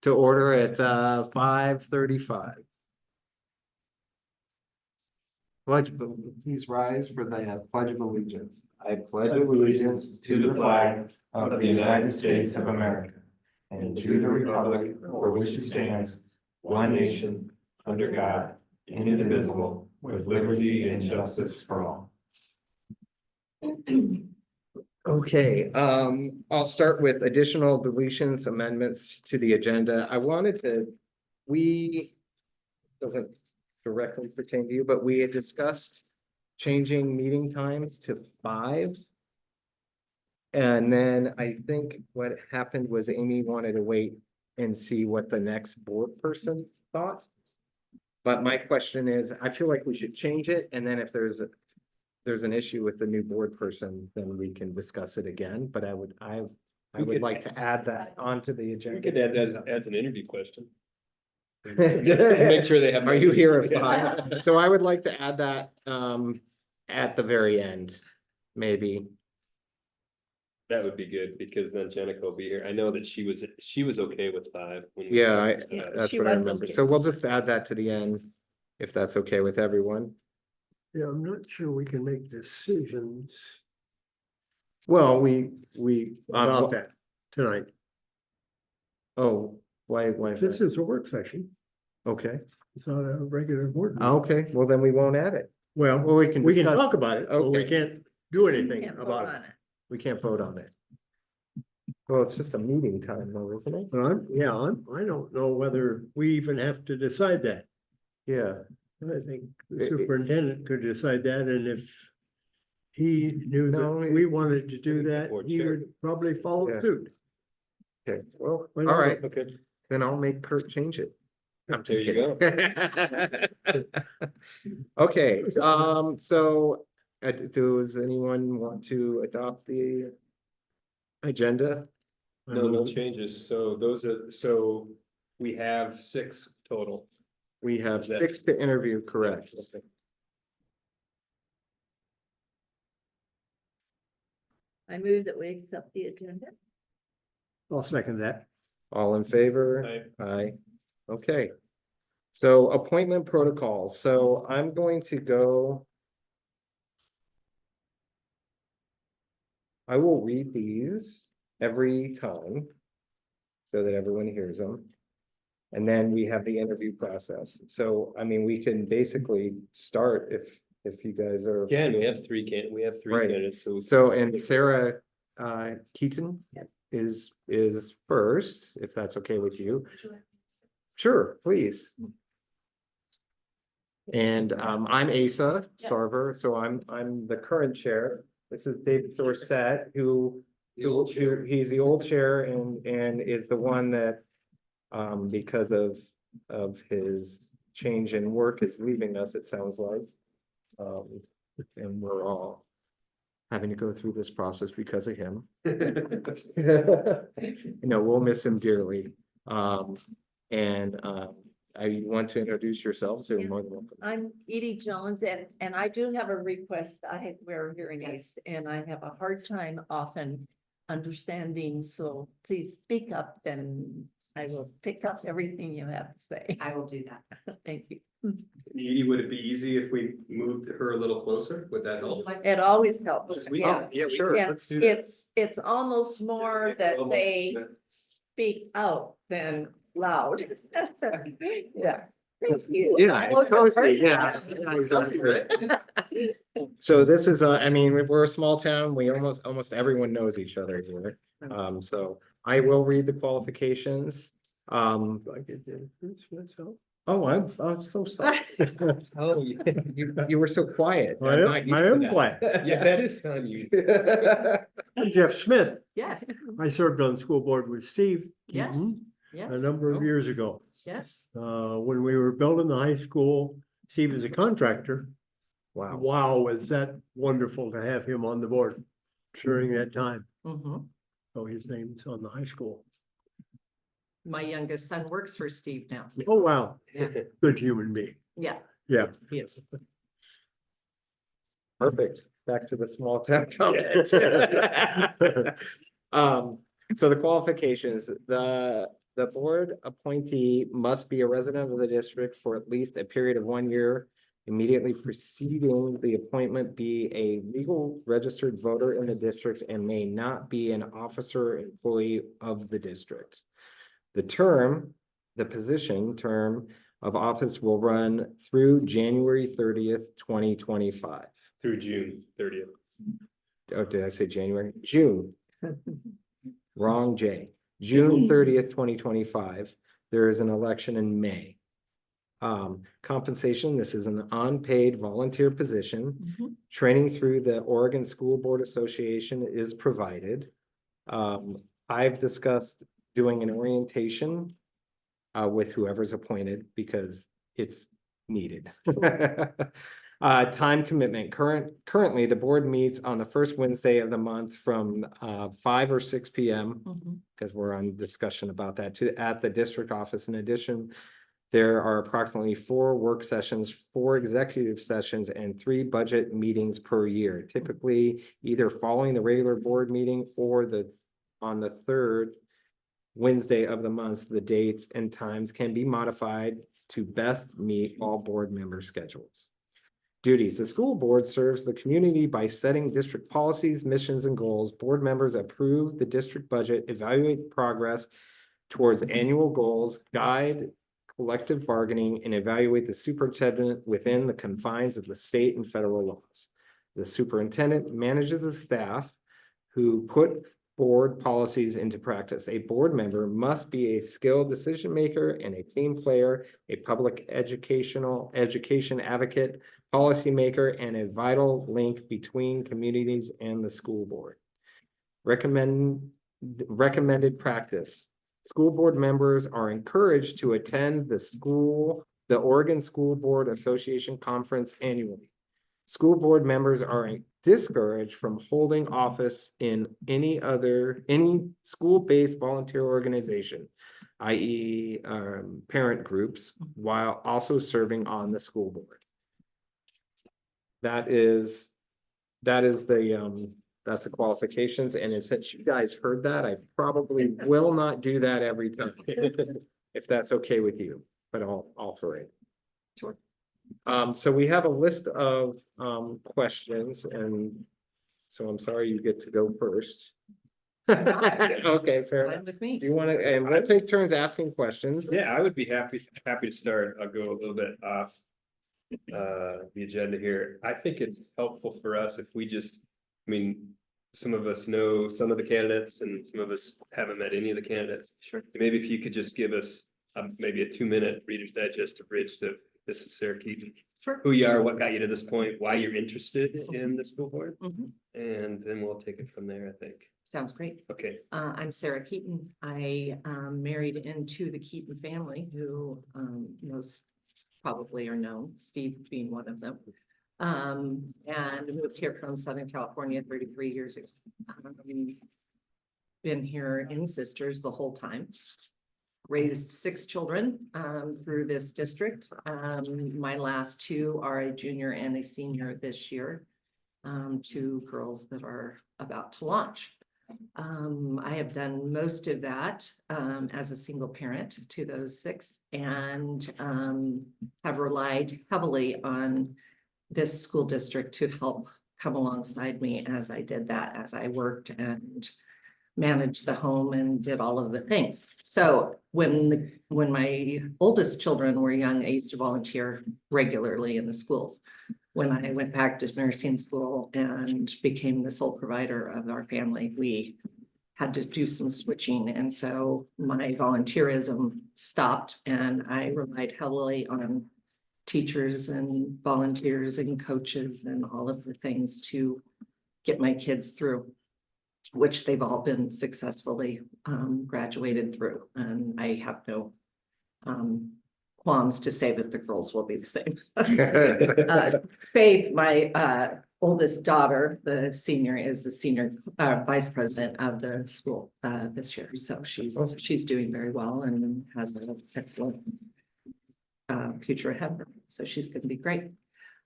to order at 5:35. Please rise for the Pledge of Allegiance. I pledge allegiance to the flag of the United States of America and to the republic for which it stands, one nation, under God, indivisible, with liberty and justice for all. Okay, I'll start with additional deletions, amendments to the agenda. I wanted to, doesn't directly pertain to you, but we had discussed changing meeting times to 5. And then I think what happened was Amy wanted to wait and see what the next board person thought. But my question is, I feel like we should change it, and then if there's an issue with the new board person, then we can discuss it again, but I would like to add that onto the We agenda. could add that as an interview question. Make sure they have. Are you here at 5? So I would like to add that at the very end, maybe. That would be good, because then Jenica will be here. I know that she was okay with 5. when we Yeah, talked about it. that's she what I was remember. okay. So we'll just add that to the end, if that's okay with everyone. Yeah, I'm not sure we can make decisions Well, we. about that tonight. Oh, why? This is a work session. Okay, It's not a regular board meeting. okay, well, then we won't add it. Well, Well, we can we can discuss. talk about it, but we Okay. can't do anything Can't vote about on it. We can't vote on it. Well, it's just a meeting time though, isn't it? But I don't know whether we even have to decide that. Yeah, I think the It- superintendent could decide that, and if he knew No, that we wanted to do that, Board he chair. would probably follow Yeah. suit. okay, well, Why all not? right, Okay, then I'll make Kurt change it. I'm just there you go. kidding. Okay, so does anyone want to adopt the agenda? No changes. So we have 6 total. We have Is that- 6 to interview, correct? Okay. I move that we accept the agenda. I'll second that. All in favor? Aye. Aye. Okay. So appointment protocol. So I'm going to go. I will read these every time so that everyone hears them. And then we have the interview process. So, I mean, we can basically start if you guys are. Again, we have 3 Right. candidates, so. So, and Sarah Keaton Yep. is first, if that's okay with you. Sure, please. And I'm Asa Yep. Sarver, so I'm the current chair. This is David Dorsett, who he's the old chair and is the one that because of his change in work is leaving us, it sounds like. And we're all having to go through this process because of him. We'll miss him dearly. I want to introduce yourselves. You're Yeah. more than welcome. I'm Edie Jones, and I do have a request. I wear hearing aids and I have a hard time often understanding, so please speak up and I will pick up everything you have to say. I will do that. Thank you. Edie, would it be easy if we moved her a little closer? Would that help? It always helps. Just we- Yeah. Yeah, sure. Yeah, Let's do that. it's almost more that they speak out than loud. Yeah. Thank you. Yeah, it's cozy, yeah. So this is, I mean, we're a small town. We almost everyone knows each other here. So I will read the qualifications. Do I get to introduce myself? Oh, I'm so sorry. Oh, You were so quiet. I am quiet. Yeah, that is on you. I'm Jeff Smith. Yes, I served on the school board with Steve yes, Keaton yes. a number of years ago. Yes. When we were building the high school, Steve was a contractor. Wow. Wow, was that wonderful to have him on the board during that time. Mhm. So his name's on the high school. My youngest son works for Steve now. Oh, wow. Good human being. Yeah. Yeah. Yes. Perfect. Back to the small town comment. So the qualifications, The board appointee must be a resident of the district for at least a period of 1 year immediately preceding the appointment, be a legal registered voter in the district, and may not be an officer or employee of the district. The position term of office will run through January 30th, 2025. Through June 30th. Oh, did I say January? June. Wrong J. June 30th, 2025. There is an election in May. Compensation, this is an unpaid volunteer position. Mhm. Training through the Oregon School Board Association is provided. I've discussed doing an orientation with whoever's appointed because it's needed. Time commitment. Currently, the board meets on the first Wednesday of the month from 5 or 6 p.m. Mhm. because we're on discussion about that too, at the district office. In addition, there are approximately 4 work sessions, 4 executive sessions, and 3 budget meetings per year, typically either following the regular board meeting or on the 3rd Wednesday of the month. The dates and times can be modified to best meet all board member schedules. Duties. The school board serves the community by setting district policies, missions, and goals. Board members approve the district budget, evaluate progress towards annual goals, guide collective bargaining, and evaluate the superintendent within the confines of the state and federal laws. The superintendent manages the staff who put board policies into practice. A board member must be a skilled decision maker and a team player, a public education advocate, policymaker, and a vital link between communities and the school board. Recommended practice. School board members are encouraged to attend the Oregon School Board Association Conference annually. School board members are discouraged from holding office in any school-based volunteer organization, i.e. Parent groups, while also serving on the school board. That's the qualifications, and since you guys heard that, I probably will not do that every time. If that's okay with you, but I'll offer it. Sure. So we have a list of questions, and so I'm sorry you get to go first. Okay, fair enough. Fine with me. Do you want to, and we'll take turns asking questions. Yeah, I would be happy to start. I'll go a little bit off the agenda here. I think it's helpful for us if we just, I mean, some of us know some of the candidates and some of us haven't met any of the candidates. Sure. Maybe if you could just give us maybe a 2-minute Reader's Digest bridge to, this is Sarah Keaton. Sure. Who you are, what got you to this point, why you're interested in the school board, Mhm. and then we'll take it from there, I think. Sounds great. Okay. I'm Sarah Keaton. I married into the Keaton family, who most probably are known, Steve being one of them. And moved here from Southern California 33 years ago. Been here in Sisters the whole time. Raised 6 children through this district. My last 2 are a junior and a senior this year. 2 girls that are about to launch. I have done most of that as a single parent to those 6, and have relied heavily on this school district to help come alongside me as I did that, as I worked and managed the home and did all of the things. So when my oldest children were young, I used to volunteer regularly in the schools. When I went back to nursing school and became the sole provider of our family, we had to do some switching. And so my volunteerism stopped, and I relied heavily on teachers and volunteers and coaches and all of the things to get my kids through, which they've all been successfully graduated through. And I have no qualms to say that the girls will be the same. Faith, my oldest daughter, the senior, is the senior vice president of the school this year. So she's doing very well and has an excellent future ahead of her. So she's going to be great.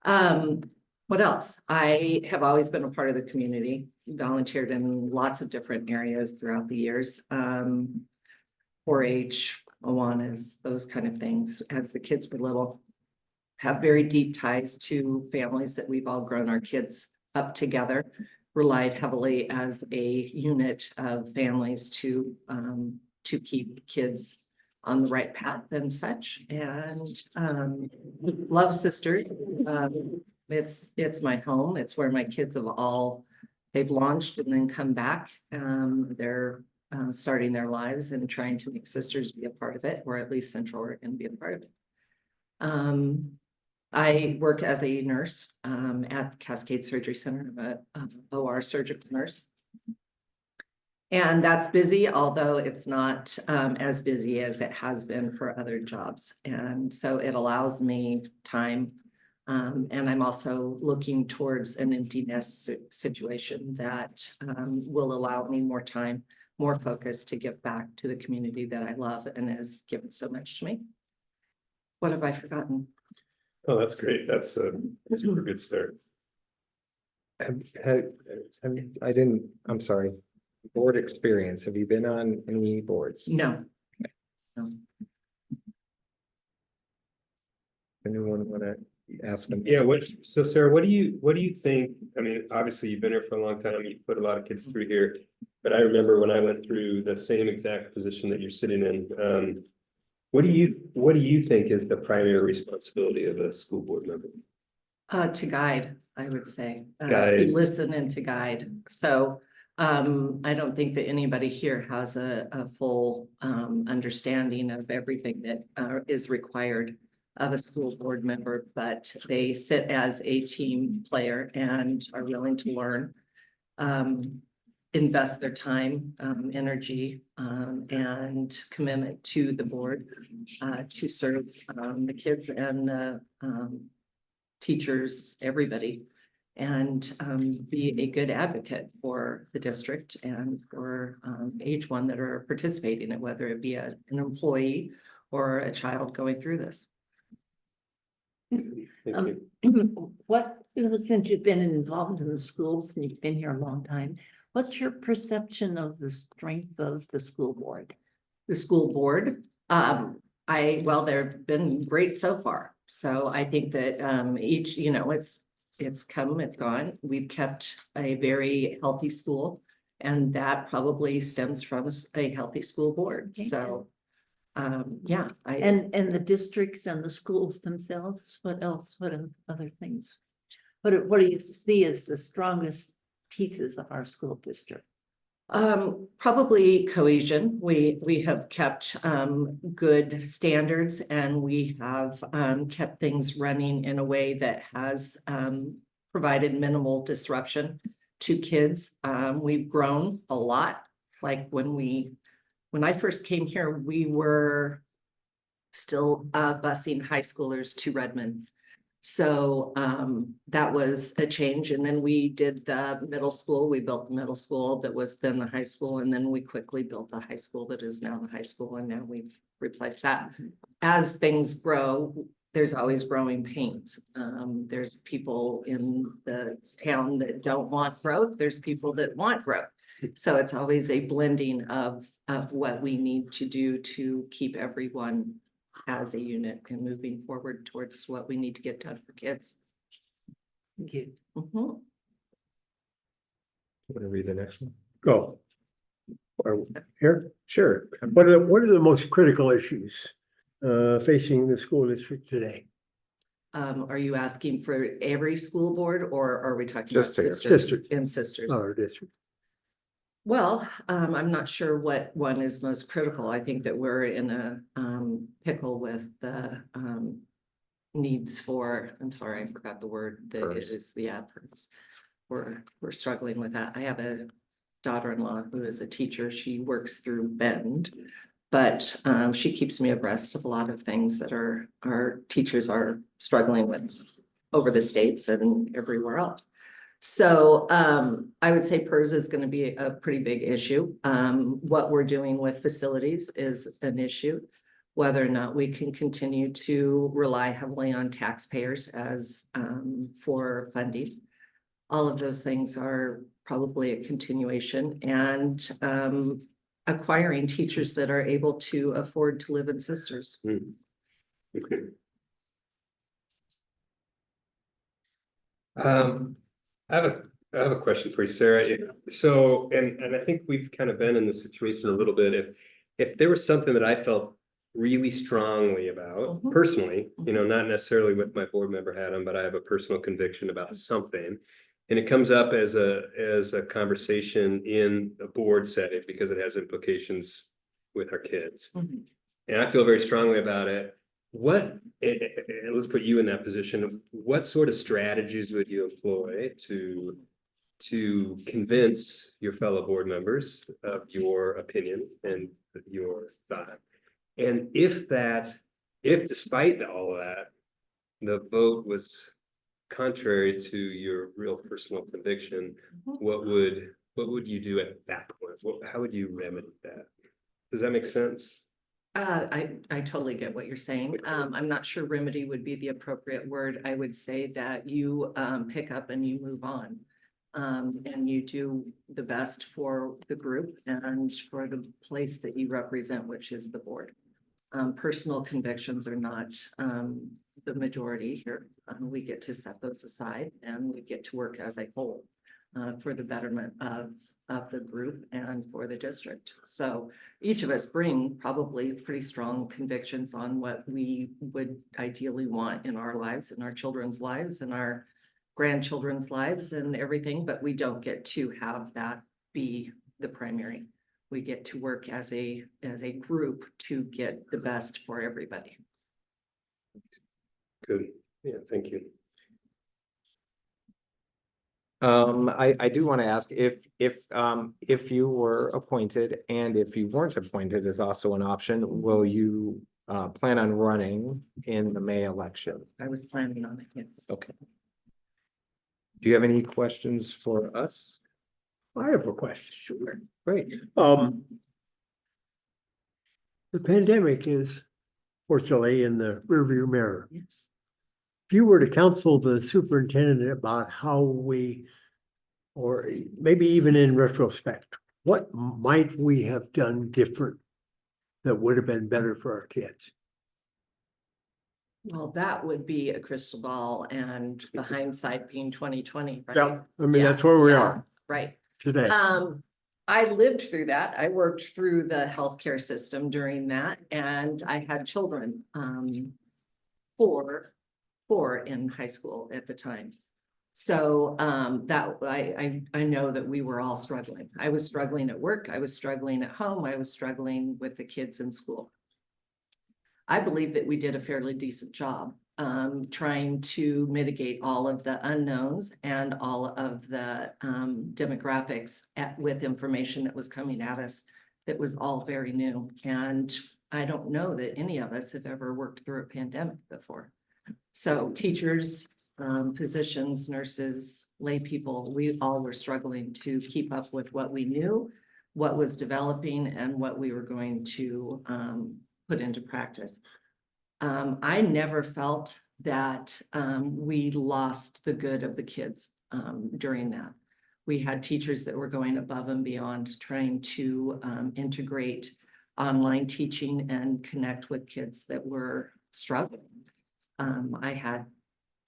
What else? I have always been a part of the community, volunteered in lots of different areas throughout the years. 4-H, Awanas, those kind of things, as the kids were little. Have very deep ties to families that we've all grown our kids up together. Relied heavily as a unit of families to keep kids on the right path and such, and love sisters. It's my home. It's where my kids have all, they've launched and then come back. They're starting their lives and trying to make sisters be a part of it, or at least Central Oregon be a part of it. I work as a nurse at Cascade Surgery Center. I'm a OR surgical nurse. And that's busy, although it's not as busy as it has been for other jobs. And so it allows me time. And I'm also looking towards an empty nest situation that will allow me more time, more focus to give back to the community that I love and has given so much to me. What have I forgotten? Oh, that's great. That's a super good start. I'm sorry, board experience. Have you been on any boards? No. Anyone want to ask them? Yeah, so Sarah, what do you think? I mean, obviously you've been here for a long time. You put a lot of kids through here. But I remember when I went through the same exact position that you're sitting in. What do you think is the primary responsibility of a school board member? To guide, I would say. Guide. Listen and to guide. So I don't think that anybody here has a full understanding of everything that is required of a school board member, but they sit as a team player and are willing to learn, invest their time, energy, and commitment to the board to serve the kids and the teachers, everybody, and be a good advocate for the district and for each one that are participating in it, whether it be an employee or a child going through this. Thank you. What, since you've been involved in the schools and you've been here a long time, what's your perception of the strength of the school board? The school board, well, they've been great so far. So I think that each, it's come, it's gone. We've kept a very healthy school, and that probably stems from a healthy school board. Okay. So yeah. And the districts and the schools themselves, what else, what are other things? What do you see as the strongest pieces of our school district? Probably cohesion. We have kept good standards, and we have kept things running in a way that has provided minimal disruption to kids. We've grown a lot. Like when I first came here, we were still busing high schoolers to Redmond. So that was a change. And then we did the middle school. We built the middle school that was then the high school. And then we quickly built the high school that is now the high school. And now we've replaced that. As things grow, there's always growing pains. There's people in the town that don't want growth. There's people that want growth. So it's always a blending of what we need to do to keep everyone as a unit and moving forward towards what we need to get done for kids. Thank you. Mhm. Want to read the next one? Go. Here, Sure. what are the most critical issues facing the school district today? Are you asking for every school board, or are we talking about Just here. sisters District. and sisters? Our district. Well, I'm not sure what one is most critical. I think that we're in a pickle with the needs for, I'm sorry, I forgot the word that it PERS. is, yeah, PERS. We're struggling with that. I have a daughter-in-law who is a teacher. She works through Bend, but she keeps me abreast of a lot of things that our teachers are struggling with over the states and everywhere else. So I would say PERS is going to be a pretty big issue. What we're doing with facilities is an issue. Whether or not we can continue to rely heavily on taxpayers as for funding. All of those things are probably a continuation. And acquiring teachers that are able to afford to live in Sisters. Okay. I have a question for you, Sarah. So, and I think we've kind of been in this situation a little bit. If there was something that I felt really strongly about Mhm. personally, not necessarily with my board member hat on, but I have a personal conviction about something. And it comes up as a conversation in a board setting because it has implications with our kids. Mhm. And I feel very strongly about it. Let's put you in that position. What sort of strategies would you employ to convince your fellow board members of your opinion and your thought? And if despite all of that, the vote was contrary to your real personal conviction, Mhm. what would you do at that point? How would you remedy that? Does that make sense? I totally get what you're saying. I'm not sure remedy would be the appropriate word. I would say that you pick up and you move on. And you do the best for the group and for the place that you represent, which is the board. Personal convictions are not the majority here. We get to set those aside and we get to work as a whole for the betterment of the group and for the district. So each of us bring probably pretty strong convictions on what we would ideally want in our lives, in our children's lives, and our grandchildren's lives and everything, but we don't get to have that be the primary. We get to work as a group to get the best for everybody. Good. Yeah, thank you. I do want to ask if you were appointed and if you weren't appointed is also an option, will you plan on running in the May election? I was planning on it, yes. Okay. Do you have any questions for us? I have a question. Sure. Great. The pandemic is fortunately in the rearview mirror. Yes. If you were to counsel the superintendent about how we, or maybe even in retrospect, what might we have done different that would have been better for our kids? Well, that would be a crystal ball and the hindsight being 2020, right? Yeah, I mean, Yeah, that's where we yeah, are Right. today. I lived through that. I worked through the healthcare system during that, and I had children, four in high school at the time. So, that I know that we were all struggling. I was struggling at work. I was struggling at home. I was struggling with the kids in school. I believe that we did a fairly decent job trying to mitigate all of the unknowns and all of the demographics with information that was coming at us that was all very new. And I don't know that any of us have ever worked through a pandemic before. So teachers, physicians, nurses, lay people, we all were struggling to keep up with what we knew, what was developing, and what we were going to put into practice. I never felt that we lost the good of the kids during that. We had teachers that were going above and beyond trying to integrate online teaching and connect with kids that were struggling. I had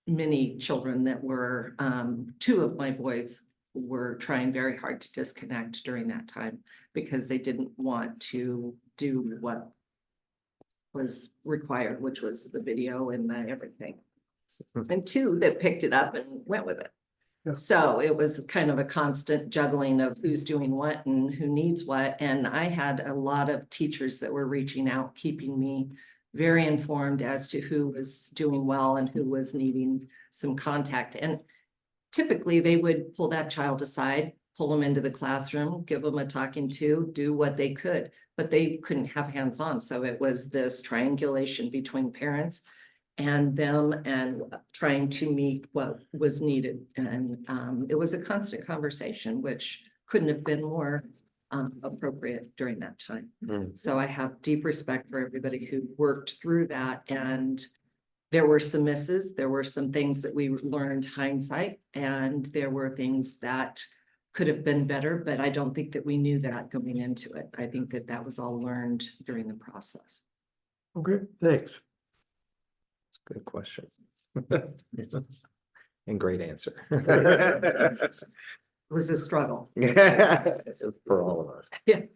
many children that were, two of my boys were trying very hard to disconnect during that time because they didn't want to do what was required, which was the video and the everything. And two that picked it up and went with it. Yeah. So it was kind of a constant juggling of who's doing what and who needs what. And I had a lot of teachers that were reaching out, keeping me very informed as to who was doing well and who was needing some contact. And typically they would pull that child aside, pull them into the classroom, give them a talking to, do what they could, but they couldn't have hands-on. So it was this triangulation between parents and them and trying to meet what was needed. And it was a constant conversation, which couldn't have been more appropriate during that time. So I have deep respect for everybody who worked through that. And there were some misses, there were some things that we learned hindsight, and there were things that could have been better, but I don't think that we knew that going into it. I think that that was all learned during the process. Okay, thanks. Good question. And great answer. It was a struggle. For all of us. The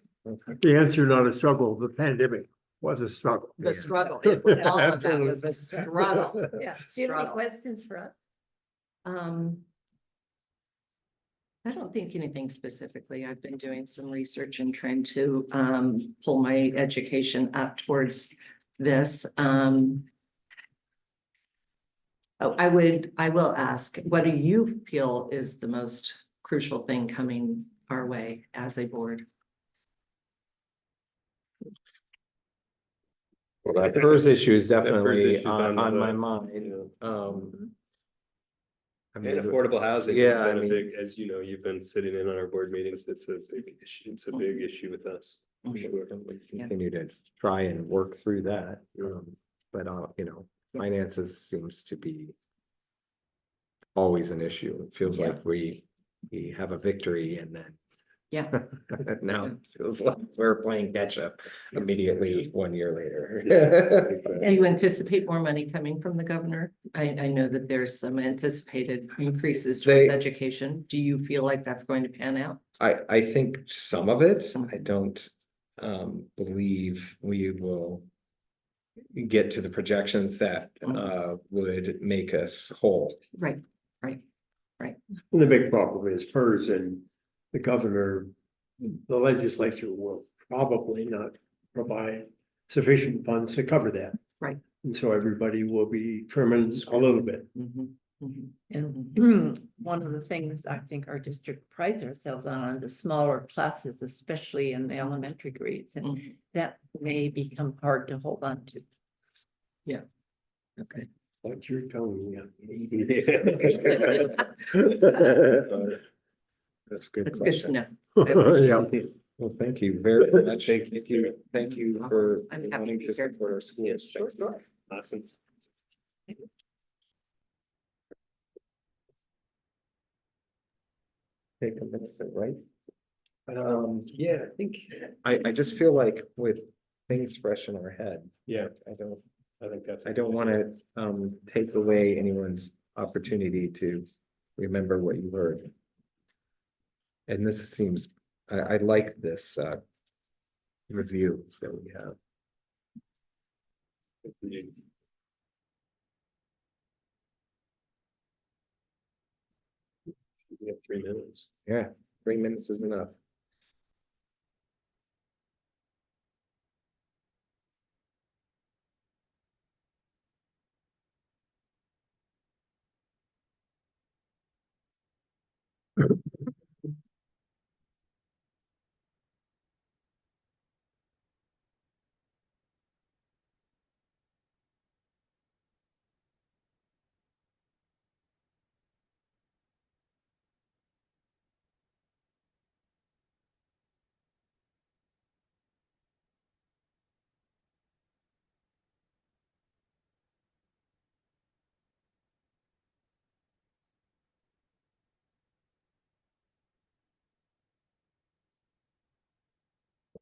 answer, not a struggle, the pandemic was a struggle. The struggle, all of that was a struggle. Yeah. Do you have any Struggle. questions for us? I don't think anything specifically. I've been doing some research and trying to pull my education up towards this. I will ask, what do you feel is the most crucial thing coming our way as a board? Well, that PERS issue is That PERS definitely issue's on the my hook, mind. you I And mean, affordable housing. has Yeah, I been a mean- big, as you know, you've been sitting in on our board meetings. It's a big issue. It's a big issue with us. for Mhm. sure. we continue to try and work through that. But you know, finances seems to be always an issue. It feels Yeah. like we have a victory and then Yeah, now it feels like we're playing catch up immediately 1 year later. do you anticipate more money coming from the governor? I know that there's some anticipated increases towards They- education. Do you feel like that's going to pan out? I think some of it, I don't believe we will get to the projections that would make us whole. Right, And the big problem is PERS and the governor, the legislature will probably not provide sufficient funds to cover that. Right. And so everybody will be trimming a little bit. Mhm, mhm. And one of the things I think our district prides ourselves on the smaller classes, especially in the elementary grades, and Mhm. that may become hard to hold on to. Okay. What you're telling me. That's a good That's good to question. know. I appreciate Yeah. it. Well, thank you very much. Thank you for I'm happy to wanting be to here. support our schools. Thank you. Awesome. Take a minute, right? Yeah, I think, I just feel like with things fresh in our head, yeah, I I think that's. I don't want to take away anyone's opportunity to remember what you heard. And this seems, I like this review that we have. We have 3 minutes. Yeah, 3 minutes is enough.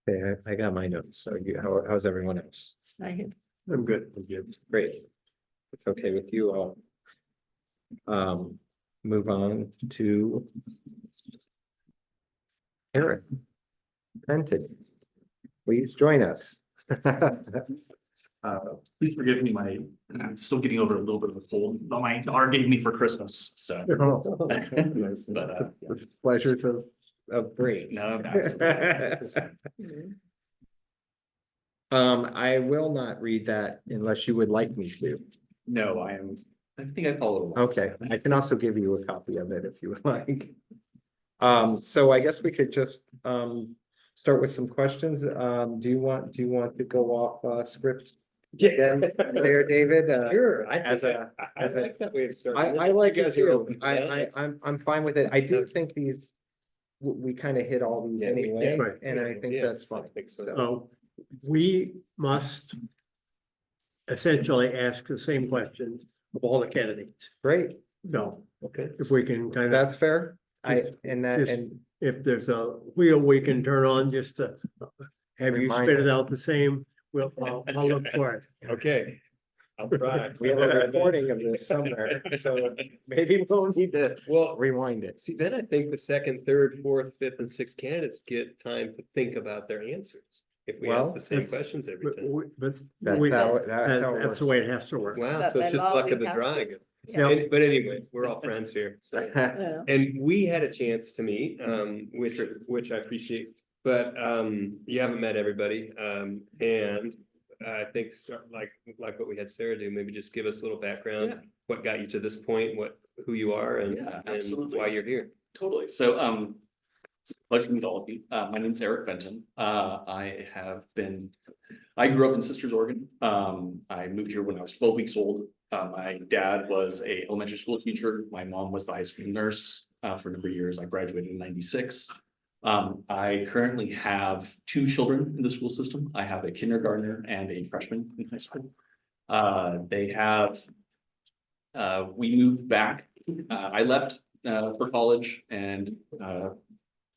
Okay, I got my notes. So how's everyone else? I'm good. Great. It's okay with you all. Move on to Eric Benton. Please join us. Please forgive me, I'm still getting over a little bit of a cold that my daughter gave me for Christmas, so. But, With pleasures of brain. no, absolutely. I will not read that unless you would like me to. No, I think I followed along. Okay, I can also give you a copy of it if you would like. So I guess we could just start with some questions. Do you want to go off script? Again, there, David, Sure. as a- I like that way of starting. I like You it guys are too. open to that. I'm fine with it. I do think these, we kind of hit all these Yeah, we anyway, did. Right. and I think Yeah, that's I fine. think so. We must essentially ask the same questions of all the candidates. Great, No, Okay. if we can kind of, that's fair. Just- And that, just- and if there's a wheel we can turn on just to have you Remind spit it us. out the same, I'll look for it. Okay. I'll try. We have a recording of this somewhere, so maybe we'll need to Well, rewind it. see, then I think the second, third, fourth, fifth, and sixth candidates get time to think about their answers. If we ask Well, the same that's- questions every But, time. That's we, how, that's how it that's the works. way it has to work. Wow, But so it's then just all luck we of the have to- drawing. Yeah. But anyway, we're all friends here. so. Yeah. And we had a chance to meet, which I appreciate, but you haven't met everybody. And I think like what we had Sarah do, maybe just give us a little background. Yeah. What got you to this point, who you are and, Yeah, and absolutely. why you're here. Totally. So, it's a pleasure to meet all of you. My name's Eric Benton. I grew up in Sisters, Oregon. I moved here when I was 12 weeks old. My dad was a elementary school teacher. My mom was the high school nurse, for a number of years. I graduated in '96. I currently have 2 children in the school system. I have a kindergartner and a freshman in high school. We moved back. I left for college, and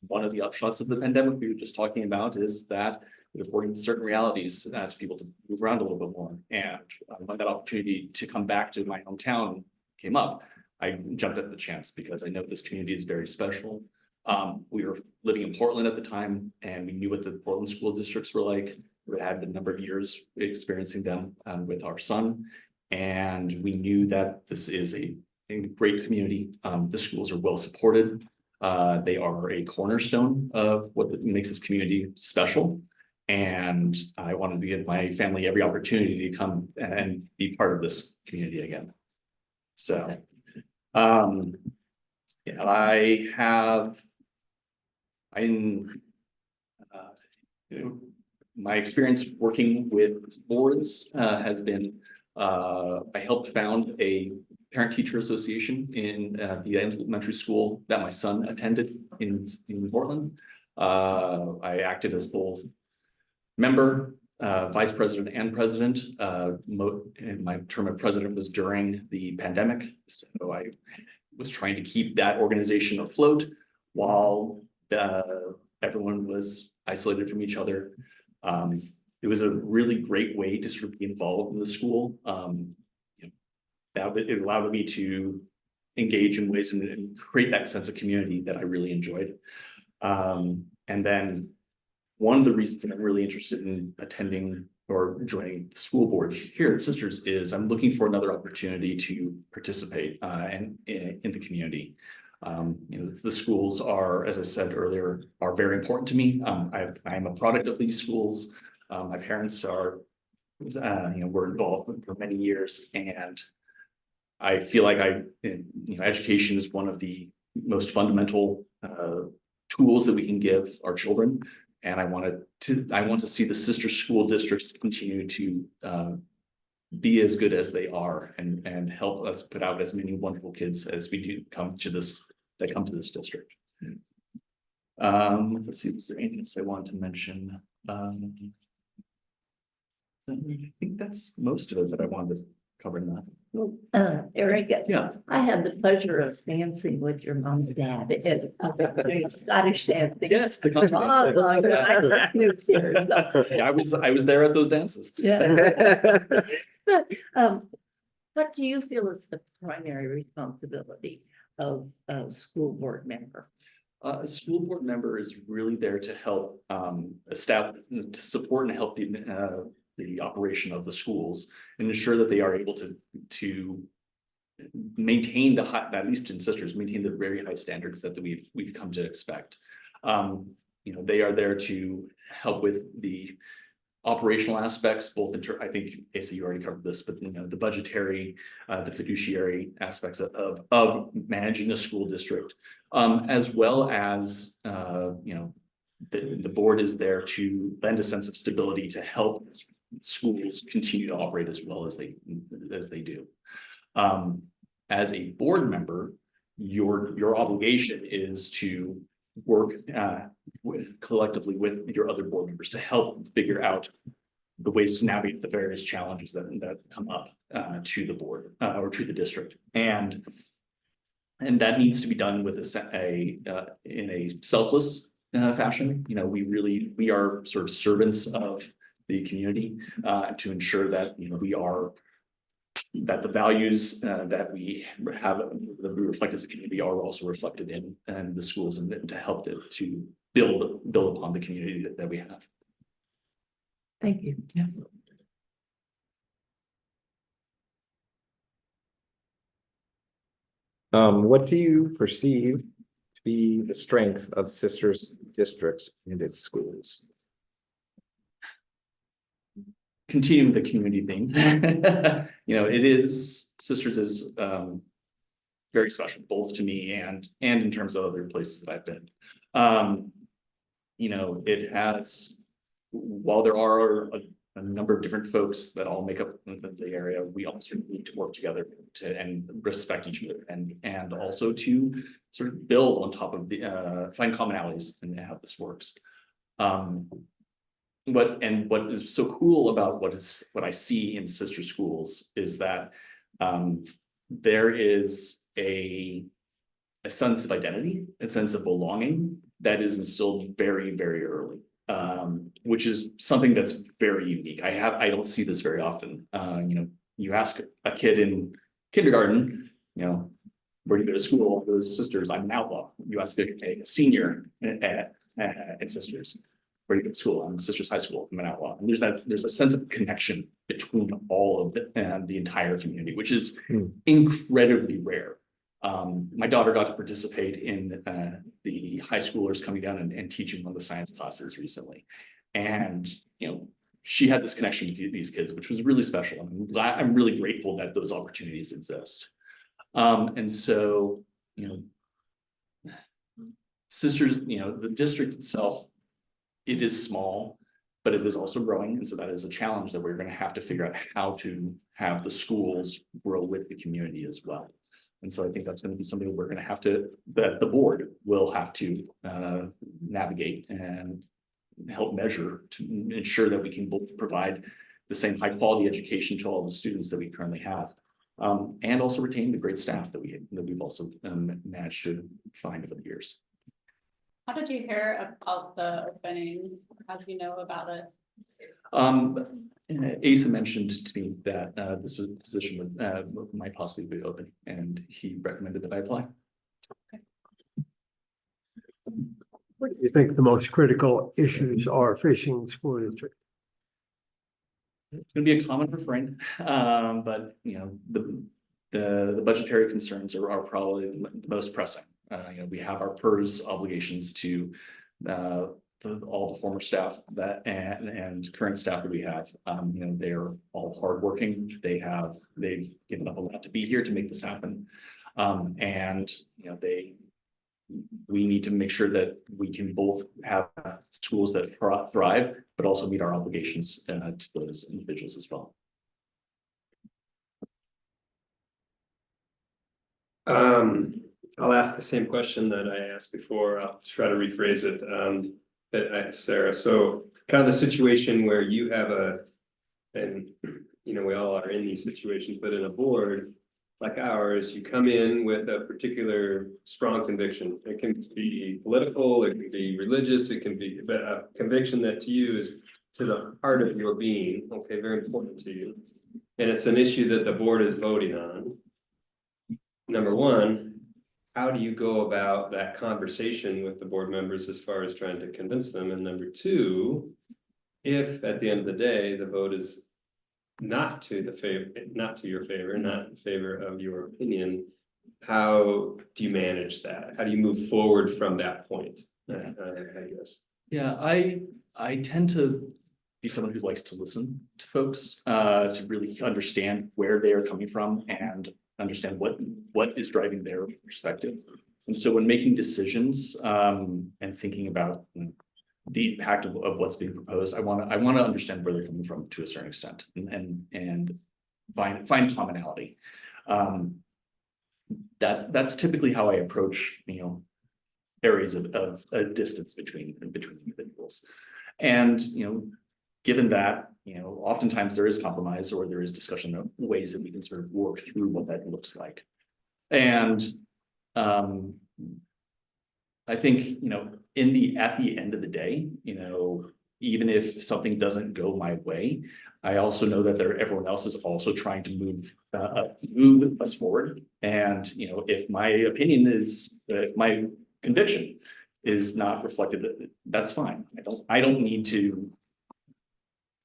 one of the upshots of the pandemic we were just talking about is that it afforded certain realities to people to move around a little bit more. And when that opportunity to come back to my hometown came up, I jumped at the chance because I know this community is very special. We were living in Portland at the time, and we knew what the Portland school districts were like. We had a number of years experiencing them with our son. And we knew that this is a great community. The schools are well supported. They are a cornerstone of what makes this community special. And I wanted to give my family every opportunity to come and be part of this community again. So, my experience working with boards has been, I helped found a parent-teacher association in the elementary school that my son attended in Portland. I acted as both member, vice president and president. And my term of president was during the pandemic. So I was trying to keep that organization afloat while everyone was isolated from each other. It was a really great way to sort of be involved in the school. It allowed me to engage in ways and create that sense of community that I really enjoyed. And then one of the reasons that I'm really interested in attending or joining the school board here at Sisters is I'm looking for another opportunity to participate in the community. The schools are, as I said earlier, are very important to me. I am a product of these schools. My parents were involved for many years, and I feel like education is one of the most fundamental tools that we can give our children. And I want to see the sister school districts continue to be as good as they are and help us put out as many wonderful kids as we do come to this district. Let's see, was there anything else I wanted to mention? I think that's most of it that I wanted to cover in that. Eric, Yeah. I had the pleasure of dancing with your mom and dad at Scottish dancing. Yes, the Long, continent. long ago. I moved here, so, Yeah, I was there at those dances. yeah. But, what do you feel is the primary responsibility of a school board member? A school board member is really there to help establish, to support and help the operation of the schools and ensure that they are able to maintain the high, at least in Sisters, maintain the very high standards that we've come to expect. They are there to help with the operational aspects, both I think Asa, you already covered this, but the budgetary, the fiduciary aspects of managing a school district, as well as the board is there to lend a sense of stability to help schools continue to operate as well as they do. As a board member, your obligation is to work collectively with your other board members to help figure out the ways to navigate the various challenges that come up to the board or to the district. And And that needs to be done with in a selfless fashion. You know, we are sort of servants of the community to ensure that, you know, that the values that we have, that we reflect as a community are also reflected in the schools, and to help to build upon the community that we have. Thank you. Yeah. What do you perceive to be the strengths of Sisters Districts and its schools? Continuing the community thing. You know, Sisters is very special, both to me and in terms of other places that I've been. You know, it has, while there are a number of different folks that all make up the area, we also need to work together and respect each other, and also to sort of build on top of find commonalities and how this works. What is so cool about what I see in sister schools is that there is a sense of identity, a sense of belonging that is instilled very, very early, which is something that's very unique. I don't see this very often. You know, you ask a kid in kindergarten, you know, where do you go to school? Those Sisters, I'm an outlaw. You ask a senior at Sisters, where do you go to school? I'm Sisters High School, I'm an outlaw. And there's a sense of connection between all of the entire community, which is incredibly rare. My daughter got to participate in the high schoolers coming down and teaching one of the science classes recently. And, you know, she had this connection with these kids, which was really special. I'm really grateful that those opportunities exist. And so, you know, Sisters, you know, the district itself, it is small, but it is also growing. And so that is a challenge that we're going to have to figure out how to have the schools grow with the community as well. And so I think that's going to be something we're going to have to, that the board will have to navigate and help measure to ensure that we can both provide the same high quality education to all the students that we currently have, and also retain the great staff that we've also managed to find over the years. How did you hear about the opening? How did you know about it? Asa mentioned to me that this position might possibly be open, and he recommended that I apply. What do you think the most critical issues are facing the school district? It's going to be a common refrain, but you know, the budgetary concerns are probably the most pressing. You know, we have our PERS obligations to all the former staff that and current staff that we have. You know, they're all hardworking. They've given up a lot to be here to make this happen, and you know, we need to make sure that we can both have schools that thrive, but also meet our obligations to those individuals as well. I'll ask the same question that I asked before. I'll try to rephrase it. That I asked Sarah. So kind of the situation where you have and you know, we all are in these situations, but in a board like ours, you come in with a particular strong conviction. It can be political, it can be religious, it can be a conviction that to you is to the heart of your being, okay, very important to you. And it's an issue that the board is voting on. Number one, how do you go about that conversation with the board members as far as trying to convince them? And number two, if at the end of the day, the vote is not to your favor, not in favor of your opinion, how do you manage that? How do you move forward from that point? I guess. Yeah, I tend to be someone who likes to listen to folks, to really understand where they are coming from and understand what is driving their perspective. And so when making decisions and thinking about the impact of what's being proposed, I want to understand where they're coming from to a certain extent and find commonality. That's typically how I approach, you know, areas of a distance between individuals. And you know, given that, you know, oftentimes there is compromise or there is discussion of ways that we can sort of work through what that looks like. And I think, at the end of the day, even if something doesn't go my way, I also know that everyone else is also trying to move us forward. And, if my opinion if my conviction is not reflected, that's fine. I don't need to.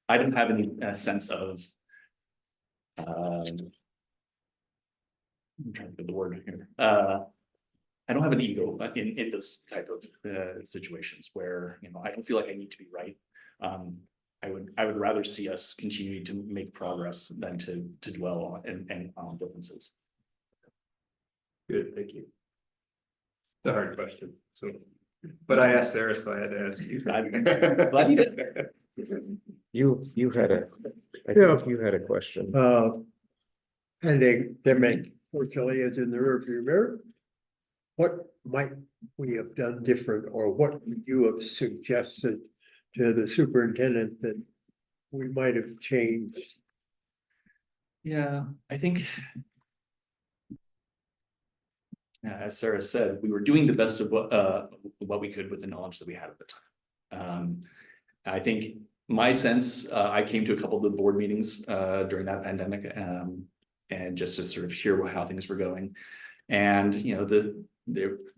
I don't have any sense of. I'm trying to get the word here. I don't have an ego in those type of situations where, I don't feel like I need to be right. I would rather see us continuing to make progress than to dwell on differences. Good, thank you. The hard question, so, but I asked Sarah, so I had to ask you. Glad you did. You had a, I Yeah. think you had a question. Pandemic fortunately is in the rearview mirror. What might we have done different, or what would you have suggested to the superintendent that we might have changed? Yeah, I think. As Sarah said, we were doing the best of what we could with the knowledge that we had at the time. I think my sense, I came to a couple of the board meetings during that pandemic, and just to sort of hear how things were going. And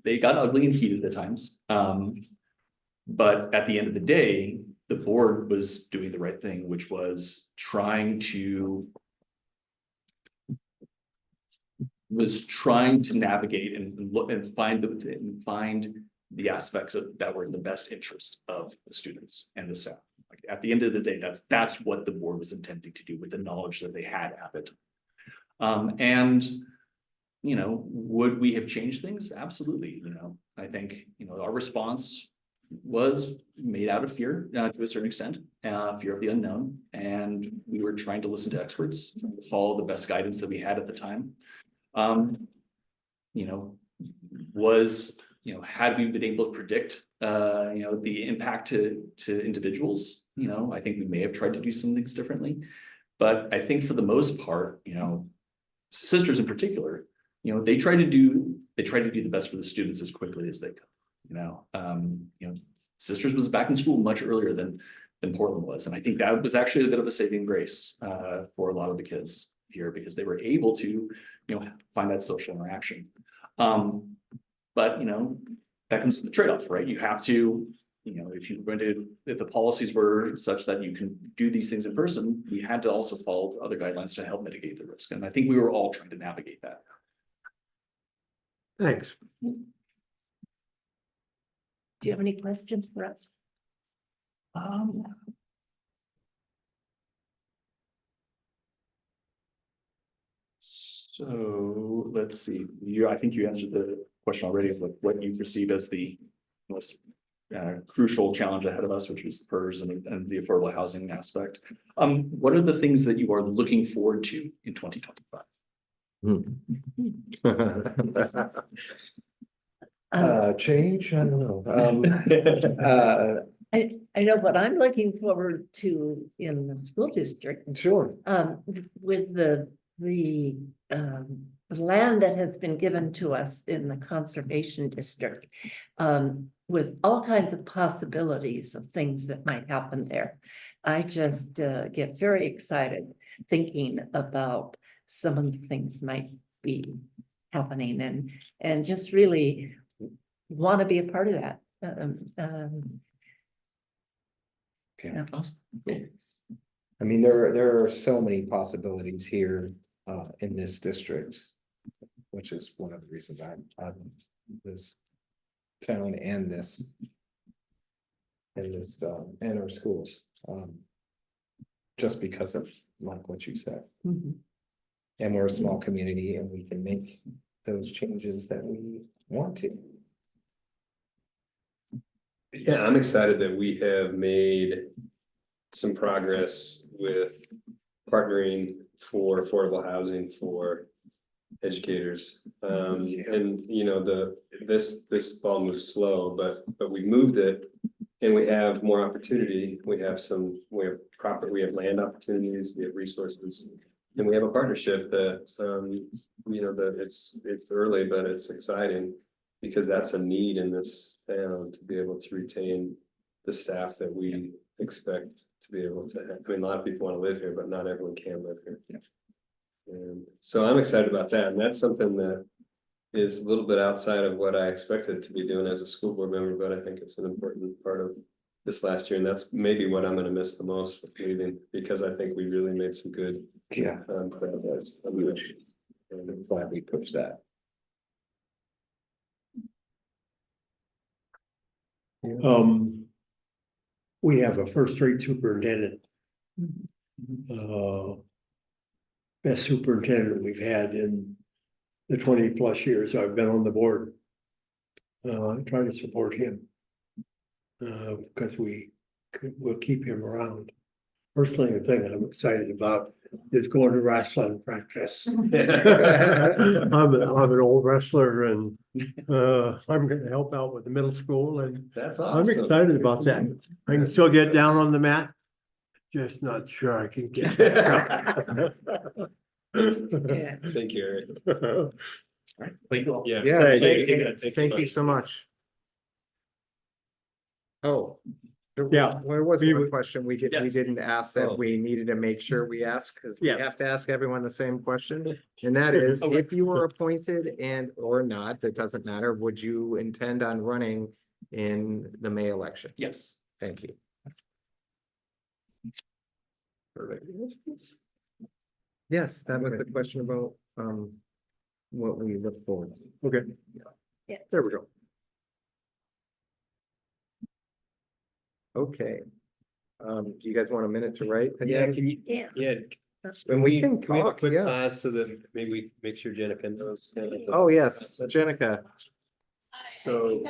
they got ugly and heated at times. But at the end of the day, the board was doing the right thing, which was trying to navigate and look and find the aspects that were in the best interest of the students and the staff. Like at the end of the day, that's what the board was intending to do with the knowledge that they had at it. And would we have changed things? Absolutely. I think our response was made out of fear to a certain extent, fear of the unknown, and we were trying to listen to experts, follow the best guidance that we had at the time. Had we been able to predict the impact to individuals, I think we may have tried to do some things differently. But I think for the most part, sisters in particular, they try to do the best for the students as quickly as they could. Sisters was back in school much earlier than Portland was, and I think that was actually a bit of a saving grace for a lot of the kids here, because they were able to find that social interaction. But that comes with the trade-off, right? You have to, if the policies were such that you can do these things in person, we had to also follow other guidelines to help mitigate the risk. And I think we were all trying to navigate that. Thanks. Do you have any questions for us? So let's see. I think you answered the question already of what you perceive as the most crucial challenge ahead of us, which was the PERS and the affordable housing aspect. What are the things that you are looking forward to in 2025? Change? I don't know. I know what I'm looking forward to in the school district, Sure. with the land that has been given to us in the conservation district, with all kinds of possibilities of things that might happen there. I just get very excited thinking about some of the things might be happening, and just really want to be a part of that. Okay. Yeah. Awesome. I mean, there are so many possibilities here in this district, which is one of the reasons I love this town and and our schools. Just because of like what you said. Mhm. And we're a small community and we can make those changes that we want to. Yeah, I'm excited that we have made some progress with partnering for affordable housing for educators. And this ball moves slow, but we moved it and we have more opportunity. We have land opportunities, we have resources. And we have a partnership that, you know, that it's early, but it's exciting. Because that's a need in this town to be able to retain the staff that we expect to be able to have. I mean, a lot of people want to live here, but not everyone can live here. Yeah. And so I'm excited about that, and that's something that is a little bit outside of what I expected to be doing as a school board member, but I think it's an important part of this last year, and that's maybe what I'm gonna miss the most with leaving, because I think we really made some good. Yeah, Progress. huge. And I'm glad we pushed that. We have a first-rate superintendent. Best superintendent we've had in the 20+ years I've been on the board. I try to support him. Because we'll keep him around. Personally, the thing I'm excited about is going to wrestling practice. I'm an old wrestler and I'm gonna help out with the middle school and That's I'm awesome. excited about that. I can still get down on the mat. Just not sure I can get back up. Thank you, Eric. Yeah. Yeah, Thank thank you so much. Oh. Yeah. There was We one would- question we Yes. didn't ask that Oh. we needed to make sure we ask, because we Yeah. have to ask everyone the same question. And that is, Okay. if you were appointed and or not, that doesn't matter, would you intend on running in the May election? Yes. Thank you. Perfect. Yes, that was the question about what we look forward to. Okay. Yeah. There we go. Okay. Do you guys want a minute to write? Yeah, again? can you, Yeah. yeah, And we can can we have a talk, quick yeah. pause so that maybe we make sure Jenica knows? kind of the- Oh, yes, Jenica, So-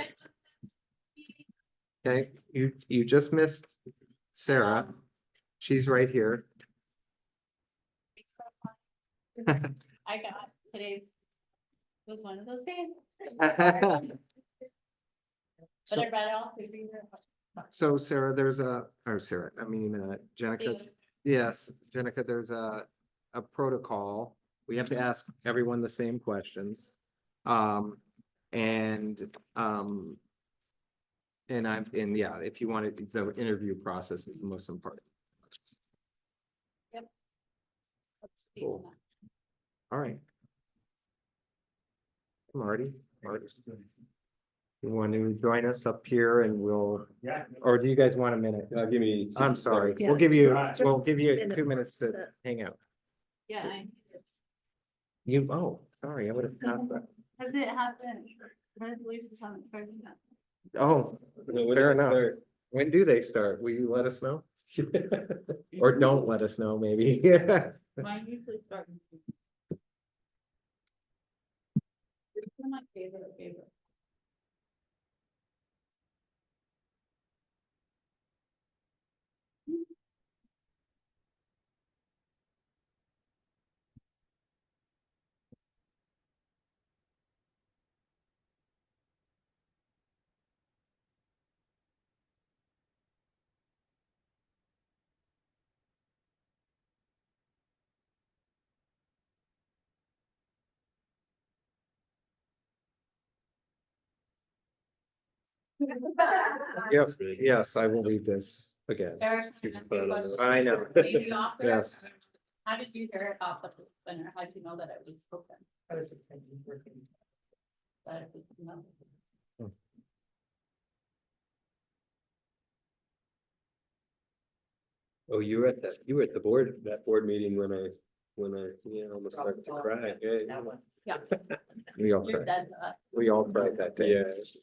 okay, you just missed Sarah. She's right here. I got today's was one of those days, but So, I read it all through. so Sarah, Jenica, yes, Jenica, there's a protocol. We have to ask everyone the same questions. And yeah, if you wanted, the interview process is the most important. Cool. All right. Marty, you want to join us up here and we'll, or do you guys want a minute? Give me. I'm sorry, Yeah. we'll give you Minute. 2 minutes to hang out. Yeah, Oh, sorry, I would have passed that. has it happened? Resolutions haven't started yet. Oh, No, what fair did I enough. start? When do they start? Will you let us know? Or don't let us know, maybe. Mine usually start. It's one of my favorite. Yep, yes, I will read this again. Eric, I know. Were you the author? Yes. How did you hear about the winner? How did you know that it was open? I was working. That it was, you know. Oh, you were at the board, that board meeting when I, yeah, almost started to cry. Yeah. Yeah, We all you're cried. dead. We all cried that day. Yeah. Is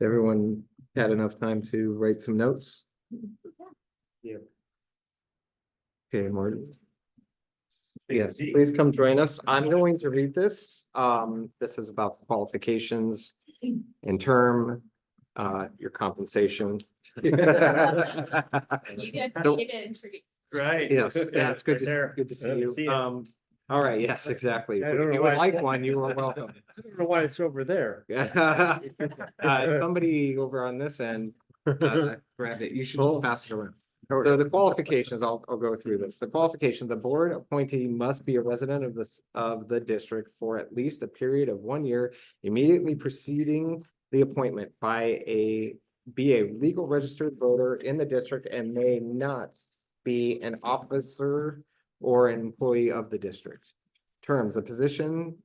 everyone had enough time to write some notes? Yeah. Okay, Martin. Yes, please come join us. I'm going to read this. This is about qualifications and term, your compensation. You get paid and treated. Right. Yes, yeah, it's good to, good to see you. All right, yes, exactly. I If don't know you would why- like one, you are welcome. I don't know why it's over there. Somebody over on this end, grab it. You should Oh. just pass it around. So the qualifications, I'll go through this. The qualification, the board appointee must be a resident of the district for at least a period of 1 year immediately preceding the appointment be a legal registered voter in the district and may not be an officer or an employee of the district. Terms, the position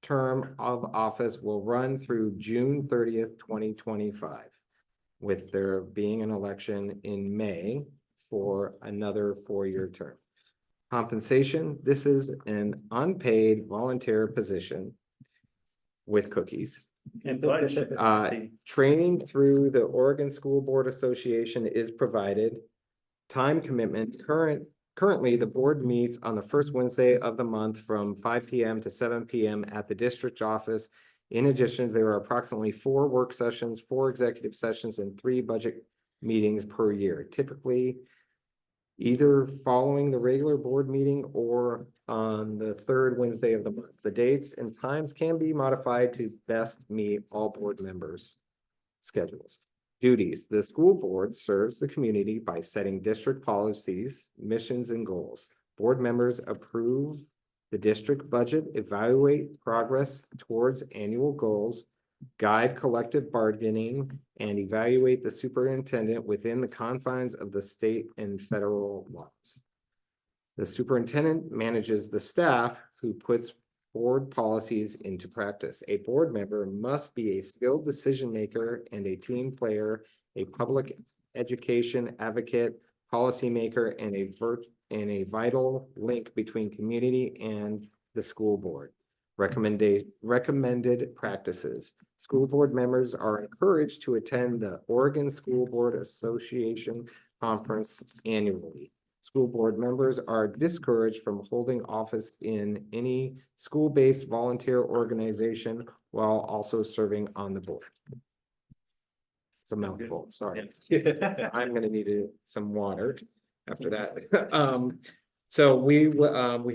term of office will run through June 30th, 2025. With there being an election in May for another 4-year term. Compensation, this is an unpaid volunteer position with cookies. And lunch. Training through the Oregon School Board Association is provided. Time commitment, currently the board meets on the first Wednesday of the month from 5 p.m. to 7 p.m. at the district office. In addition, there are approximately 4 work sessions, 4 executive sessions, and 3 budget meetings per year, typically either following the regular board meeting or on the 3rd Wednesday of the month. The dates and times can be modified to best meet all board members' schedules. Duties, the school board serves the community by setting district policies, missions, and goals. Board members approve the district budget, evaluate progress towards annual goals, guide collective bargaining, and evaluate the superintendent within the confines of the state and federal laws. The superintendent manages the staff who puts board policies into practice. A board member must be a skilled decision maker and a team player, a public education advocate, policymaker, and a vital link between community and the school board. Recommended practices. School board members are encouraged to attend the Oregon School Board Association Conference annually. School board members are discouraged from holding office in any school-based volunteer organization while also serving on the board. It's a mouthful, sorry. I'm gonna need some water after that. So we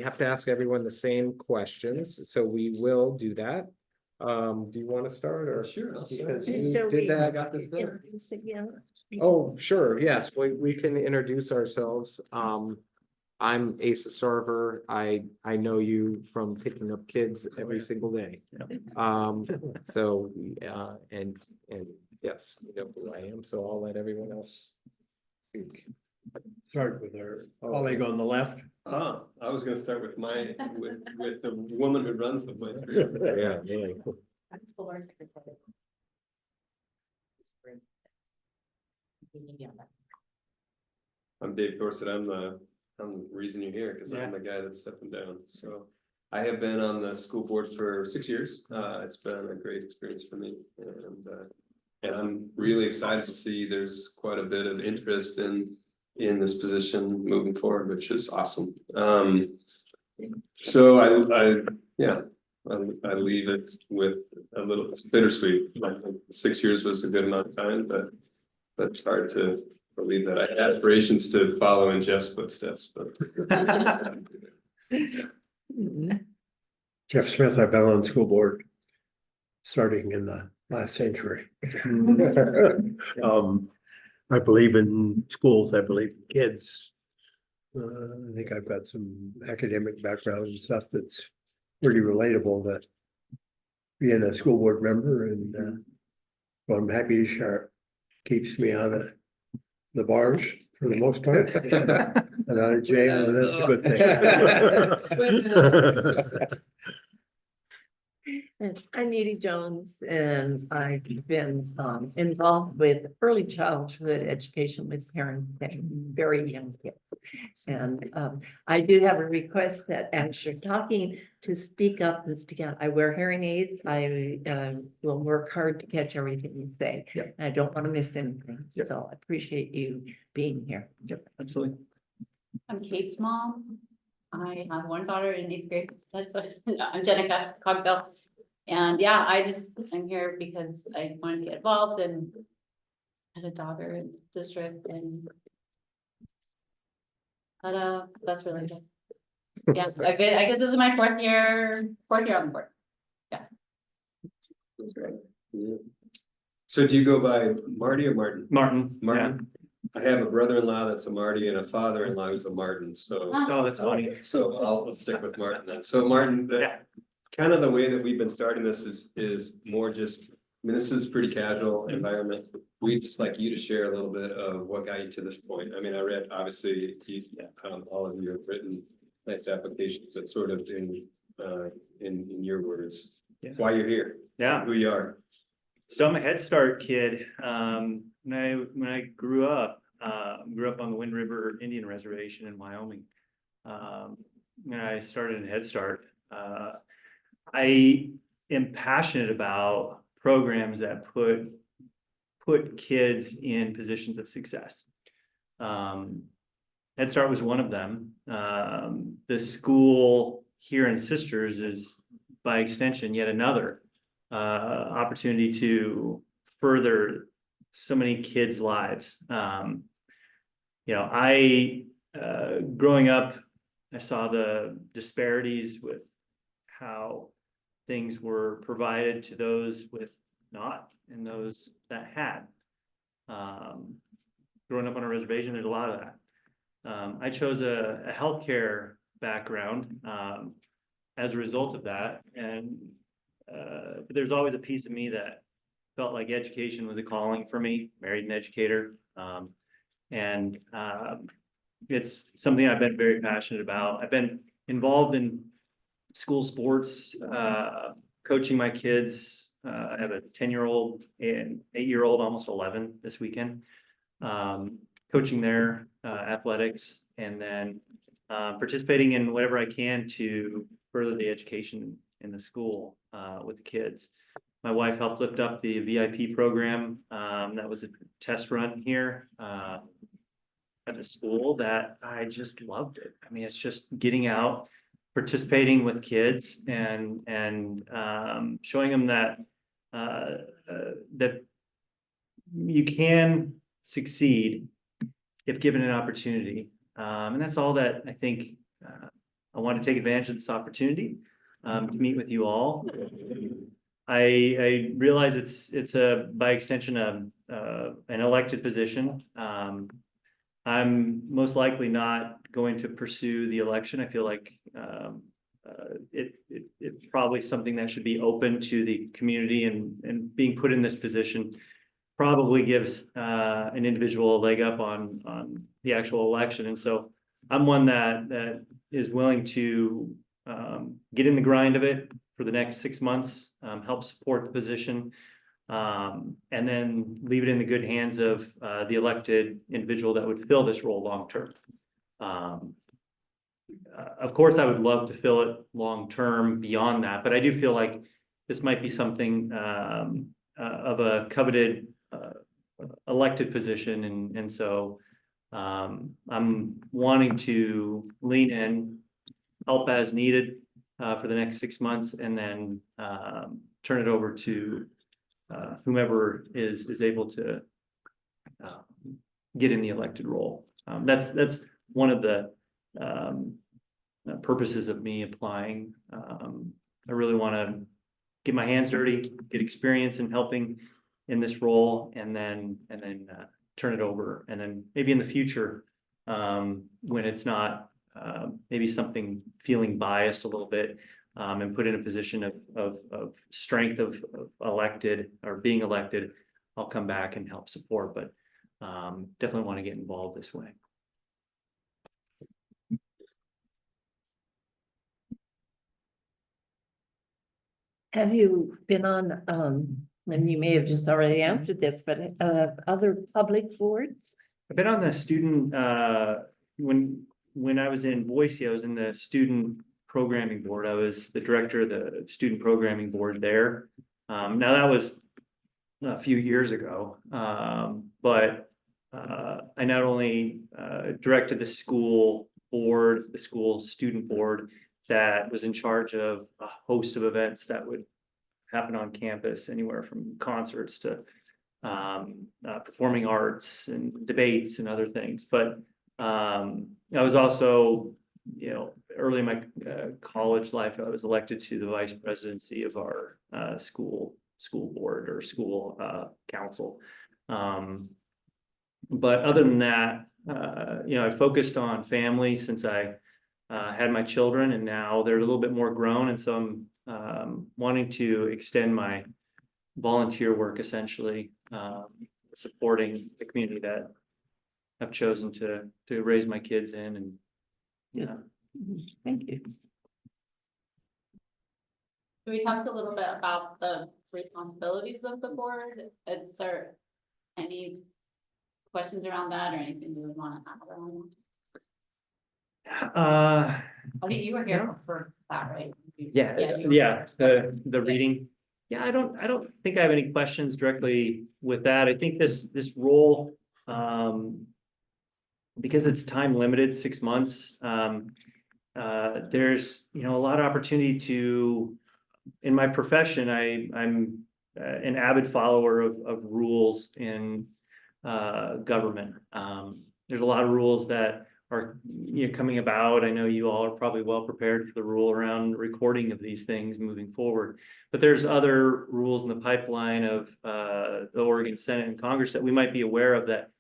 have to ask everyone the same questions, so we will do that. Do you want to start or? Sure, I'll start. Because Shall you we did that. introduce again? Oh, sure, yes, we can introduce ourselves. I'm Asa Sarver. I know you from picking up kids every single day. So, and yes, you know who I am, so I'll let everyone else speak. Start with our colleague on the left. I was gonna start with with the woman who runs the place. Yeah, yeah. I'm school board secretary. I'm Dave Dorsett. I'm the reason you're here, because I'm the guy that's stepping down. So I have been on the school board for 6 years. It's been a great experience for me, and I'm really excited to see there's quite a bit of interest in this position moving forward, which is awesome. So I leave it with a little, it's bittersweet. I think 6 years was a good amount of time, but it's hard to believe that I had aspirations to follow in Jeff's footsteps, but. Jeff Smith, I've been on the school board starting in the last century. I believe in schools, I believe in kids. I think I've got some academic background and stuff that's pretty relatable to being a school board member, and so I'm happy to share it. Keeps me out of the bars for the most part. And out of jail, and that's a good thing. And I'm Edie Jones, and I've been involved with early childhood education with parents and very young kids. And I do have a request that as you're talking, to speak up and speak out. I wear hearing aids. I will work hard to catch everything you say. Yep. I don't want to miss anything. Yep. So I appreciate you being here. Absolutely. I'm Kate's mom. I have one daughter in 8th grade. I'm Jenica Cogdell. And yeah, I'm here because I wanted to get involved and had a daughter in the district and that's really good. Yeah, I guess this is my fourth year on the board. So do you go by Marty or Martin? Martin. Martin. I have a brother-in-law that's a Marty and a father-in-law who's a Martin, so. Oh, that's funny. So let's stick with Martin then. So Martin, Yeah. kind of the way that we've been starting this is more just, I mean, this is pretty casual environment. We'd just like you to share a little bit of what got you to this point. I mean, I read, obviously, all of you have written nice applications, but sort of in your words, Yeah. why you're here, Yeah. who you are. So I'm a Head Start kid. When I grew up on the Wind River Indian Reservation in Wyoming. And I started in Head Start. I am passionate about programs that put kids in positions of success. Head Start was one of them. The school here in Sisters is, by extension, yet another opportunity to further so many kids' lives. Growing up, I saw the disparities with how things were provided to those with not and those that had. Growing up on a reservation, there's a lot of that. I chose a healthcare background as a result of that, and there's always a piece of me that felt like education was a calling for me. Married an educator, and it's something I've been very passionate about. I've been involved in school sports, coaching my kids. I have a 10-year-old and 8-year-old, almost 11 this weekend. Coaching their athletics, and then participating in whatever I can to further the education in the school with the kids. My wife helped lift up the VIP program. That was a test run here at the school that I just loved it. I mean, it's just getting out, participating with kids, and showing them that that you can succeed if given an opportunity. And that's all that I think. I want to take advantage of this opportunity to meet with you all. I realize it's by extension an elected position. I'm most likely not going to pursue the election. I feel like it's probably something that should be open to the community, and being put in this position probably gives an individual a leg up on the actual election. And so I'm one that is willing to get in the grind of it for the next 6 months, help support the position, and then leave it in the good hands of the elected individual that would fill this role long term. Of course, I would love to fill it long term beyond that, but I do feel like this might be something of a coveted elected position, and so I'm wanting to lean in, help as needed for the next 6 months, and then turn it over to whomever is able to get in the elected role. That's one of the purposes of me applying. I really want to get my hands dirty, get experience in helping in this role, and then turn it over. And then maybe in the future, when it's not maybe something feeling biased a little bit, and put in a position of strength of elected or being elected, I'll come back and help support, but definitely want to get involved this way. Have you been on, and you may have just already answered this, but other public boards? I've been on the student when I was in Boise, I was in the student programming board. I was the director of the student programming board there. Now that was a few years ago, but I not only directed the school board, the school student board that was in charge of a host of events that would happen on campus, anywhere from concerts to performing arts and debates and other things. But I was also, early in my college life, I was elected to the vice presidency of our school board or school council. But other than that, I focused on family since I had my children, and now they're a little bit more grown, and so I'm wanting to extend my volunteer work, essentially supporting the community that I've chosen to raise my kids in, and Thank you. We talked a little bit about the responsibilities of the board. Is there any questions around that or anything you would want to add around that? I think you were here for that, right? The reading. Yeah, I don't think I have any questions directly with that. I think this role, because it's time limited, 6 months, there's, a lot of opportunity to, in my profession, I'm an avid follower of rules in government. There's a lot of rules that are coming about. I know you all are probably well prepared for the rule around recording of these things moving forward, but there's other rules in the pipeline of the Oregon Senate and Congress that we might be aware of that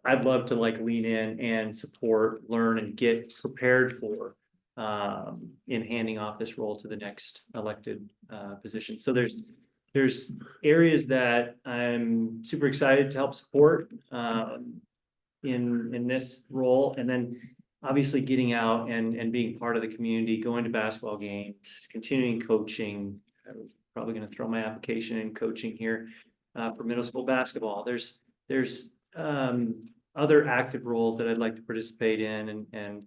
I'd love to lean in and support, learn, and get prepared for in handing off this role to the next elected position. So there's areas that I'm super excited to help support in this role, and then obviously getting out and being part of the community, going to basketball games, continuing coaching. I'm probably going to throw my application in coaching here for middle school basketball. There's other active roles that I'd like to participate in and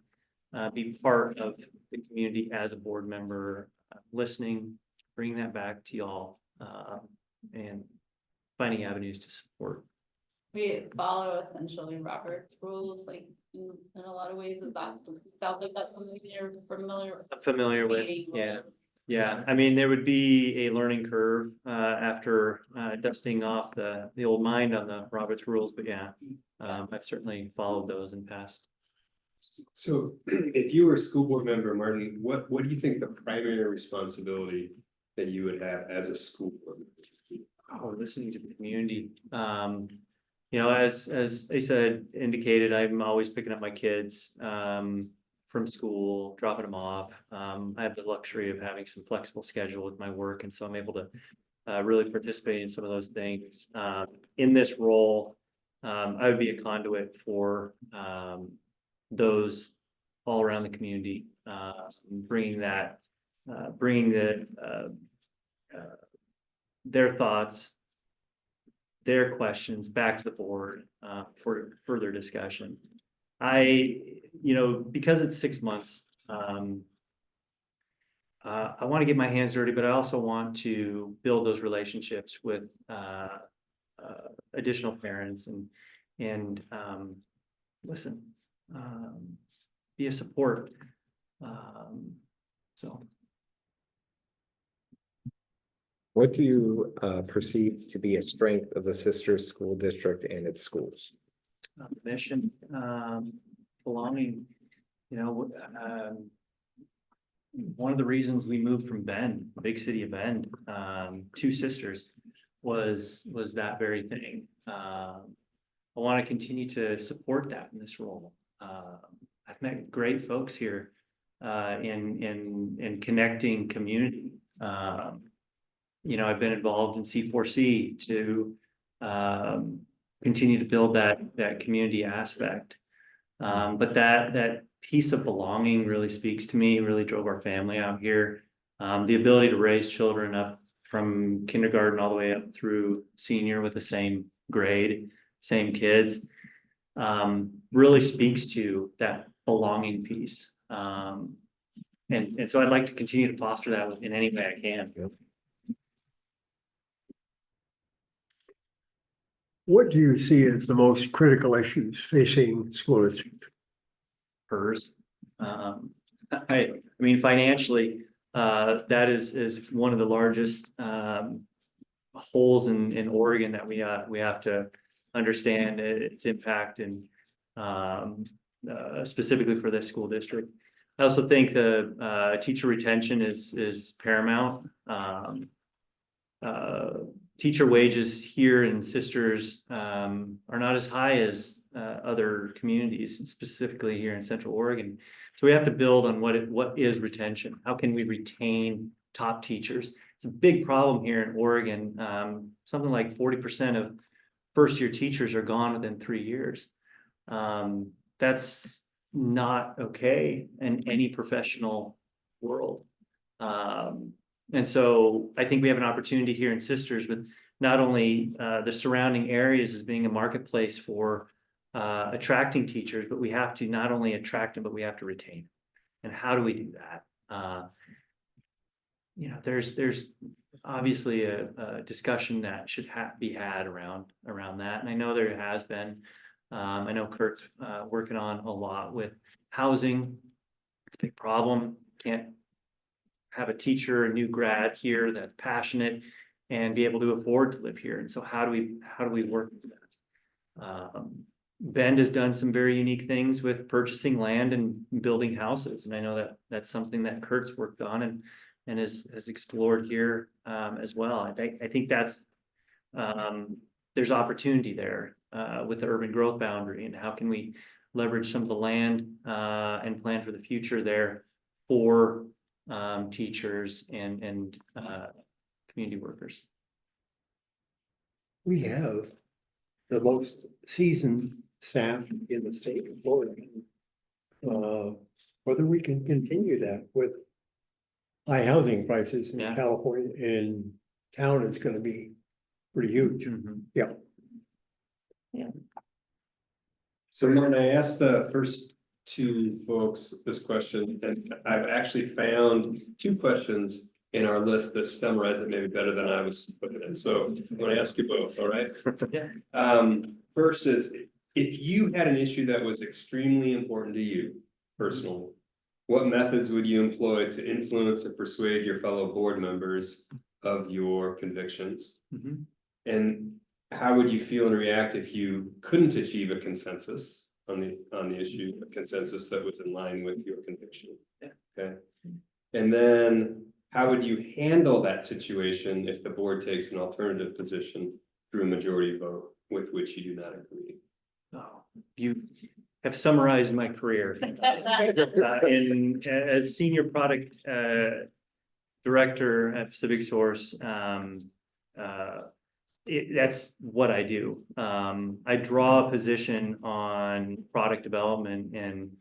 be part of the community as a board member, listening, bringing that back to y'all, and finding avenues to support. We follow essentially Robert's rules, like in a lot of ways. Is that sounds like that's something you're familiar with? Yeah. I mean, there would be a learning curve after dusting off the old mind on the Roberts rules, but I've certainly followed those in past. So if you were a school board member, Martin, what do you think the primary responsibility that you would have as a school board member? Oh, listening to the community. As Asa indicated, I'm always picking up my kids from school, dropping them off. I have the luxury of having some flexible schedule with my work, and so I'm able to really participate in some of those things. In this role, I would be a conduit for those all around the community, bringing their thoughts, their questions back to the board for further discussion. Because it's 6 months, I want to get my hands dirty, but I also want to build those relationships with additional parents and listen, be a support. What do you perceive to be a strength of the sister school district and its schools? Mission, belonging, one of the reasons we moved from Bend, the big city of Bend, to Sisters was that very thing. I want to continue to support that in this role. I've met great folks here in connecting community. I've been involved in C4C to continue to build that community aspect. But that piece of belonging really speaks to me, really drove our family out here. The ability to raise children up from kindergarten all the way up through senior with the same grade, same kids. really speaks to that belonging piece. And so I'd like to continue to foster that in any way I can. What do you see as the most critical issues facing school district? PERS. I mean, financially, that is one of the largest, holes in Oregon that we have to understand its impact and, specifically for this school district. I also think the, teacher retention is paramount. Teacher wages here in Sisters, are not as high as, other communities, specifically here in Central Oregon. So we have to build on what is retention? How can we retain top teachers? It's a big problem here in Oregon. Something like 40% of first-year teachers are gone within 3 years. That's not okay in any professional world. And so I think we have an opportunity here in Sisters with not only the surrounding areas as being a marketplace for attracting teachers, but we have to not only attract them, but we have to retain them. And how do we do that? You know, there's obviously a discussion that should be had around that, and I know there has been. I know Kurt's working on a lot with housing. It's a big problem. Can't have a teacher, a new grad here that's passionate and be able to afford to live here. And so how do we work with that? Bend has done some very unique things with purchasing land and building houses. And I know that that's something that Kurt's worked on and has explored here as well. I think that's there's opportunity there with the urban growth boundary, and how can we leverage some of the land and plan for the future there for teachers and community workers. We have the most seasoned staff in the state of Oregon. Whether we can continue that with high housing prices in Yeah. California and town is gonna be pretty huge. Yeah. So Martin, I asked the first two folks this question, and I've actually found two questions in our list that summarize it maybe better than I was putting it. So I'm going to ask you both, all right? Yeah. First is, if you had an issue that was extremely important to you personally, what methods would you employ to influence or persuade your fellow board members of your convictions? And how would you feel and react if you couldn't achieve a consensus on the issue, a consensus that was in line with your conviction? Okay. And then how would you handle that situation if the board takes an alternative position through a majority vote with which you do not agree? Oh, you have summarized my career. As senior product director at Pacific Source, that's what I do. I draw a position on product development, and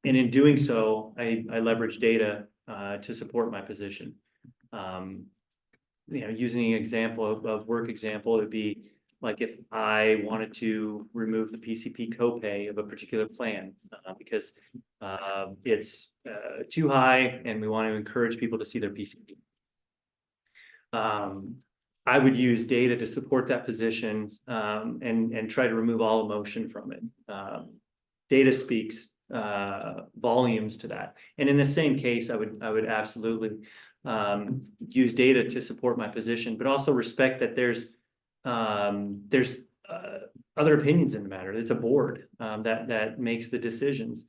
in doing so, I leverage data to support my position. You know, using an example of work example, it'd be like if I wanted to remove the PCP copay of a particular plan because it's too high and we want to encourage people to see their PCP. I would use data to support that position and try to remove all emotion from it. Data speaks volumes to that. And in the same case, I would absolutely use data to support my position, but also respect that there's other opinions in the matter. It's a board that makes the decisions.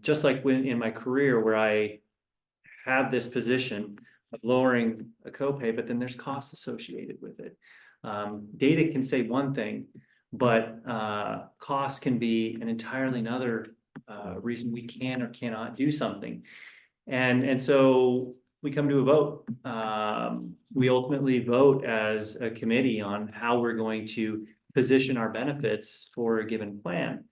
Just like when in my career where I have this position of lowering a copay, but then there's costs associated with it. Data can say one thing, but cost can be an entirely another reason we can or cannot do something. And so we come to a vote. We ultimately vote as a committee on how we're going to position our benefits for a given plan.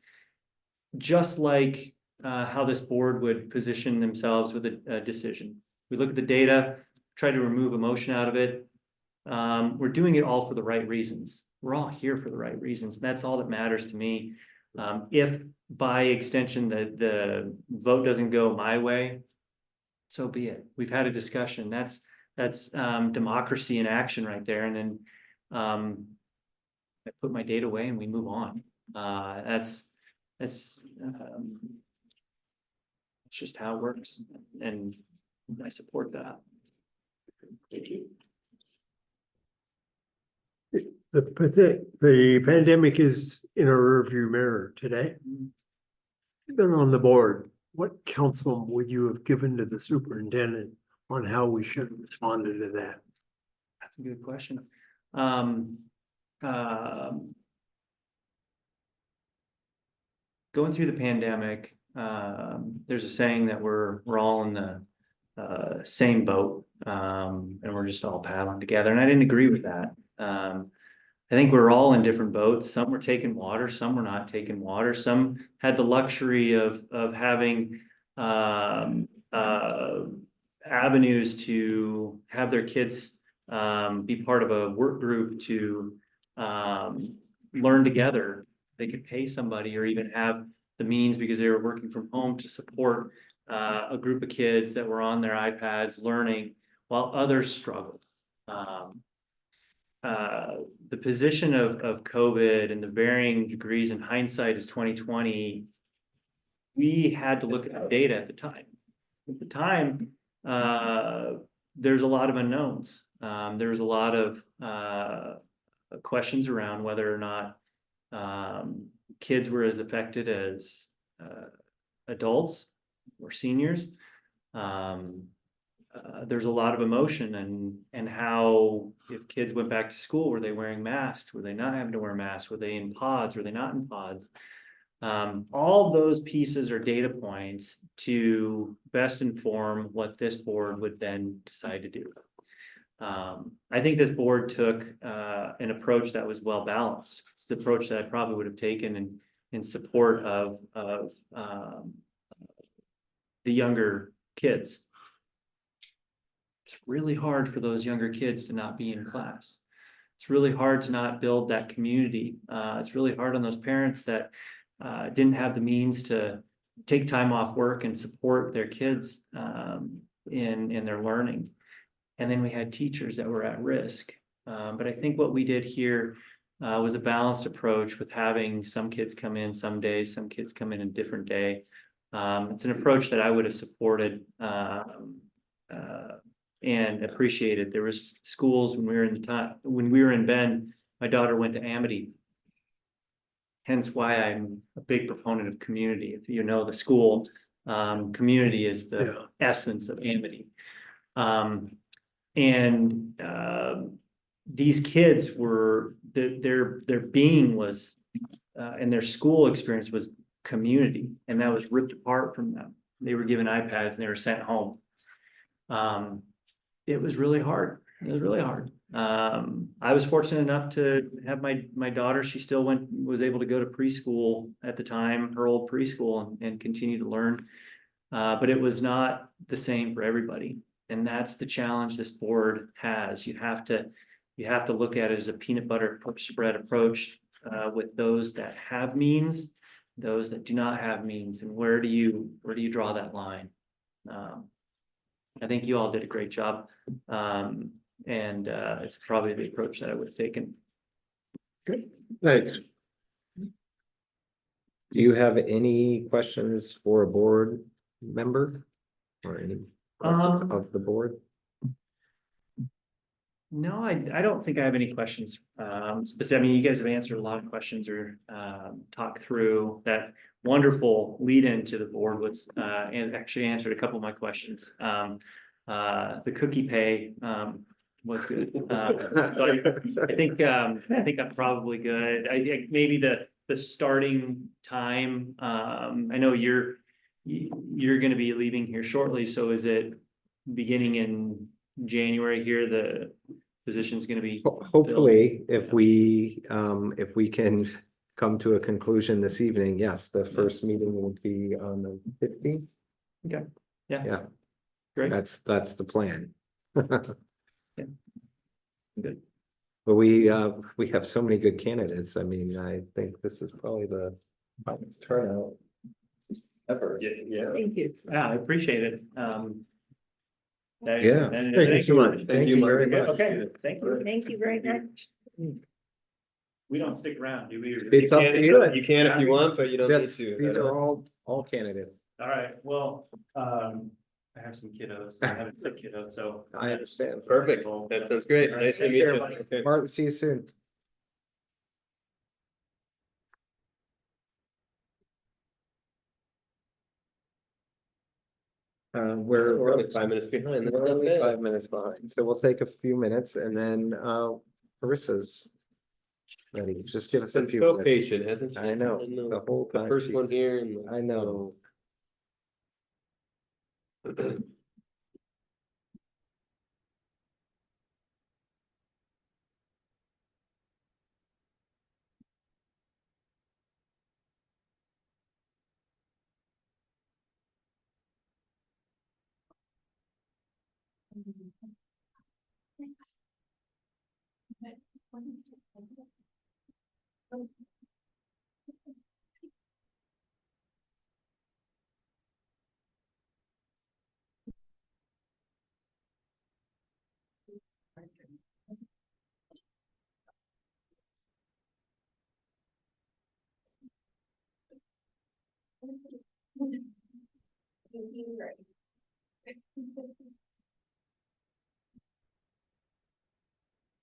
Just like how this board would position themselves with a decision. We look at the data, try to remove emotion out of it, we're doing it all for the right reasons. We're all here for the right reasons. That's all that matters to me. If by extension the vote doesn't go my way, so be it. We've had a discussion. That's democracy in action right there. And then I put my date away and we move on. That's it's just how it works, and I support that. Thank you. The pandemic is in a rearview mirror today. Been on the board, what counsel would you have given to the superintendent on how we should have responded to that? That's a good question. Going through the pandemic, there's a saying that we're all in the same boat, and we're just all paddling together. And I didn't agree with that. I think we're all in different boats. Some were taking water, some were not taking water. Some had the luxury of having avenues to have their kids be part of a work group to learn together. They could pay somebody or even have the means because they were working from home to support a group of kids that were on their iPads learning while others struggled. The position of COVID and the varying degrees in hindsight is 2020. We had to look at the data at the time. At the time, there's a lot of unknowns. There's a lot of questions around whether or not kids were as affected as adults or seniors. There's a lot of emotion and how if kids went back to school, were they wearing masks? Were they not having to wear masks? Were they in pods? Were they not in pods? All those pieces are data points to best inform what this board would then decide to do. I think this board took an approach that was well balanced. It's the approach that I probably would have taken in support of the younger kids. It's really hard for those younger kids to not be in class. It's really hard to not build that community. It's really hard on those parents that didn't have the means to take time off work and support their kids in their learning. And then we had teachers that were at risk. But I think what we did here was a balanced approach with having some kids come in some days, some kids come in a different day. It's an approach that I would have supported and appreciated. There was schools when we were in Bend, my daughter went to Amity. Hence why I'm a big proponent of community. If you know the school, community is the essence of Amity. These kids were, their being was, and their school experience was community, and that was ripped apart from them. They were given iPads and they were sent home. It was really hard. It was really hard. I was fortunate enough to have my daughter. She still was able to go to preschool at the time, her old preschool, and continue to learn. But it was not the same for everybody. And that's the challenge this board has. You have to look at it as a peanut butter spread approach with those that have means, those that do not have means, and where do you draw that line? I think you all did a great job. And it's probably the approach that I would have taken. Good, thanks. Do you have any questions for a board member or any of the board? No, I don't think I have any questions. Specific, I mean, you guys have answered a lot of questions or talked through that wonderful lead into the board was and actually answered a couple of my questions. The cookie pay was good. So I think I'm probably good. I think maybe the starting time. I know you're going to be leaving here shortly. So is it beginning in January here? The position's going to be Hopefully, if we can come to a conclusion this evening, yes, the first meeting will be on the 15th. Okay. Yeah. Yeah. Great. That's the plan. Yeah. But we have so many good candidates. I mean, I think this is probably the highest turnout ever. Yeah. Thank you. Yeah, I appreciate it. Yeah. Thank you so much. Thank you very Mark. much. Okay, thank you. Thank you very much. We don't stick around, do we? It's up to you. You can if you want, but you don't need That's, to. these are all candidates. All right, well, I have some kiddos, I have a sick kiddo, so. I understand. Perfect. That sounds great. Nice to Take meet care, you. buddy. Okay. Martin, see you soon. We're only 5 minutes behind. That's We're not only bad. 5 minutes behind, so we'll take a few minutes and then Carissa's ready. Just give us a Been few so minutes. patient, hasn't she? I know, the whole The time. first one she's- here and. I know.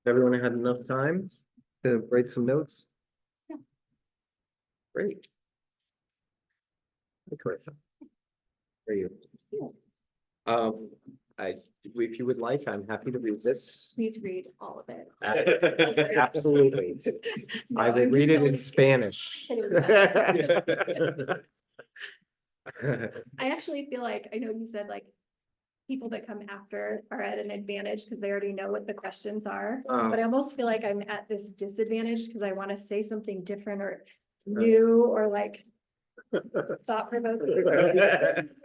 Everyone had enough time to write some notes? Great. Hey, Carissa. How are you? If you would like, I'm happy to read this. Please read all of it. Absolutely. No, I will I'm read just it in only Spanish. I actually feel like, I know you said like people that come after are at an advantage because they already know what the questions are. But I almost feel like I'm at this disadvantage because I want to say something different or new or like thought provoking.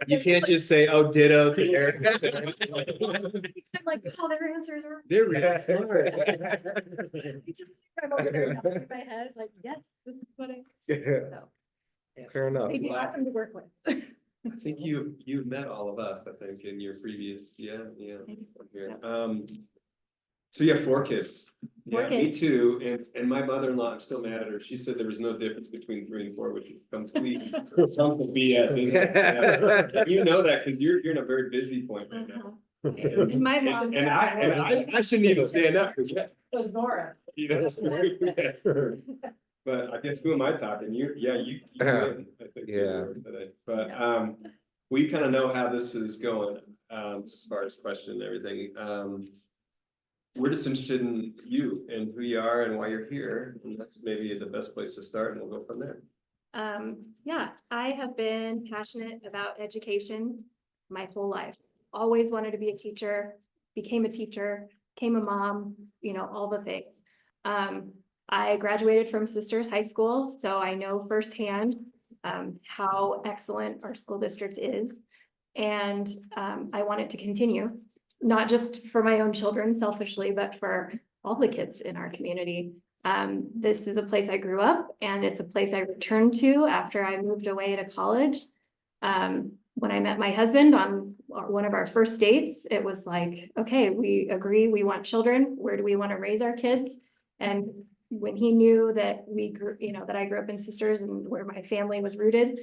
You can't just say, oh, ditto to Eric. I'm like, oh, their answers are. They're really smart. I'm over there nodding my head, like, yes, this is what I, so, Fair enough. they'd be awesome to work with. I think you've met all of us, I think, in your previous, yeah. Here. So you have 4 kids. Four Yeah, me kids. too, and my mother-in-law, I'm still mad at her, she said there was no difference between 3 and 4, which is complete BS, isn't it? Yeah. And you know that, cause you're in a very busy point right now. And my mom. And I shouldn't even stand up, for that. Was Nora. You know, yes. But I guess who am I talking? You win, I think. Yeah. But, we kind of know how this is going, as far as question and everything. We're just interested in you and who you are and why you're here, and that's maybe the best place to start, and we'll go from there. Yeah, I have been passionate about education my whole life. Always wanted to be a teacher, became a mom, all the things. I graduated from Sisters High School, so I know firsthand how excellent our school district is. And I want it to continue, not just for my own children selfishly, but for all the kids in our community. This is a place I grew up, and it's a place I returned to after I moved away to college. When I met my husband on one of our first dates, it was like, okay, we agree, we want children. Where do we want to raise our kids? And when he knew that we grew, that I grew up in Sisters and where my family was rooted,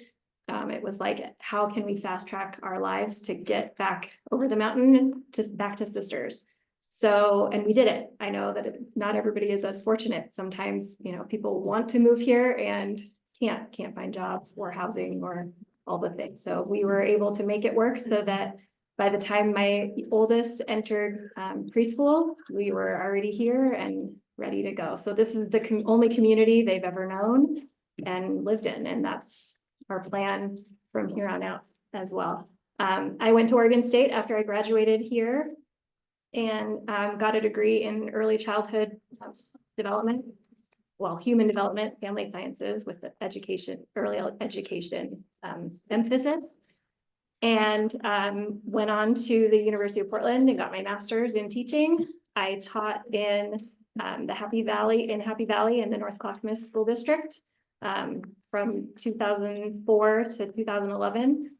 it was like, how can we fast track our lives to get back over the mountain back to Sisters? So, and we did it. I know that not everybody is as fortunate. Sometimes, people want to move here and can't find jobs or housing or all the things. So we were able to make it work so that by the time my oldest entered preschool, we were already here and ready to go. So this is the only community they've ever known and lived in, and that's our plan from here on out as well. I went to Oregon State after I graduated here and got a degree in early childhood development, human development, family sciences with the early education emphasis. And went on to the University of Portland and got my master's in teaching. I taught in the Happy Valley in the North Clackamas School District from 2004 to 2011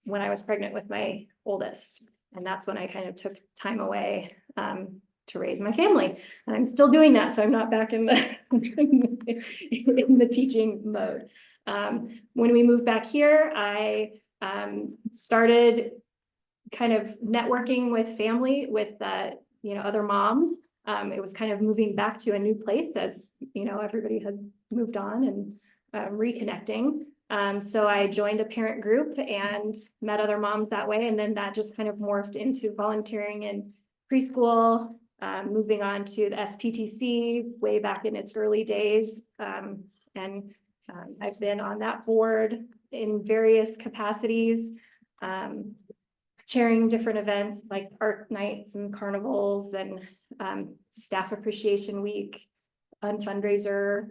when I was pregnant with my oldest. And that's when I kind of took time away to raise my family. And I'm still doing that, so I'm not back in the in the teaching mode. When we moved back here, I started kind of networking with family, with other moms. It was kind of moving back to a new place as everybody had moved on and reconnecting. So I joined a parent group and met other moms that way, and then that just kind of morphed into volunteering in preschool, moving on to the SPTC way back in its early days. And I've been on that board in various capacities, chairing different events like art nights and carnivals and staff appreciation week, fundraiser,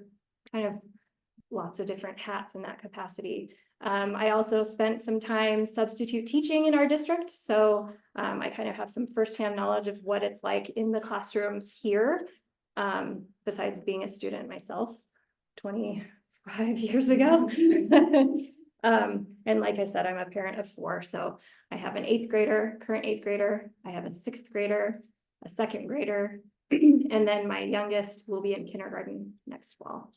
kind of lots of different hats in that capacity. I also spent some time substitute teaching in our district. So I kind of have some firsthand knowledge of what it's like in the classrooms here, besides being a student myself 25 years ago. And like I said, I'm a parent of 4. So I have an 8th grader, current 8th grader. I have a 6th grader, a 2nd grader, and then my youngest will be in kindergarten next fall.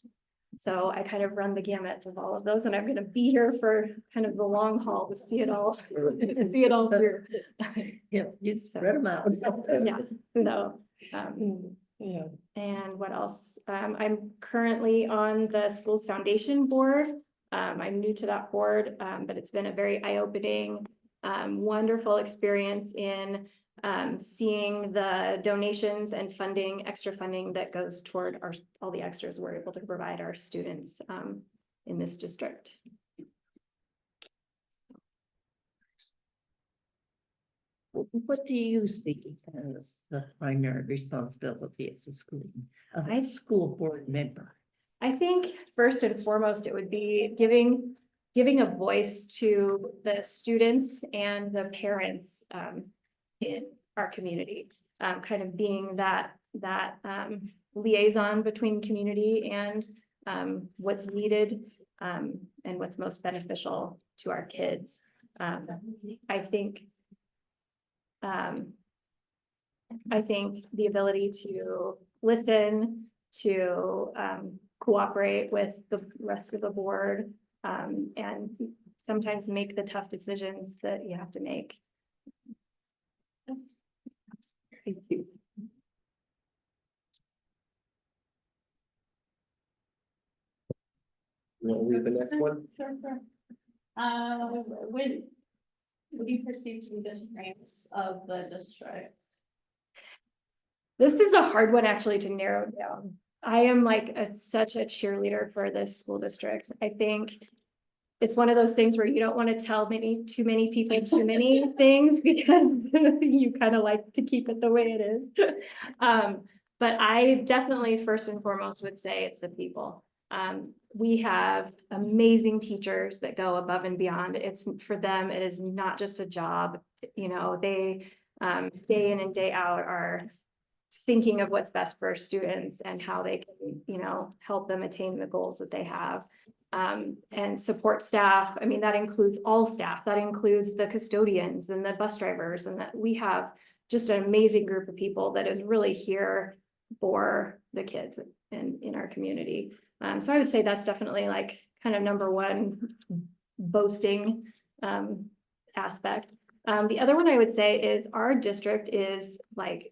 So I kind of run the gamut of all of those, and I'm going to be here for kind of the long haul to see it all, through. Yeah, you spread them out. Yeah, so, Yeah. and what else? I'm currently on the school's foundation board. I'm new to that board, but it's been a very eye-opening, wonderful experience in seeing the donations and funding, extra funding that goes toward all the extras we're able to provide our students in this district. What do you see as the primary responsibility as a high school board member? I think first and foremost, it would be giving a voice to the students and the parents in our community, kind of being that liaison between community and what's needed and what's most beneficial to our kids. I think the ability to listen, to cooperate with the rest of the board, and sometimes make the tough decisions that you have to make. Thank you. You want to read the next one? Sure. Would you perceive to be the strengths of the district? This is a hard one actually to narrow down. I am like such a cheerleader for this school district. I think it's one of those things where you don't want to tell too many people too many things because you kind of like to keep it the way it is. But I definitely first and foremost would say it's the people. We have amazing teachers that go above and beyond. It's for them, it is not just a job. They day in and day out are thinking of what's best for our students and how they can, help them attain the goals that they have. And support staff. I mean, that includes all staff. That includes the custodians and the bus drivers, and that we have just an amazing group of people that is really here for the kids in our community. So I would say that's definitely like kind of number one boasting aspect. The other one I would say is our district is like,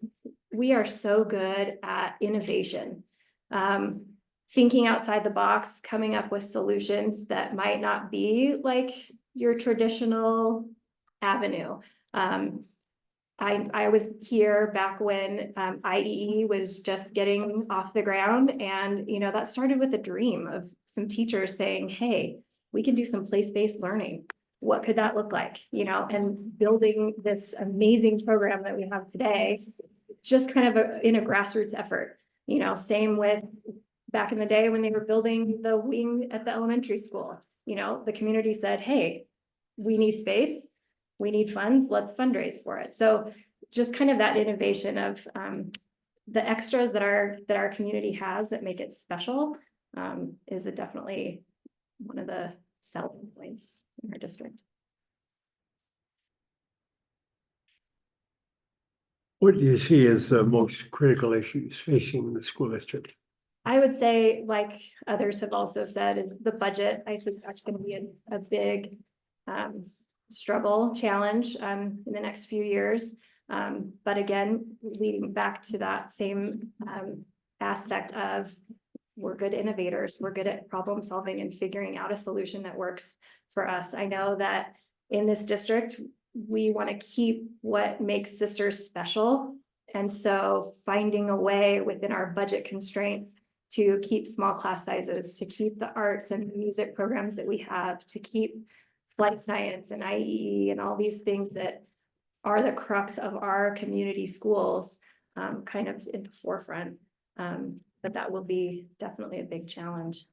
we are so good at innovation, thinking outside the box, coming up with solutions that might not be like your traditional avenue. I was here back when IEE was just getting off the ground, and that started with a dream of some teachers saying, hey, we can do some place-based learning. What could that look like? And building this amazing program that we have today, just kind of in a grassroots effort. Same with back in the day when they were building the wing at the elementary school. The community said, hey, we need space, we need funds, let's fundraise for it. So just kind of that innovation of, the extras that our community has that make it special, is definitely one of the selling points in our district. What do you see as the most critical issues facing the school district? I would say, like others have also said, is the budget. I think that's gonna be a big struggle, challenge in the next few years. But again, leading back to that same aspect of we're good innovators, we're good at problem solving and figuring out a solution that works for us. I know that in this district, we want to keep what makes Sisters special. And so finding a way within our budget constraints to keep small class sizes, to keep the arts and music programs that we have, to keep flight science and IE and all these things that are the crux of our community schools, kind of in the forefront. But that will be definitely a big challenge.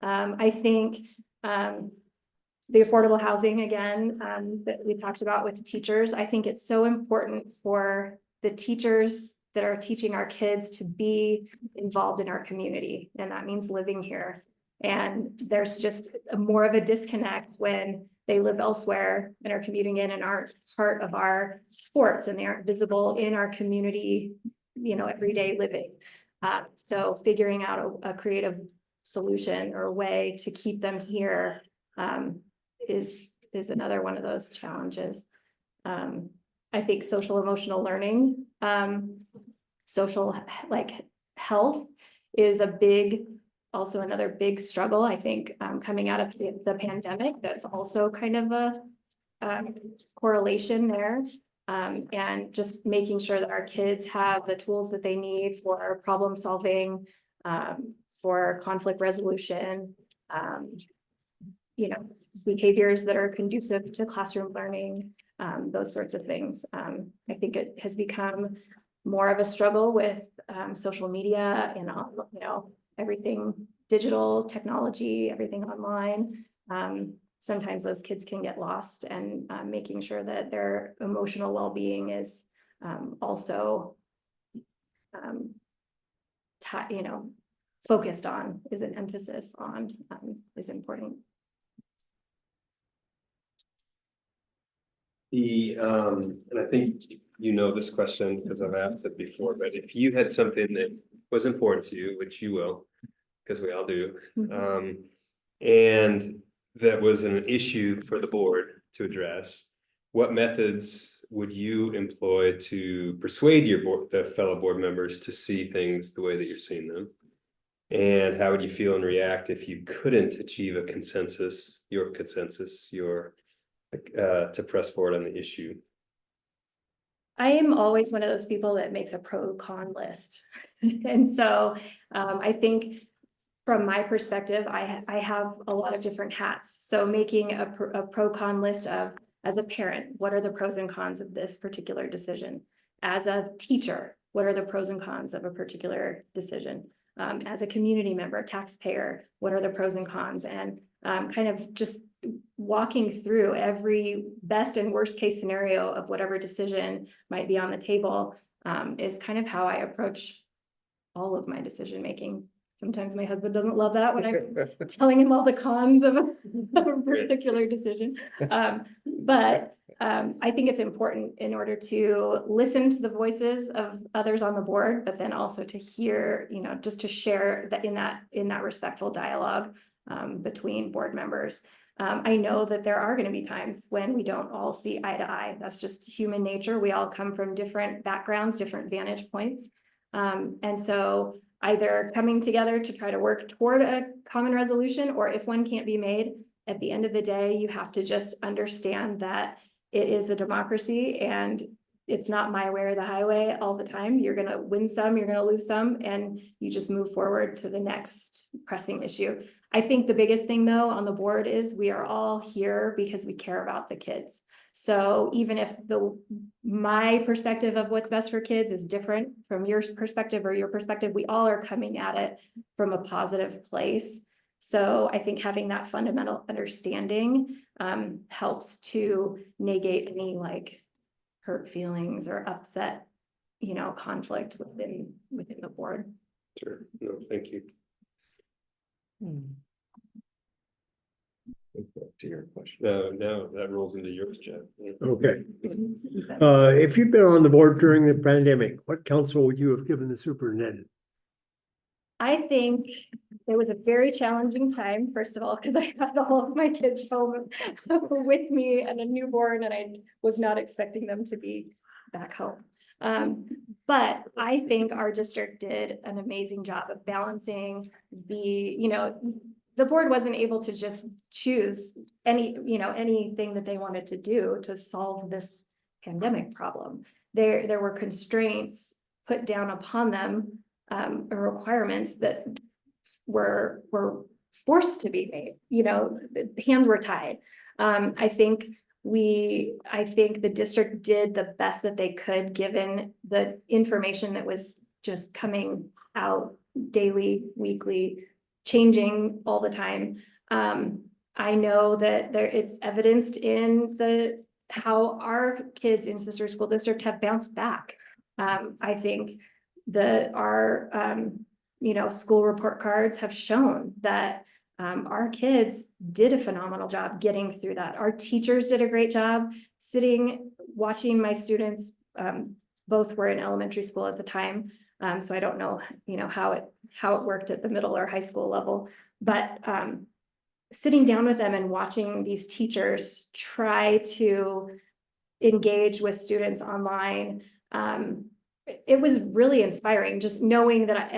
I think the affordable housing again, that we talked about with teachers, I think it's so important for the teachers that are teaching our kids to be involved in our community. And that means living here. And there's just more of a disconnect when they live elsewhere and are commuting in and aren't part of our sports and they aren't visible in our community, everyday living. So figuring out a creative solution or a way to keep them here is another one of those challenges. I think social emotional learning, social health is also another big struggle. I think coming out of the pandemic, that's also kind of a correlation there. And just making sure that our kids have the tools that they need for problem solving, for conflict resolution, behaviors that are conducive to classroom learning, those sorts of things. I think it has become more of a struggle with social media and everything digital technology, everything online. Sometimes those kids can get lost, and making sure that their emotional well-being is also focused on, is an emphasis on, is important. And I think this question because I've asked it before, but if you had something that was important to you, which you will, because we all do, and that was an issue for the board to address, what methods would you employ to persuade the fellow board members to see things the way that you're seeing them? And how would you feel and react if you couldn't achieve a consensus, to press forward on the issue? I am always one of those people that makes a pro-con list. And so I think from my perspective, I have a lot of different hats. So making a pro-con list of, as a parent, what are the pros and cons of this particular decision? As a teacher, what are the pros and cons of a particular decision? As a community member, taxpayer, what are the pros and cons? And kind of just walking through every best and worst case scenario of whatever decision might be on the table is kind of how I approach all of my decision making. Sometimes my husband doesn't love that when I'm telling him all the cons of a particular decision. But I think it's important in order to listen to the voices of others on the board, but then also to hear, just to share that in that respectful dialogue between board members. I know that there are going to be times when we don't all see eye to eye. That's just human nature. We all come from different backgrounds, different vantage points. And so either coming together to try to work toward a common resolution, or if one can't be made, at the end of the day, you have to just understand that it is a democracy and it's not my way or the highway all the time. You're going to win some, you're going to lose some, and you just move forward to the next pressing issue. I think the biggest thing though on the board is we are all here because we care about the kids. So even if my perspective of what's best for kids is different from your perspective or your perspective, we all are coming at it from a positive place. So I think having that fundamental understanding helps to negate any hurt feelings or upset, conflict within the board. Sure, no, thank you. To your question. No, that rolls into yours, Jeff. Okay. If you've been on the board during the pandemic, what counsel would you have given the superintendent? I think it was a very challenging time, first of all, because I had all of my kids home with me and a newborn, and I was not expecting them to be back home. But I think our district did an amazing job of balancing the board wasn't able to just choose anything that they wanted to do to solve this pandemic problem. There were constraints put down upon them, or requirements that were forced to be made, the hands were tied. I think the district did the best that they could, given the information that was just coming out daily, weekly, changing all the time. I know that it's evidenced in how our kids in Sister School District have bounced back. I think our school report cards have shown that our kids did a phenomenal job getting through that. Our teachers did a great job watching my students. Both were in elementary school at the time. So I don't know, how it worked at the middle or high school level, but sitting down with them and watching these teachers try to engage with students online, it was really inspiring, just knowing that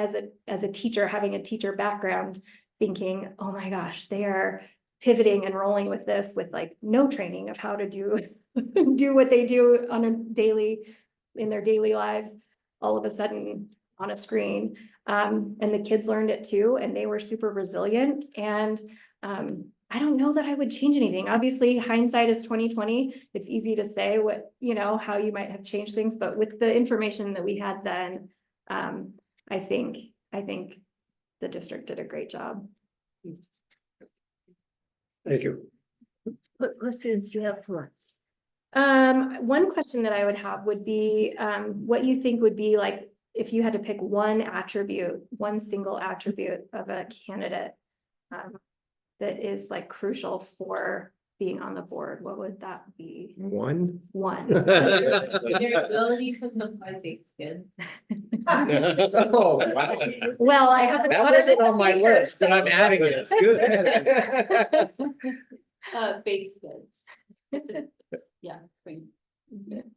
as a teacher, having a teacher background, thinking, oh my gosh, they are pivoting and rolling with this with like no training of how to do what they do in their daily lives, all of a sudden on a screen. And the kids learned it too, and they were super resilient. And I don't know that I would change anything. Obviously, hindsight is 2020. It's easy to say how you might have changed things, but with the information that we had then, I think the district did a great job. Thank you. What questions do you have for us? One question that I would have would be, what you think would be like, if you had to pick one single attribute of a candidate, that is like crucial for being on the board, what would that be? One. Their ability to supply baked goods. Oh, wow. Well, I haven't. That wasn't on my list, but I'm adding it. It's good. Baked goods. Yeah. Great.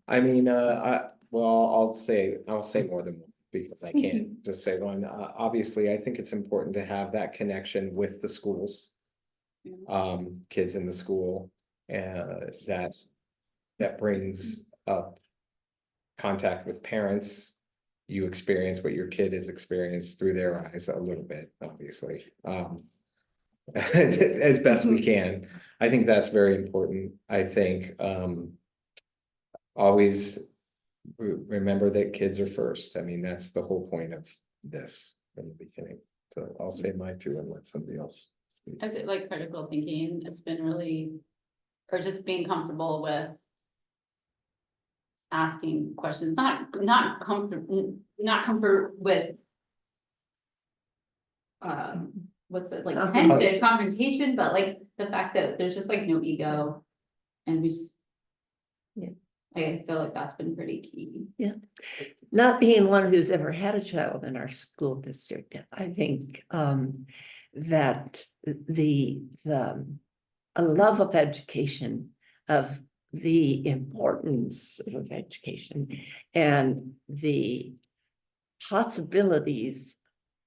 I mean, I'll say more than one because I can't just say one. Obviously, I think it's important to have that connection with the schools. Kids in the school, and that brings up contact with parents. You experience what your kid has experienced through their eyes a little bit, obviously, as best we can. I think that's very important. I think always remember that kids are first. I mean, that's the whole point of this in the beginning. So I'll say my two and let somebody else speak. Is it like critical thinking? It's been really, or just being comfortable with asking questions, not comfort with what's it like, tension, confrontation, but like the fact that there's just like no ego, and we just, yeah, I feel like that's been pretty key. Yeah, not being one who's ever had a child in our school district, I think that a love of education, of the importance of education, and the possibilities,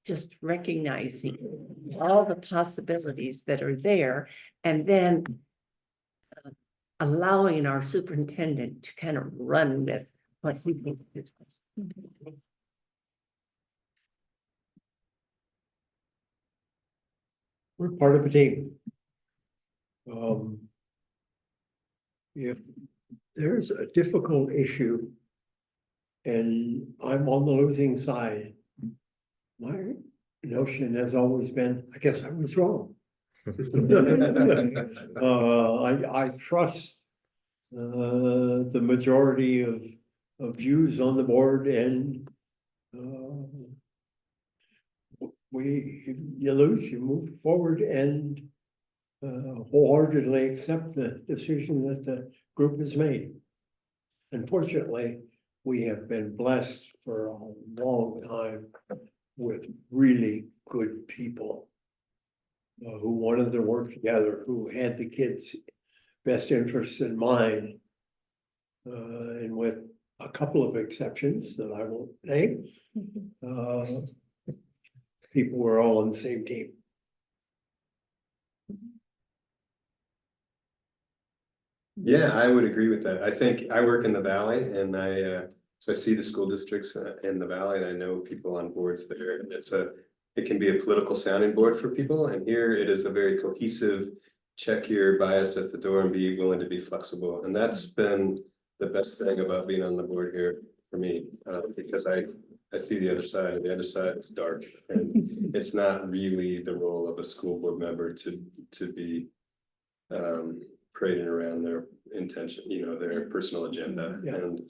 just recognizing all the possibilities that are there, and then allowing our superintendent to kind of run with what he thinks is. We're part of a team. If there's a difficult issue and I'm on the losing side, my notion has always been, I guess I was wrong. I trust the majority of views on the board and you lose, you move forward and wholeheartedly accept the decision that the group has made. Unfortunately, we have been blessed for a long time with really good people who wanted to work together, who had the kids' best interests in mind. And with a couple of exceptions that I won't name, people were all on the same team. Yeah, I would agree with that. I think I work in the valley and so I see the school districts in the valley and I know people on boards there. And it can be a political sounding board for people. And here it is a very cohesive, check your bias at the door and be willing to be flexible. And that's been the best thing about being on the board here for me, because I see the other side and the other side is dark. And it's not really the role of a school board member to be parading around their intention, their personal agenda. Yeah. And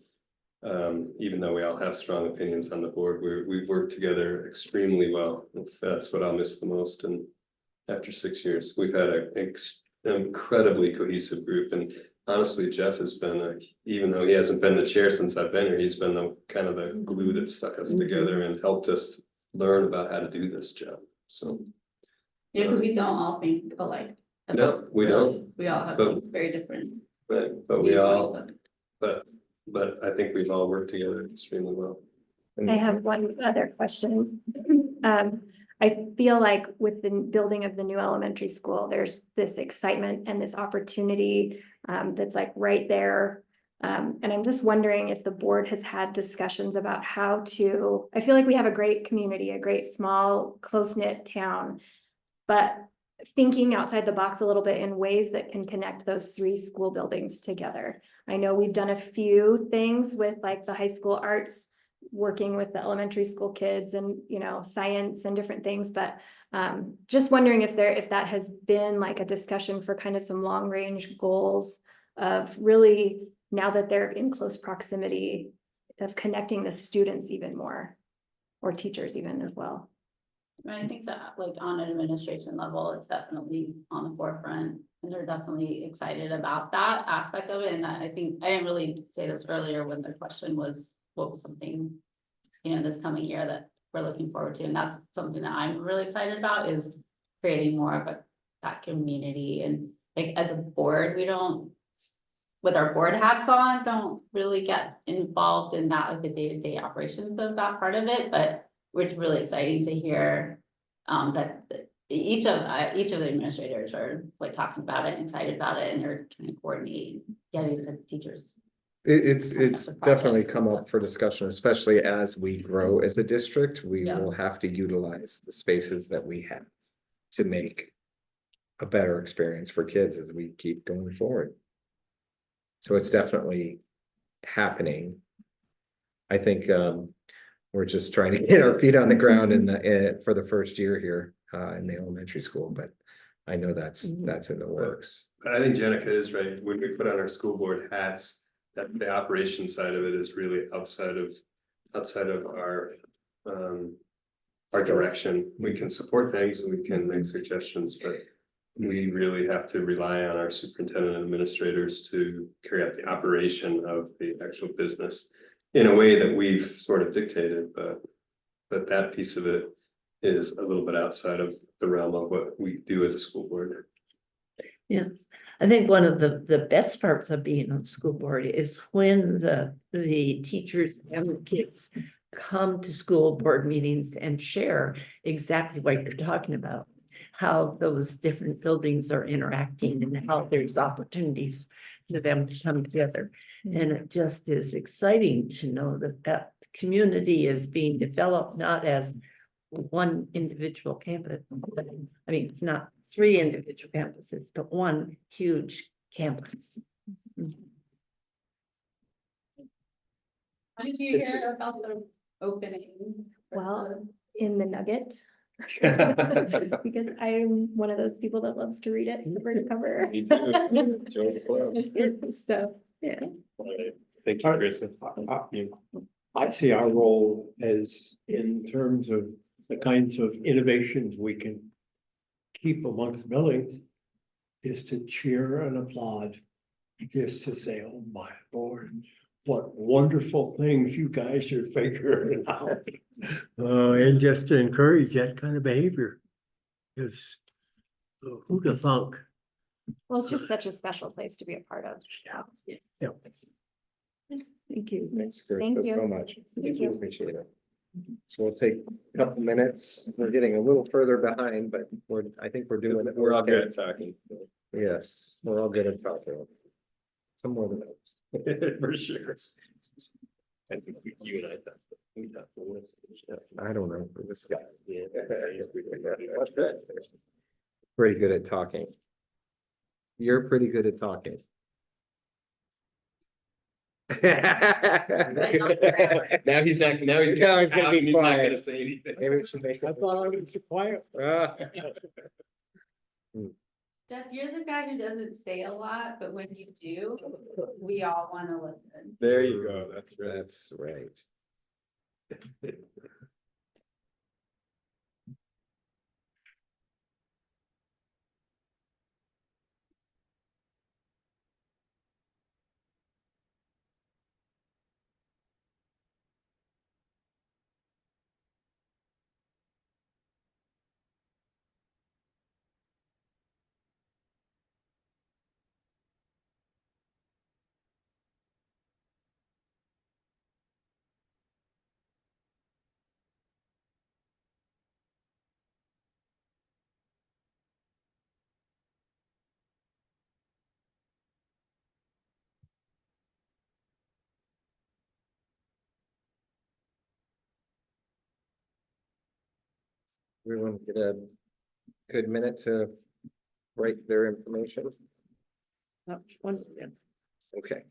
even though we all have strong opinions on the board, we've worked together extremely well. That's what I'll miss the most. And after 6 years, we've had an incredibly cohesive group. And honestly, Jeff has been, even though he hasn't been the chair since I've been here, he's been the kind of the glue that stuck us together and helped us learn about how to do this job. So. Yeah, because we don't all think alike. No, we don't. We all have But- very different. But we all, viewpoints of it. but I think we've all worked together extremely well. I have one other question. I feel like with the building of the new elementary school, there's this excitement and this opportunity that's like right there. And I'm just wondering if the board has had discussions about how to, I feel like we have a great community, a great small, close-knit town. But thinking outside the box a little bit in ways that can connect those three school buildings together. I know we've done a few things with like the high school arts, working with the elementary school kids and, science and different things, but just wondering if that has been like a discussion for kind of some long range goals of really, now that they're in close proximity, of connecting the students even more, or teachers even as well. I think that like on an administration level, it's definitely on the forefront and they're definitely excited about that aspect of it. And I think I didn't really say this earlier when the question was, what was something, this coming year that we're looking forward to. And that's something that I'm really excited about, is creating more of that community. And like as a board, we don't, with our board hats on, don't really get involved in that, like the day-to-day operations of that part of it, but it's really exciting to hear that each of the administrators are like talking about it, excited about it, and they're trying to coordinate getting the teachers. It's Coming up with definitely projects come and up for discussion, especially as we grow as a district. We Yeah. will have to utilize the spaces that we have to make a better experience for kids as we keep going forward. So it's definitely happening. I think we're just trying to get our feet on the ground for the first year here in the elementary school, but I know that's in the works. But I think Jenica is right. When we put on our school board hats, that the operation side of it is really outside of our direction. We can support things and we can make suggestions, but we really have to rely on our superintendent and administrators to carry out the operation of the actual business in a way that we've sort of dictated, but that piece of it is a little bit outside of the realm of what we do as a school board. Yeah, I think one of the best parts of being on the school board is when the teachers and the kids come to school board meetings and share exactly what you're talking about, how those different buildings are interacting and how there's opportunities for them to come together. And it just is exciting to know that community is being developed, not as one individual campus, but, I mean, not 3 individual campuses, but one huge campus. How did you hear about the opening? Well, in the Nugget. Because I'm one of those people that loves to read it cover to cover. Me too. Join the club. So Yeah. Thank you, Chris. I see our role as in terms of the kinds of innovations we can keep amongst buildings is to cheer and applaud, just to say, oh my Lord, what wonderful things you guys are figuring out. And just to encourage that kind of behavior. Is who'd have thunk? Well, it's just such a special place to be a part of. Yeah. Thank you. Thanks, Chris, Thank so you. much. Thank you. Appreciate it. So we'll take a couple minutes. We're getting a little further behind, but I think we're doing it. We're all okay. good at talking. Yes, we're all good at talking. Some more than that. For sure. I think you and I thought. We thought for this. I don't know. This guy. Yeah. Pretty good at talking. You're pretty good at talking. Now he's not, now he's. Now he's gonna be he's not quiet. gonna say anything. Maybe we should make. I thought I was quiet. Jeff, you're the guy who doesn't say a lot, but when you do, we all wanna listen. There you go, that's right. That's right. Everyone get a good minute to write their information. Okay.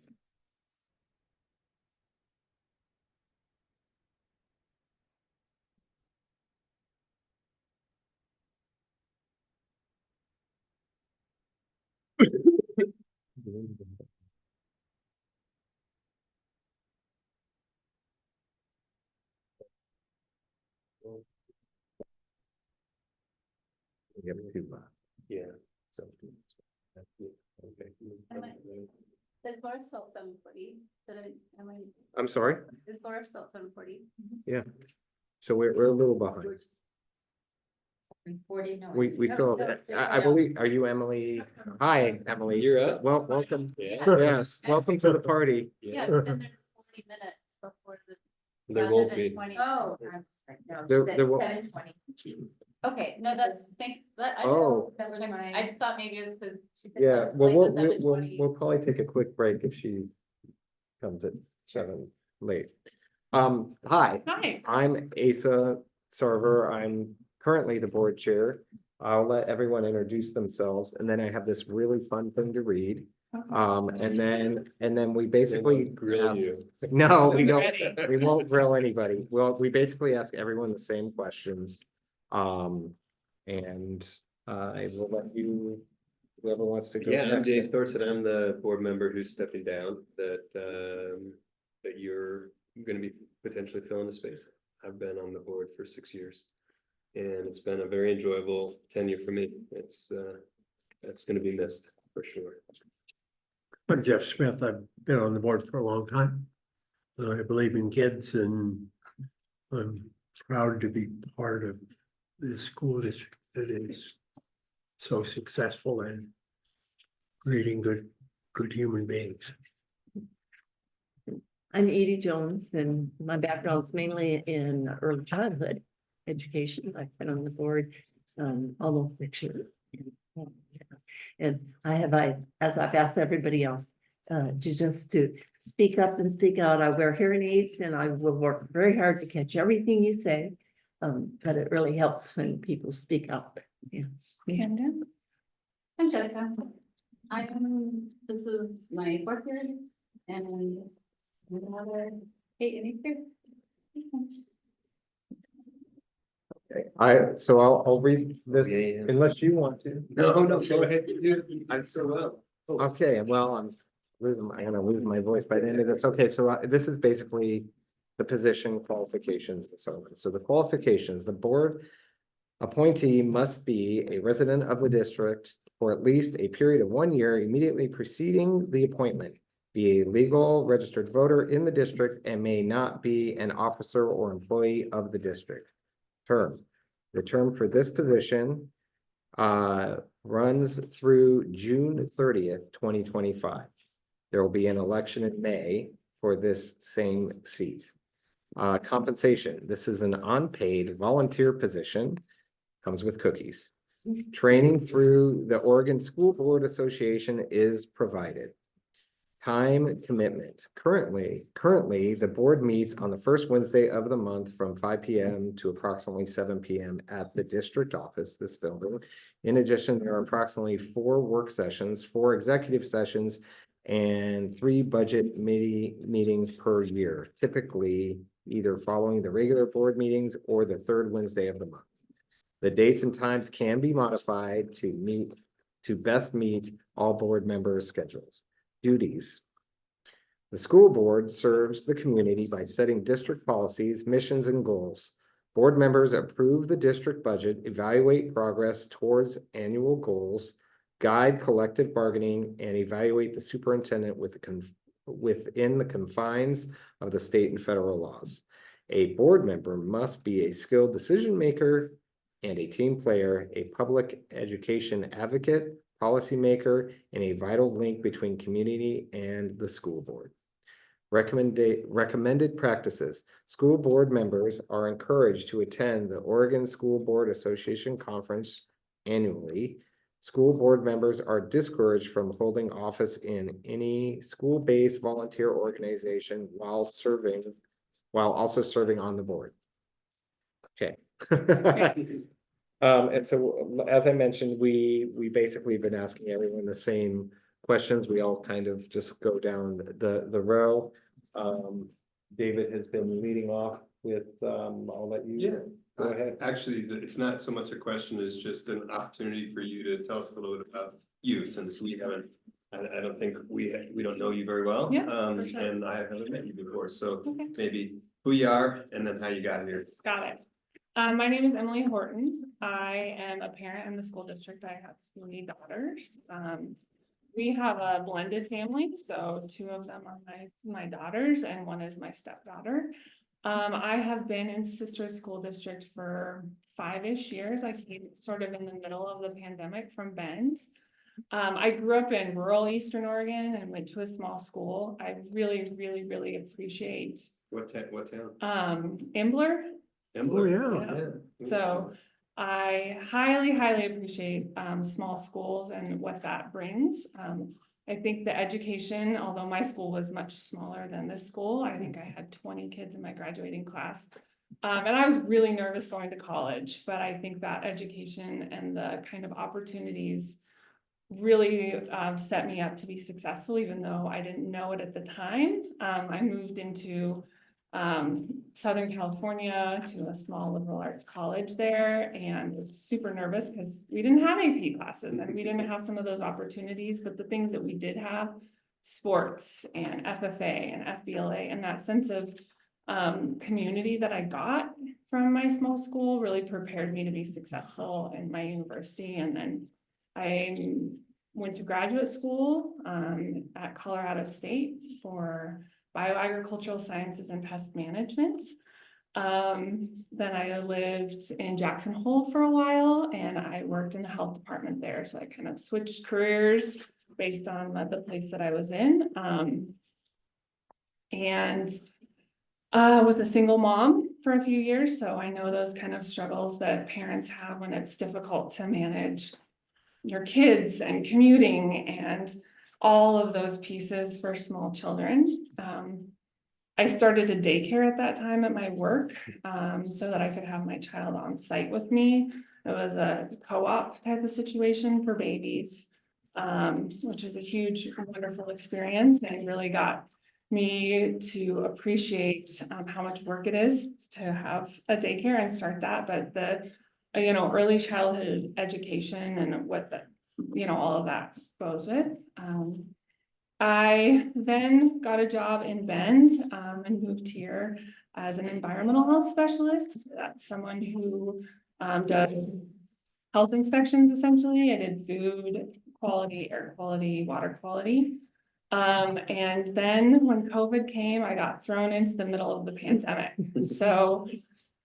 We have two. Yeah. So. Okay. Is Laura still at 7:40? I'm sorry. Is Laura still at 7:40? So we're a little behind. 40, no. We feel, I believe, are you Emily? Hi, Emily. You're up. Well, welcome. Yeah. Yes, welcome to the party. Yeah, but then there's 40 minutes before the. There rather won't than be. 20. Oh. There will- 7:20. Okay, no, that's, thanks, I Oh. I just thought maybe it was because she said. Yeah, well, like the we'll 7:20. probably take a quick break if she comes at 7 late. Hi, Hi. I'm Asa Sarver. I'm currently the board chair. I'll let everyone introduce themselves and then I have this really fun thing to read. And then we basically. Grill ask- you. No, we don't, we won't grill anybody. Well, we basically ask everyone the same questions. And I will let you, whoever wants to go. Yeah, I'm next. Dave Thorson. I'm the board member who's stepping down that, that you're gonna be potentially filling the space. I've been on the board for 6 years. And it's been a very enjoyable tenure for me. It's gonna be missed for sure. I'm Jeff Smith. I've been on the board for a long time. I believe in kids and I'm proud to be part of this school district that is so successful in creating good human beings. I'm Edie Jones and my background's mainly in early childhood education. I've been on the board almost 6 years. And as I've asked everybody else, to speak up and speak out. I wear hearing aids and I will work very hard to catch everything you say. But it really helps when people speak up. Yeah. Camden. I'm Jessica. This is my fourth year and another 8 and 8th Okay, so I'll read this Yeah. unless you want to. No, go ahead. I'm so well. Okay, well, I'm gonna lose my voice by the end of this. Okay, so this is basically the position qualifications and so on. So the qualifications, the board appointee must be a resident of the district for at least a period of 1 year immediately preceding the appointment. Be a legal registered voter in the district and may not be an officer or employee of the district. Term. The term for this position runs through June 30th, 2025. There will be an election in May for this same seat. Compensation. This is an unpaid volunteer position. Comes with cookies. Training through the Oregon School Board Association is provided. Time commitment. Currently, the board meets on the first Wednesday of the month from 5 p.m. to approximately 7 p.m. at the district office, this building. In addition, there are approximately 4 work sessions, 4 executive sessions, and 3 budget meetings per year, typically either following the regular board meetings or the 3rd Wednesday of the month. The dates and times can be modified to best meet all board members' schedules. Duties. The school board serves the community by setting district policies, missions, and goals. Board members approve the district budget, evaluate progress towards annual goals, guide collective bargaining, and evaluate the superintendent within the confines of the state and federal laws. A board member must be a skilled decision maker and a team player, a public education advocate, policymaker, and a vital link between community and the school board. Recommended practices. School board members are encouraged to attend the Oregon School Board Association Conference annually. School board members are discouraged from holding office in any school-based volunteer organization while also serving on the board. Okay. And so, as I mentioned, we basically have been asking everyone the same questions. We all kind of just go down the row. David has been leading off with, I'll let you go ahead. Actually, it's not so much a question, it's just an opportunity for you to tell us a little bit about you, since we haven't, I don't think we don't know you very well. Yeah, for sure. And I haven't met you before, so Okay. maybe who you are and then how you got here. Got it. My name is Emily Horton. I am a parent in the school district. I have 3 daughters. We have a blended family, so 2 of them are my daughters and 1 is my stepdaughter. I have been in Sister School District for 5-ish years. I came sort of in the middle of the pandemic from Bend. I grew up in rural Eastern Oregon and went to a small school. I really appreciate What town? Ambler. Oh, yeah. So I highly appreciate small schools and what that brings. I think the education, although my school was much smaller than this school, I think I had 20 kids in my graduating class. And I was really nervous going to college, but I think that education and the kind of opportunities really set me up to be successful, even though I didn't know it at the time. I moved into Southern California to a small liberal arts college there and was super nervous because we didn't have AP classes and we didn't have some of those opportunities, but the things that we did have, sports and FFA and FBLA, and that sense of community that I got from my small school really prepared me to be successful in my university. And then I went to graduate school at Colorado State for bioagricultural sciences and pest management. Then I lived in Jackson Hole for a while and I worked in the health department there. So I kind of switched careers based on the place that I was in. And was a single mom for a few years. So I know those kind of struggles that parents have when it's difficult to manage your kids and commuting and all of those pieces for small children. I started a daycare at that time at my work so that I could have my child on site with me. It was a co-op type of situation for babies, which was a huge, wonderful experience and really got me to appreciate how much work it is to have a daycare and start that. But the, early childhood education and what the, all of that goes with. I then got a job in Bend, and moved here as an environmental health specialist. So that's someone who, does health inspections essentially. I did food quality, air quality, water quality. And then when COVID came, I got thrown into the middle of the pandemic. So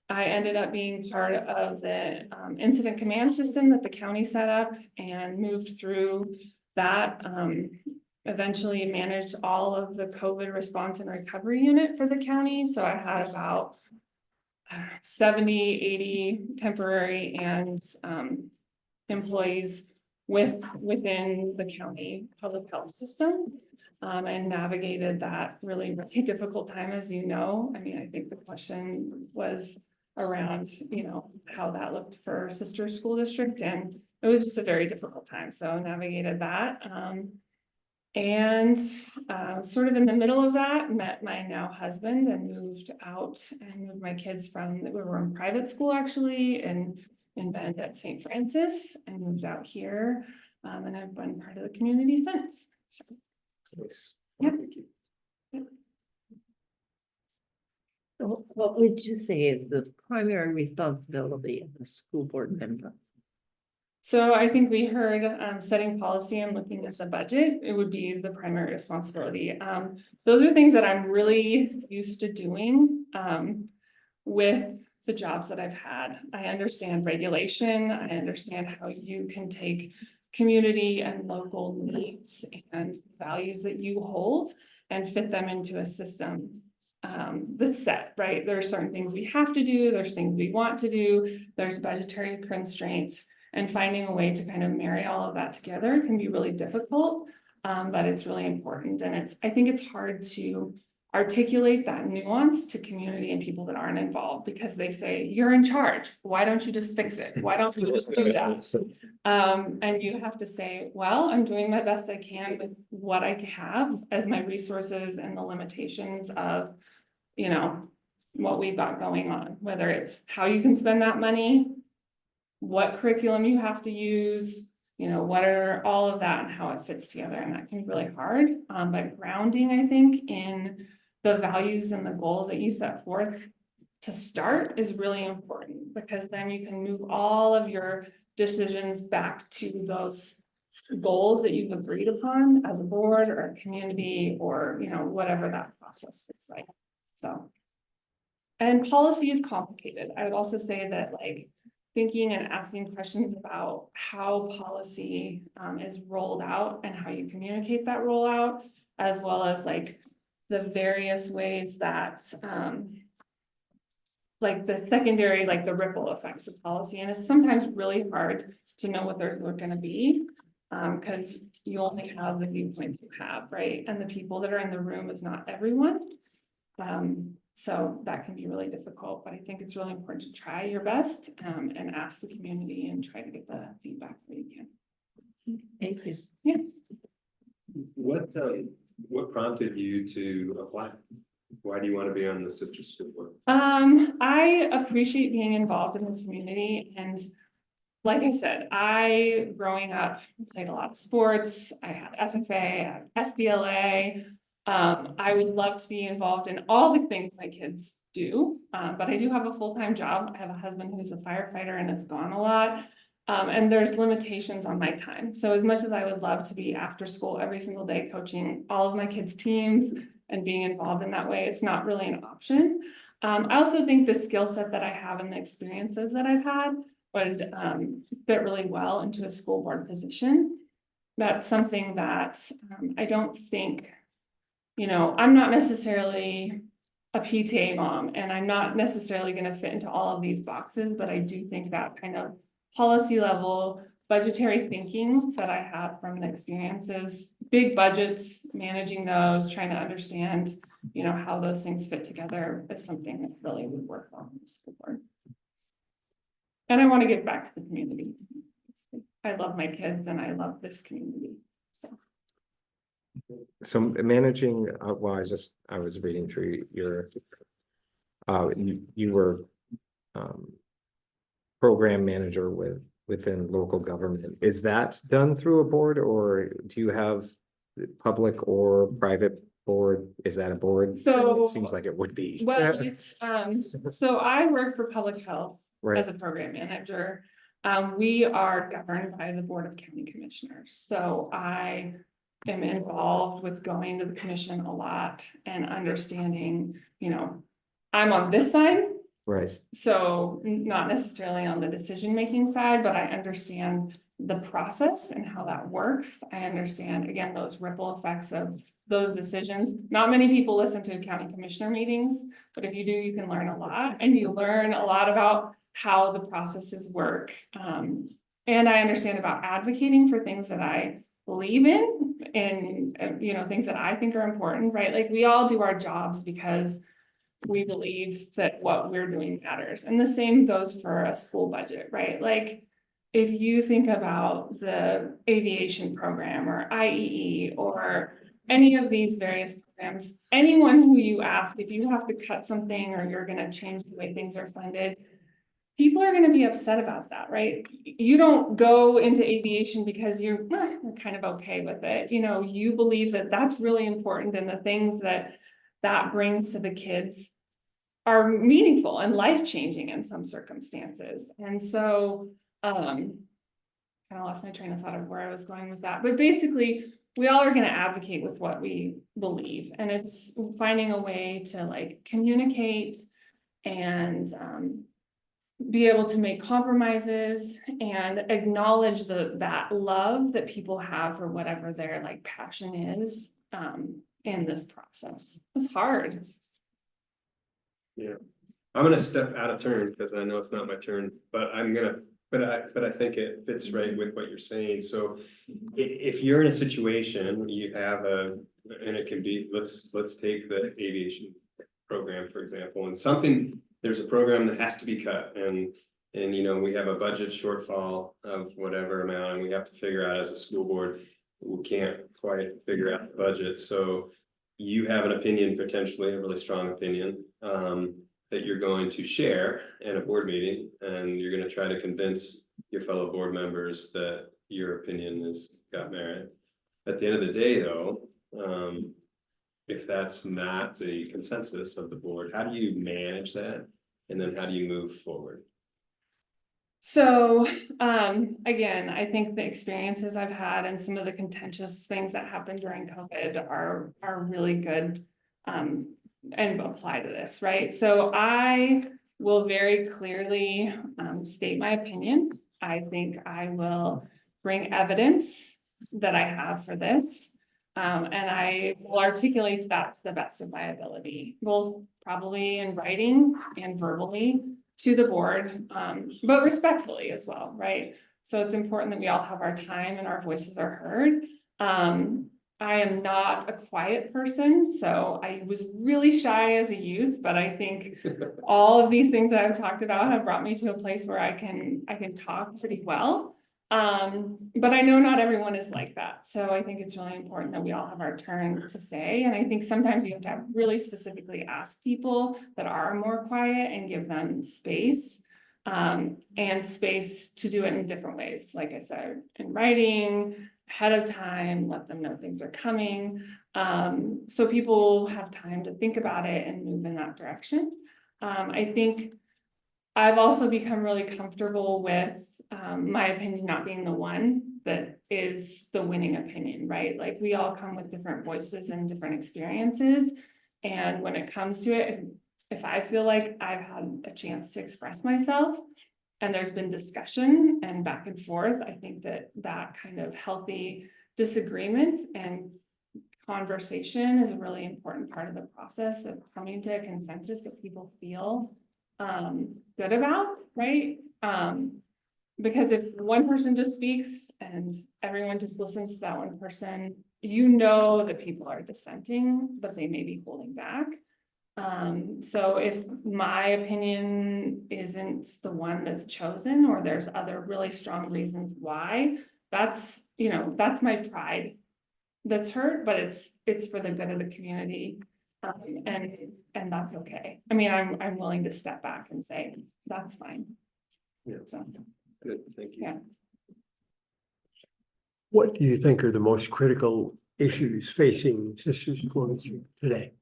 I ended up being part of the incident command system that the county set up and moved through that. Eventually managed all of the COVID response and recovery unit for the county. So I had about 70, 80 temporary and employees within the county public health system. And navigated that really, really difficult time, as you know. I mean, I think the question was around, how that looked for Sister School District, and it was just a very difficult time. So navigated that. And sort of in the middle of that, met my now husband and moved out and moved my kids we were in private school actually, in Bend at St. Francis, and moved out here. And I've been part of the community since. Yeah. So what would you say is the primary responsibility of the school board member? So I think we heard setting policy and looking at the budget, it would be the primary responsibility. Those are things that I'm really used to doing with the jobs that I've had. I understand regulation, I understand how you can take community and local needs and values that you hold and fit them into a system that's set, right? There are certain things we have to do, there's things we want to do, there's budgetary constraints. And finding a way to kind of marry all of that together can be really difficult, but it's really important. And I think it's hard to articulate that nuance to community and people that aren't involved, because they say, you're in charge. Why don't you just fix it? Why don't you just do that? And you have to say, well, I'm doing my best I can with what I have as my resources and the limitations of, what we've got going on, whether it's how you can spend that money, what curriculum you have to use, what are all of that and how it fits together. And that can be really hard. But grounding, I think, in the values and the goals that you set forth to start is really important, because then you can move all of your decisions back to those goals that you've agreed upon as a board or a community, or, whatever that process looks like. So, and policy is complicated. I would also say that, thinking and asking questions about how policy is rolled out and how you communicate that rollout, as well as the various ways that the secondary, the ripple effects of policy. And it's sometimes really hard to know what those are going to be, because you only have the viewpoints you have, right? And the people that are in the room is not everyone. So that can be really difficult, but I think it's really important to try your best and ask the community and try to get the feedback that you can. Thank you. Yeah. What prompted you to apply? Why do you want to be on the Sister School Board? I appreciate being involved in the community, and like I said, growing up played a lot of sports. I had FFA, I had FBLA. I would love to be involved in all the things my kids do, but I do have a full-time job. I have a husband who's a firefighter and is gone a lot, and there's limitations on my time. So as much as I would love to be after school every single day coaching all of my kids' teams and being involved in that way, it's not really an option. I also think the skill set that I have and the experiences that I've had would fit really well into a school board position. That's something that I don't think, I'm not necessarily a PTA mom, and I'm not necessarily going to fit into all of these boxes, but I do think that kind of policy level budgetary thinking that I have from the experiences, big budgets, managing those, trying to understand, how those things fit together is something that really would work well in the school board. And I want to give back to the community. I love my kids and I love this community, So managing, I was reading through your, you were program manager within local government. Is that done through a board, or do you have public or private board? Is that a board? So- It seems like it would be. Well, it's, so I work for public health Right. as a program manager. We are governed by the Board of County Commissioners, so I am involved with going to the commission a lot and understanding, I'm on this side. Right, So not necessarily on the decision-making side, but I understand the process and how that works. I understand, again, those ripple effects of those decisions. Not many people listen to county commissioner meetings, but if you do, you can learn a lot, and you learn a lot about how the processes work. And I understand about advocating for things that I believe in and, things that I think are important, right? Like, we all do our jobs because we believe that what we're doing matters. And the same goes for a school budget, right? Like, if you think about the aviation program or IEE or any of these various programs, anyone who you ask, if you have to cut something or you're gonna change the way things are funded, people are gonna be upset about that, right? You don't go into aviation because you're kind of okay with it. You believe that that's really important, and the things that brings to the kids are meaningful and life-changing in some circumstances. And so, kind of lost my train of thought of where I was going with that, but basically, we all are going to advocate with what we believe, and it's finding a way to like communicate and be able to make compromises and acknowledge that love that people have for whatever their like passion is in this process. It's hard. Yeah, I'm gonna step out of turn because I know it's not my turn, but I think it fits right with what you're saying. So if you're in a situation, you have and it can be, let's take the aviation program, for example, and there's a program that has to be cut, and we have a budget shortfall of whatever amount, and we have to figure out as a school board, we can't quite figure out the budget. So you have an opinion, potentially a really strong opinion, that you're going to share in a board meeting, and you're going to try to convince your fellow board members that your opinion has got merit. At the end of the day, though, if that's not the consensus of the board, how do you manage that? And then how do you move forward? So, again, I think the experiences I've had and some of the contentious things that happened during COVID are really good, and apply to this, right? So I will very clearly, state my opinion. I think I will bring evidence that I have for this. And I will articulate that to the best of my ability, both probably in writing and verbally to the board, but respectfully as well, right? So it's important that we all have our time and our voices are heard. I am not a quiet person, so I was really shy as a youth, but I think all of these things that I've talked about have brought me to a place where I can talk pretty well. But I know not everyone is like that. So I think it's really important that we all have our turn to say. And I think sometimes you have to really specifically ask people that are more quiet and give them space, and space to do it in different ways. Like I said, in writing, ahead of time, let them know things are coming. So people have time to think about it and move in that direction. I think I've also become really comfortable with my opinion not being the one that is the winning opinion, right? Like, we all come with different voices and different experiences. And when it comes to it, if I feel like I've had a chance to express myself and there's been discussion and back and forth, I think that kind of healthy disagreement and conversation is a really important part of the process of coming to a consensus that people feel good about, right? Because if one person just speaks and everyone just listens to that one person, that people are dissenting, but they may be holding back. So if my opinion isn't the one that's chosen, or there's other really strong reasons why, that's my pride that's hurt, but it's for the good of the community. And that's okay. I mean, I'm willing to step back and say, that's fine. Yeah. So, Good, thank you. yeah. What do you think are the most critical issues facing Sister School District today?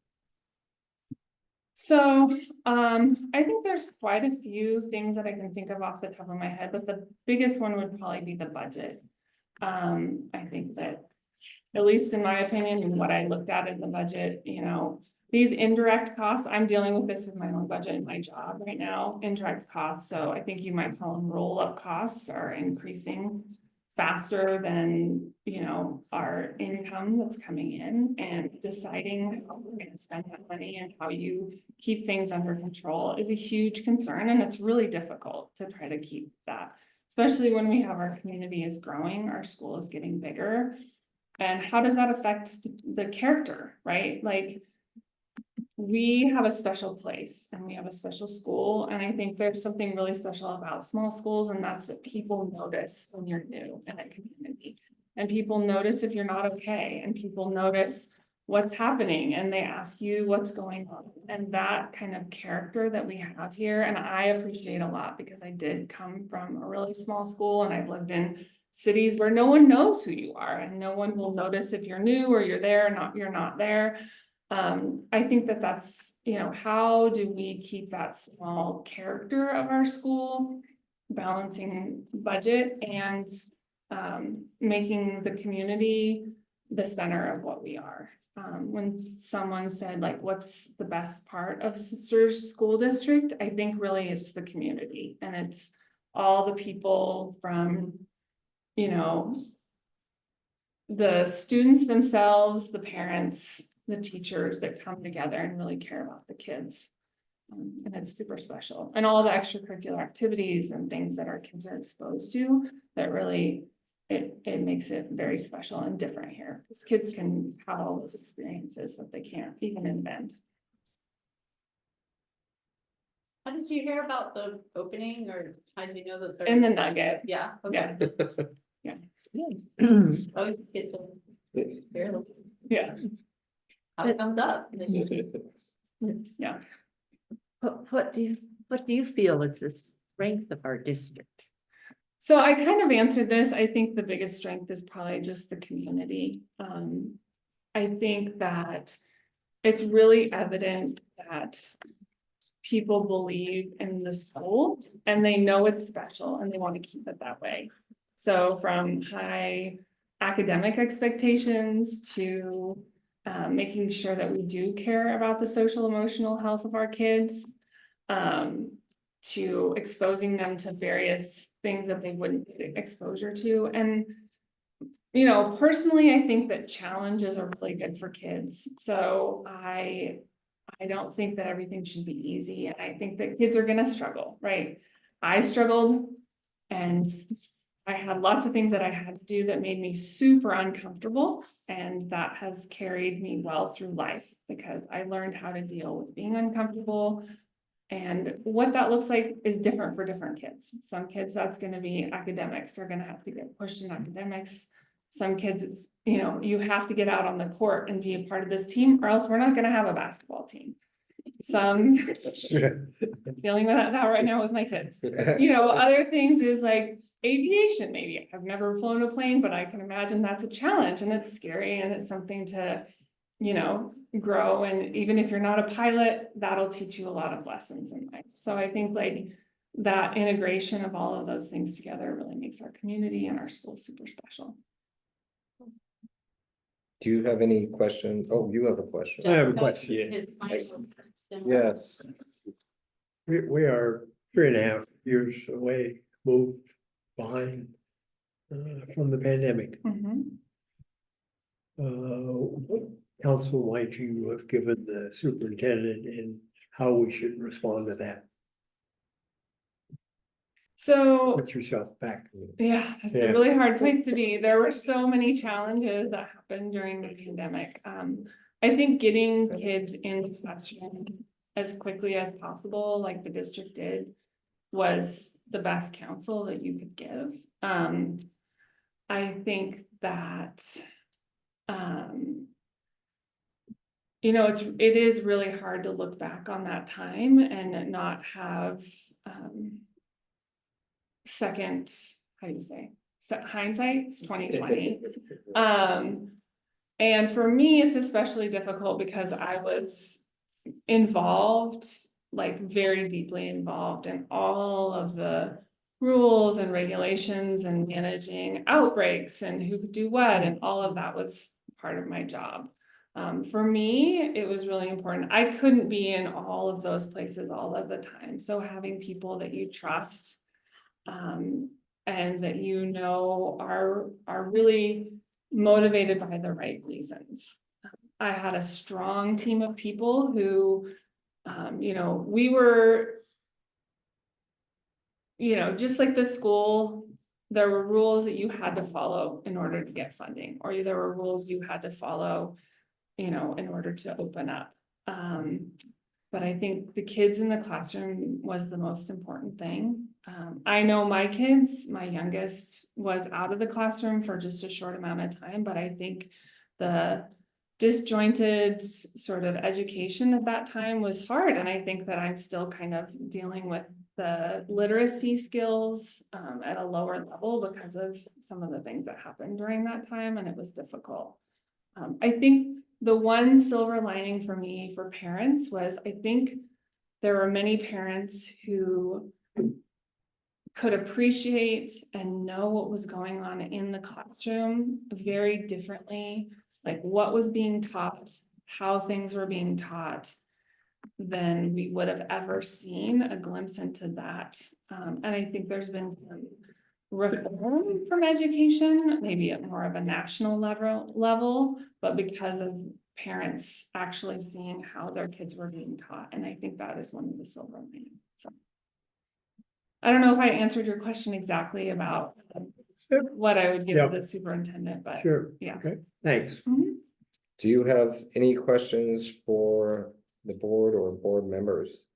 So, I think there's quite a few things that I can think of off the top of my head, but the biggest one would probably be the budget. I think that, at least in my opinion, and what I looked at in the budget, you know, these indirect costs, I'm dealing with this with my own budget and my job right now, indirect costs. So I think you might call them roll-up costs are increasing faster than, you know, our income that's coming in, and deciding how we're gonna spend that money and how you keep things under control is a huge concern, and it's really difficult to try to keep that, especially when we have our community is growing, our school is getting bigger. And how does that affect the character, right? Like, we have a special place and we have a special school, and I think there's something really special about small schools, and that's that people notice when you're new in a community. And people notice if you're not okay, and people notice what's happening, and they ask you what's going on. And that kind of character that we have here, and I appreciate a lot, because I did come from a really small school, and I've lived in cities where no one knows who you are, and no one will notice if you're new or you're there or not, you're not there. I think that that's, you know, how do we keep that small character of our school, balancing budget and making the community the center of what we are. When someone said, like, what's the best part of Sisters School District? I think really it's the community, and it's all the people from, you know, the students themselves, the parents, the teachers that come together and really care about the kids. And it's super special, and all the extracurricular activities and things that our kids are exposed to, that really, it makes it very special and different here, because kids can have all those experiences that they can't even invent. How did you hear about the opening, or how did you know that? In the Nugget. Yeah, okay. Yeah. Always get to hear Yeah. how it comes up. Yeah. What do you feel is the strength of our district? So I kind of answered this. I think the biggest strength is probably just the community. I think that it's really evident that people believe in the school, and they know it's special, and they want to keep it that way. So from high academic expectations to making sure that we do care about the social emotional health of our kids, to exposing them to various things that they wouldn't get exposure to. And, you know, personally, I think that challenges are really good for kids. So I don't think that everything should be easy. And I think that kids are gonna struggle, right? I struggled, and I had lots of things that I had to do that made me super uncomfortable. And that has carried me well through life, because I learned how to deal with being uncomfortable. And what that looks like is different for different kids. Some kids, that's going to be academics. They're going to have to get pushed in academics. Some kids, it's, you know, you have to get out on the court and be a part of this team, or else we're not going to have a basketball team. Some dealing with that right now with my kids. You know, other things is like aviation, maybe. I've never flown a plane, but I can imagine that's a challenge, and it's scary, and it's something to, you know, grow. And even if you're not a pilot, that'll teach you a lot of lessons in life. So I think like that integration of all of those things together really makes our community and our school super special. Do you have any questions? Oh, you have a question. I have a question. His final question. Yes. We are 3.5 years away, moved behind from the pandemic. What counsel might you have given the superintendent in how we should respond to that? So Put yourself back. yeah, that's Yeah. a really hard place to be. There were so many challenges that happened during the pandemic. I think getting kids in the classroom as quickly as possible, like the district did, was the best counsel that you could give. I think that, you know, it is really hard to look back on that time and not have, second, how do you say, hindsight, it's 2020. And for me, it's especially difficult because I was involved, like very deeply involved in all of the rules and regulations and managing outbreaks and who could do what, and all of that was part of my job. For me, it was really important. I couldn't be in all of those places all of the time. So having people that you trust, and that you know are really motivated by the right reasons. I had a strong team of people who, we were, just like the school, there were rules that you had to follow in order to get funding, or there were rules you had to follow, in order to open up. But I think the kids in the classroom was the most important thing. I know my kids, my youngest was out of the classroom for just a short amount of time, but I think the disjointed sort of education at that time was hard. And I think that I'm still kind of dealing with the literacy skills at a lower level because of some of the things that happened during that time, and it was difficult. I think the one silver lining for me for parents was I think there were many parents who could appreciate and know what was going on in the classroom very differently, like what was being taught, how things were being taught, than we would have ever seen a glimpse into that. And I think there's been some reform from education, maybe at more of a national level, but because of parents actually seeing how their kids were being taught. And I think that is one of the silver linings. So I don't know if I answered your question exactly about what I would give Yeah. to the superintendent, but Sure. yeah. Okay, thanks. Mhm. Do you have any questions for the board or board members?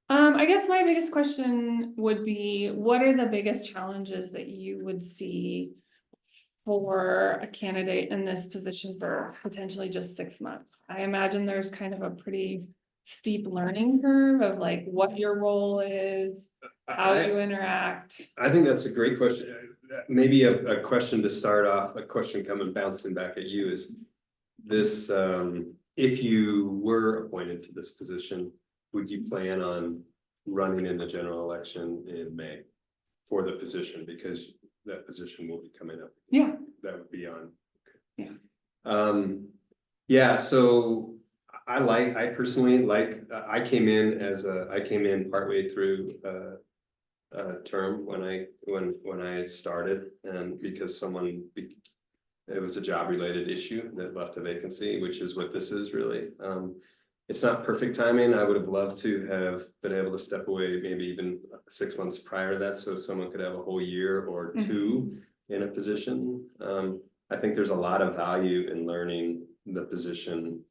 I guess my biggest question would be, what are the biggest challenges that you would see for a candidate in this position for potentially just 6 months? I imagine there's kind of a pretty steep learning curve of like what your role is, how you interact. I think that's a great question. Maybe a question to start off, a question coming bouncing back at you is this, if you were appointed to this position, would you plan on running in the general election in May for the position? Because that position will be coming up. Yeah. That would be on. Yeah. Yeah, so I personally like, I came in partway through term when I started, and because it was a job related issue that left a vacancy, which is what this is really. It's not perfect timing. I would have loved to have been able to step away maybe even 6 months prior to that, so someone could have a whole year or two in a position. I think there's a lot of value in learning the position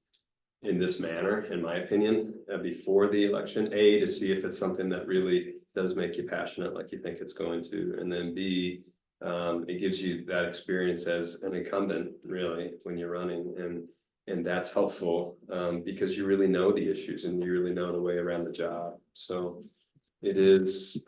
in this manner, in my opinion, before the election. A, to see if it's something that really does make you passionate like you think it's going to, and then B, it gives you that experience as an incumbent, really, when you're running, and that's helpful because you really know the issues and you really know the way around the job. So it is,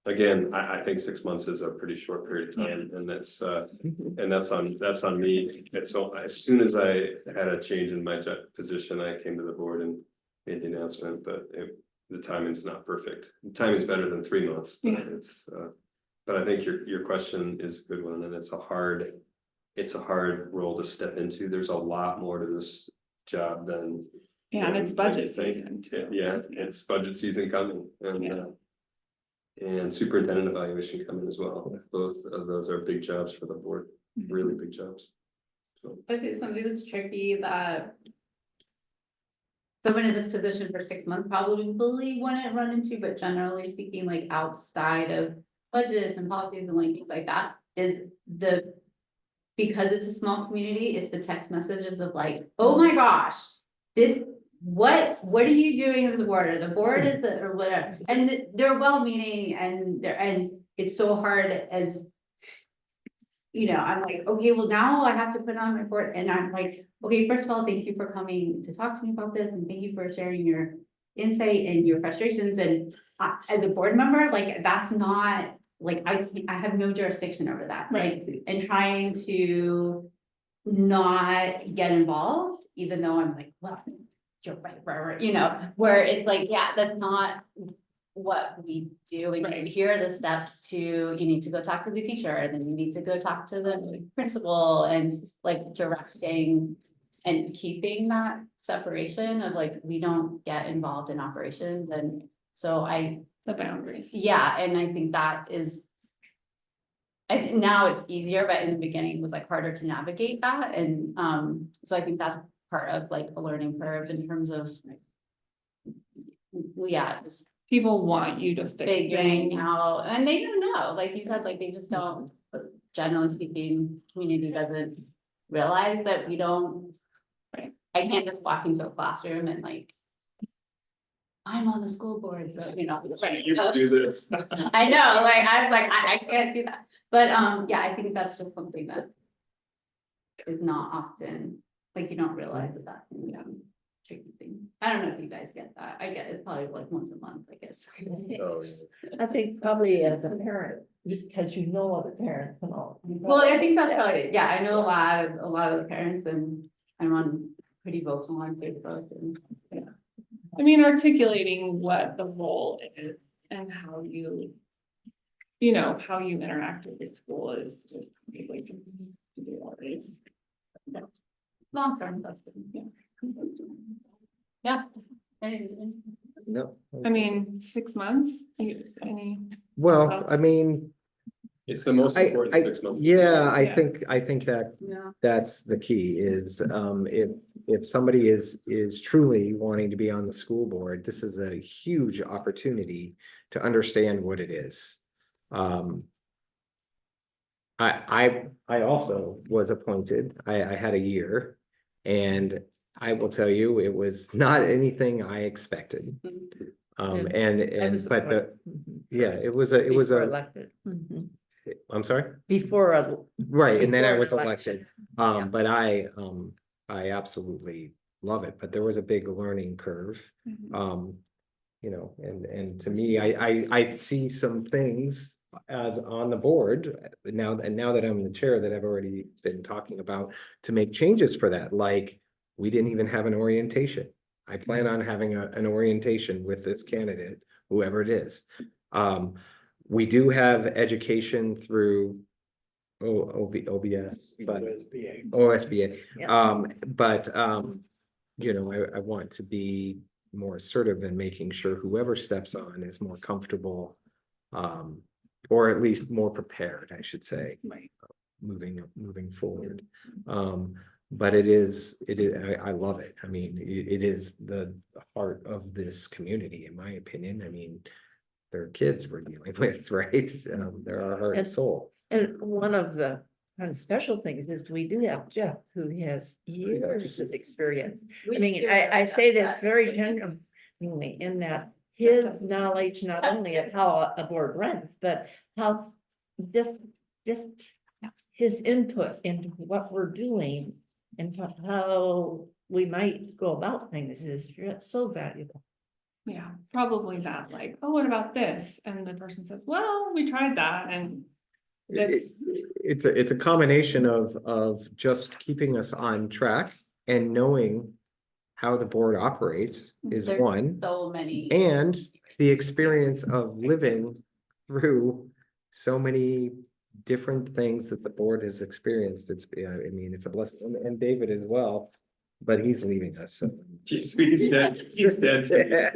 again, I think 6 months is a pretty short period of time, and that's on me. And so as soon as I had a change in my position, I came to the board and made the announcement, but the timing's not perfect. The timing's better than 3 months, but it's, but I think your question is a good one, and it's a hard role to step into. There's a lot more to this job than. Yeah, and it's budget than you think. season too. Yeah, it's budget season coming, and superintendent evaluation coming as well. Both of those are big jobs for the board, really big jobs. So. But it's something that's tricky that someone in this position for 6 months probably wouldn't run into, but generally speaking, like outside of budgets and policies and like things like that, is because it's a small community, it's the text messages of like, oh my gosh, what are you doing as the board, or the board is or whatever, and they're well-meaning, and it's so hard as, I'm like, okay, well now I have to put on my board, and I'm like, okay, first of all, thank you for coming to talk to me about this, and thank you for sharing your insight and your frustrations, and as a board member, like, that's not, like, I have no jurisdiction over that, Right. like, and trying to not get involved, even though I'm like, well, you're right, you know, where it's like, yeah, that's not what we do. And Right. here are the steps to, you need to go talk to the teacher, and then you need to go talk to the principal, and like directing and keeping that separation of like, we don't get involved in operations. And so The boundaries. yeah, and I think that is. I think now it's easier, but in the beginning it was like harder to navigate that, and so I think that's part of like a learning curve in terms of. Yeah, just People want you to fit figuring in. out, and they don't know, like you said, like they just don't, generally speaking, community doesn't realize that we don't. Right. I can't just walk into a classroom and like. I'm on the school board, so you know. You can do this. I know, like, I was like, I can't do that, but, yeah, I think that's just something that. Is not often, like, you don't realize that that's a tricky thing. I don't know if you guys get that, I get, it's probably like once a month, I guess. Oh, I think probably as a parent, because you know other parents and all. Well, I think that's probably, yeah, I know a lot of the parents, and I'm on pretty vocal on Facebook, and, yeah. I mean, articulating what the role is and how you. You know, how you interact with the school is probably to do always. Long term, that's good, yeah. Yeah. And- No. I mean, 6 months, any, Well, I mean, It's the most important 6 months. yeah, Yeah. I think that Yeah. that's the key is, if somebody is truly wanting to be on the school board, this is a huge opportunity to understand what it is. I also was appointed, I had a year, and I will tell you, it was not anything I expected. But yeah, it was Before a, elected. Mhm. I'm sorry? Before. Right, and then I Before was an election. elected, Yeah. but I absolutely love it, but there was a big learning curve. Mhm. You know, and to me, I see some things as on the board now, and now that I'm the chair, that I've already been talking about to make changes for that, like, we didn't even have an orientation. I plan on having an orientation with this candidate, whoever it is. We do have education through OBS, but OSBA. Yeah. But you know, I want to be more assertive in making sure whoever steps on is more comfortable. Or at least more prepared, I should say, Right. moving forward. But it is, I love it. I mean, it is the heart of this community, in my opinion. I mean, they're kids we're dealing with, right? They're our heart and soul. And one of the kind of special things is we do have Jeff, who has years of experience. I mean, I say this very genuinely in that his knowledge, not only of how a board runs, but how just his input into what we're doing and how we might go about things is so valuable. Yeah, probably that, like, oh, what about this? And the person says, well, we tried that, and this, It's a combination of just keeping us on track and knowing how the board operates is There's one, so many. and the experience of living through so many different things that the board has experienced. It's, I mean, it's a blessing, and David as well, but he's leaving us, so. He's dead. He's dead.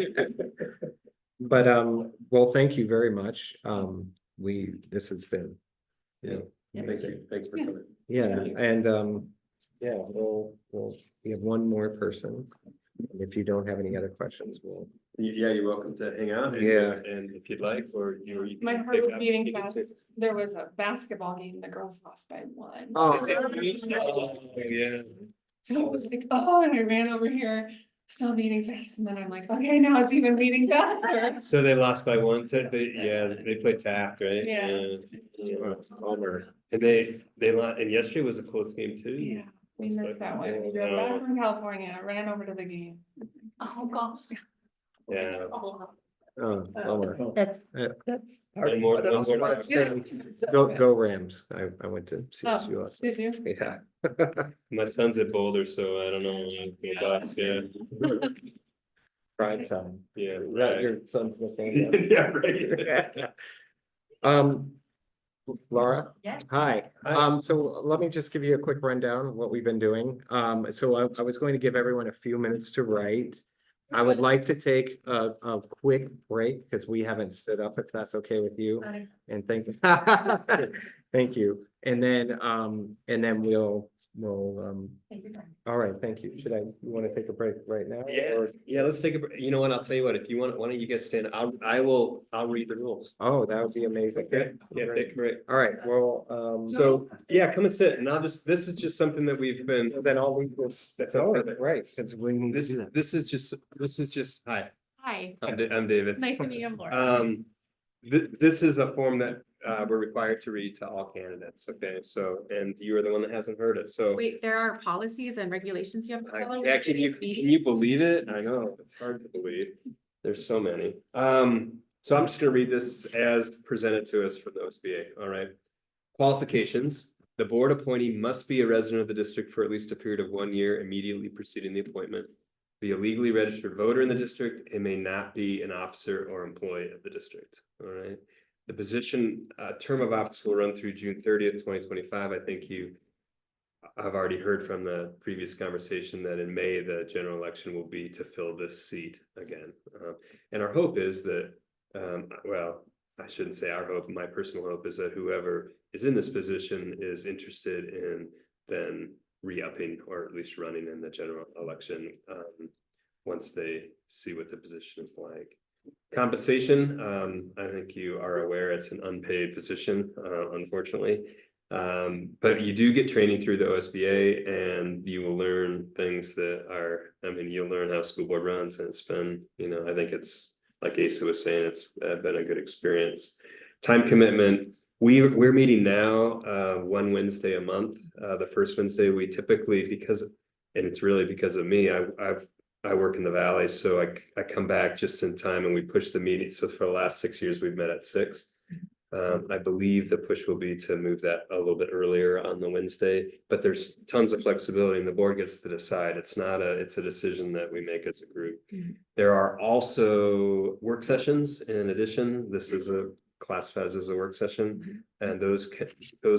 But, well, thank you very much. This has been. Yeah, thank you. Thanks for coming. Yeah, and, yeah, we have one more person. If you don't have any other questions, we'll. Yeah, you're welcome to hang out. And if you'd like, or you. my can heart pick was up beating if you need fast. to. There was a basketball game, the girls lost by 1. Oh, Yeah. So I was like, oh, and I ran over here, still beating fast, and then I'm like, okay, now it's even beating faster. So they lost by 1 to, they played Taft, right? Yeah. Yeah, Palmer, and they lost, and yesterday was a close game too. Yeah, we missed that one. We Oh, drove back no. from California, ran over to the game. Oh, gosh. Yeah. Oh, Oh, bummer. That's, Yeah. that's. part One of more- what one I was more watching. Go Rams. I went to CSU last. Did you? Yeah. My son's at Boulder, so I don't know. Yeah. Prime time. Yeah. Right, your son's looking. Yeah, right. Laura? Yes. Hi, so let me just give you a quick rundown of what we've been doing. So I was going to give everyone a few minutes to write. I would like to take a quick break because we haven't stood up, if that's okay with you. And thank you. Thank you. And then we'll, all right, thank you. You want to take a break right now? Yeah, or- yeah, let's take a, you know what, I'll tell you what, if you want, why don't you guys stand, I'll read the rules. Oh, that would be amazing. Okay, yeah, take a break. All right, well, So, yeah, come and sit, and I'll just, this is just something that we've been, then I'll leave this. That's Oh, okay. right, since we need to this, do that. this is just, hi, Hi, I'm David. nice to meet you, Laura. This is a form that, we're required to read to all candidates, okay, so, and you are the one that hasn't heard it, so. Wait, there are policies and regulations you have to follow? Yeah, can you believe it? I know, it's hard to believe. There's so many. So I'm just gonna read this as presented to us for the OSBA, all right? Qualifications, the board appointee must be a resident of the district for at least a period of 1 year immediately preceding the appointment. Be a legally registered voter in the district and may not be an officer or employee of the district, all right? The position, term of office will run through June 30th, 2025. I think I've already heard from the previous conversation that in May, the general election will be to fill this seat again. And our hope is that, well, I shouldn't say our hope, my personal hope is that whoever is in this position is interested in then re-upping or at least running in the general election once they see what the position is like. Compensation, I think you are aware it's an unpaid position, unfortunately. But you do get training through the OSBA and you will learn things that are, I mean, you'll learn how school board runs, and it's been, you know, I think it's like Asa was saying, it's been a good experience. Time commitment, we're meeting now, one Wednesday a month. The first Wednesday we typically, because, and it's really because of me, I work in the valley, so I come back just in time and we push the meeting. So for the last 6 years, we've met at 6. I believe the push will be to move that a little bit earlier on the Wednesday, but there's tons of flexibility and the board gets to decide. It's a decision that we make as a group. There are also work sessions in addition. This is classified as a work session, and those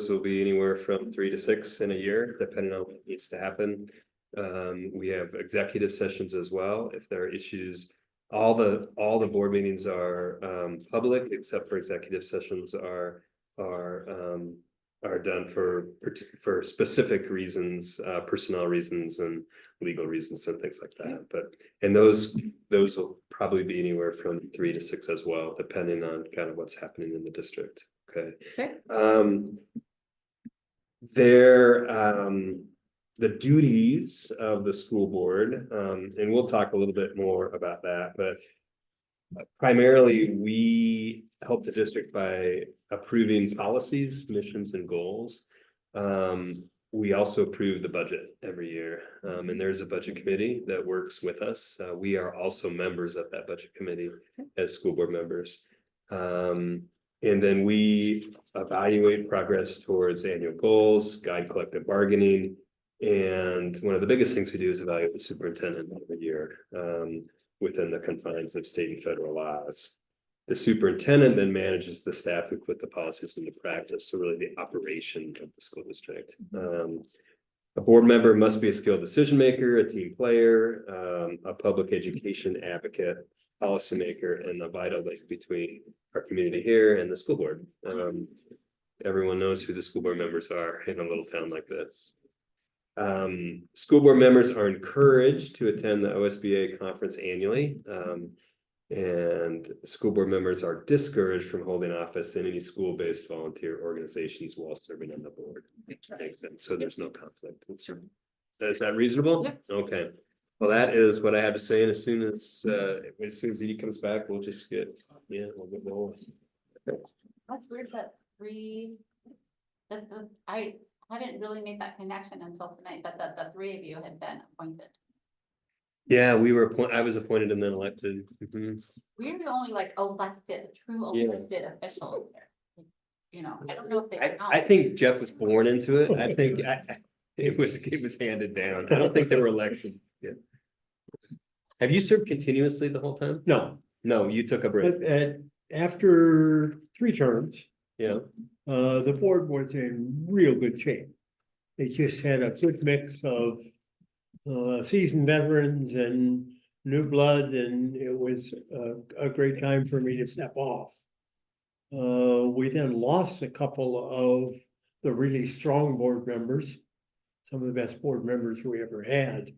will be anywhere from 3 to 6 in a year, depending on what needs to happen. We have executive sessions as well. If there are issues, all the board meetings are public, except for executive sessions are done for specific reasons, personnel reasons and legal reasons and things like that. And those will probably be anywhere from 3 to 6 as well, depending on kind of what's happening in the district. Okay. The duties of the school board, and we'll talk a little bit more about that, but primarily we help the district by approving policies, missions, and goals. We also approve the budget every year, and there's a budget committee that works with us. We are also members of that budget committee as school board members. And then we evaluate progress towards annual goals, guide collective bargaining. And one of the biggest things we do is evaluate the superintendent every year within the confines of state and federal laws. The superintendent then manages the staff who put the policies into practice, so really the operation of the school district. A board member must be a skilled decision maker, a team player, a public education advocate, policymaker, and a vital link between our community here and the school board. Everyone knows who the school board members are in a little town like this. School board members are encouraged to attend the OSBA conference annually. And school board members are discouraged from holding office in any school-based volunteer organizations while serving on the board. Makes sense. So there's no conflict. Is that reasonable? Yeah. Okay. Well, that is what I have to say. And as soon as Edie comes back, we'll just we'll get rolling. That's weird that I hadn't really made that connection until tonight, but that the 3 of you had been appointed. Yeah, I was appointed and then elected. Mhm. We're the only like elected, true Yeah. elected officials there. You know, I don't know if they. I think Jeff was born into it. I think it was handed down. I don't think they were elected. Yeah. Have you served continuously the whole time? No, No, you took a break. but after 3 terms, Yeah. the board was in real good shape. They just had a good mix of seasoned veterans and new blood, and it was a great time for me to step off. We then lost a couple of the really strong board members, some of the best board members we ever had.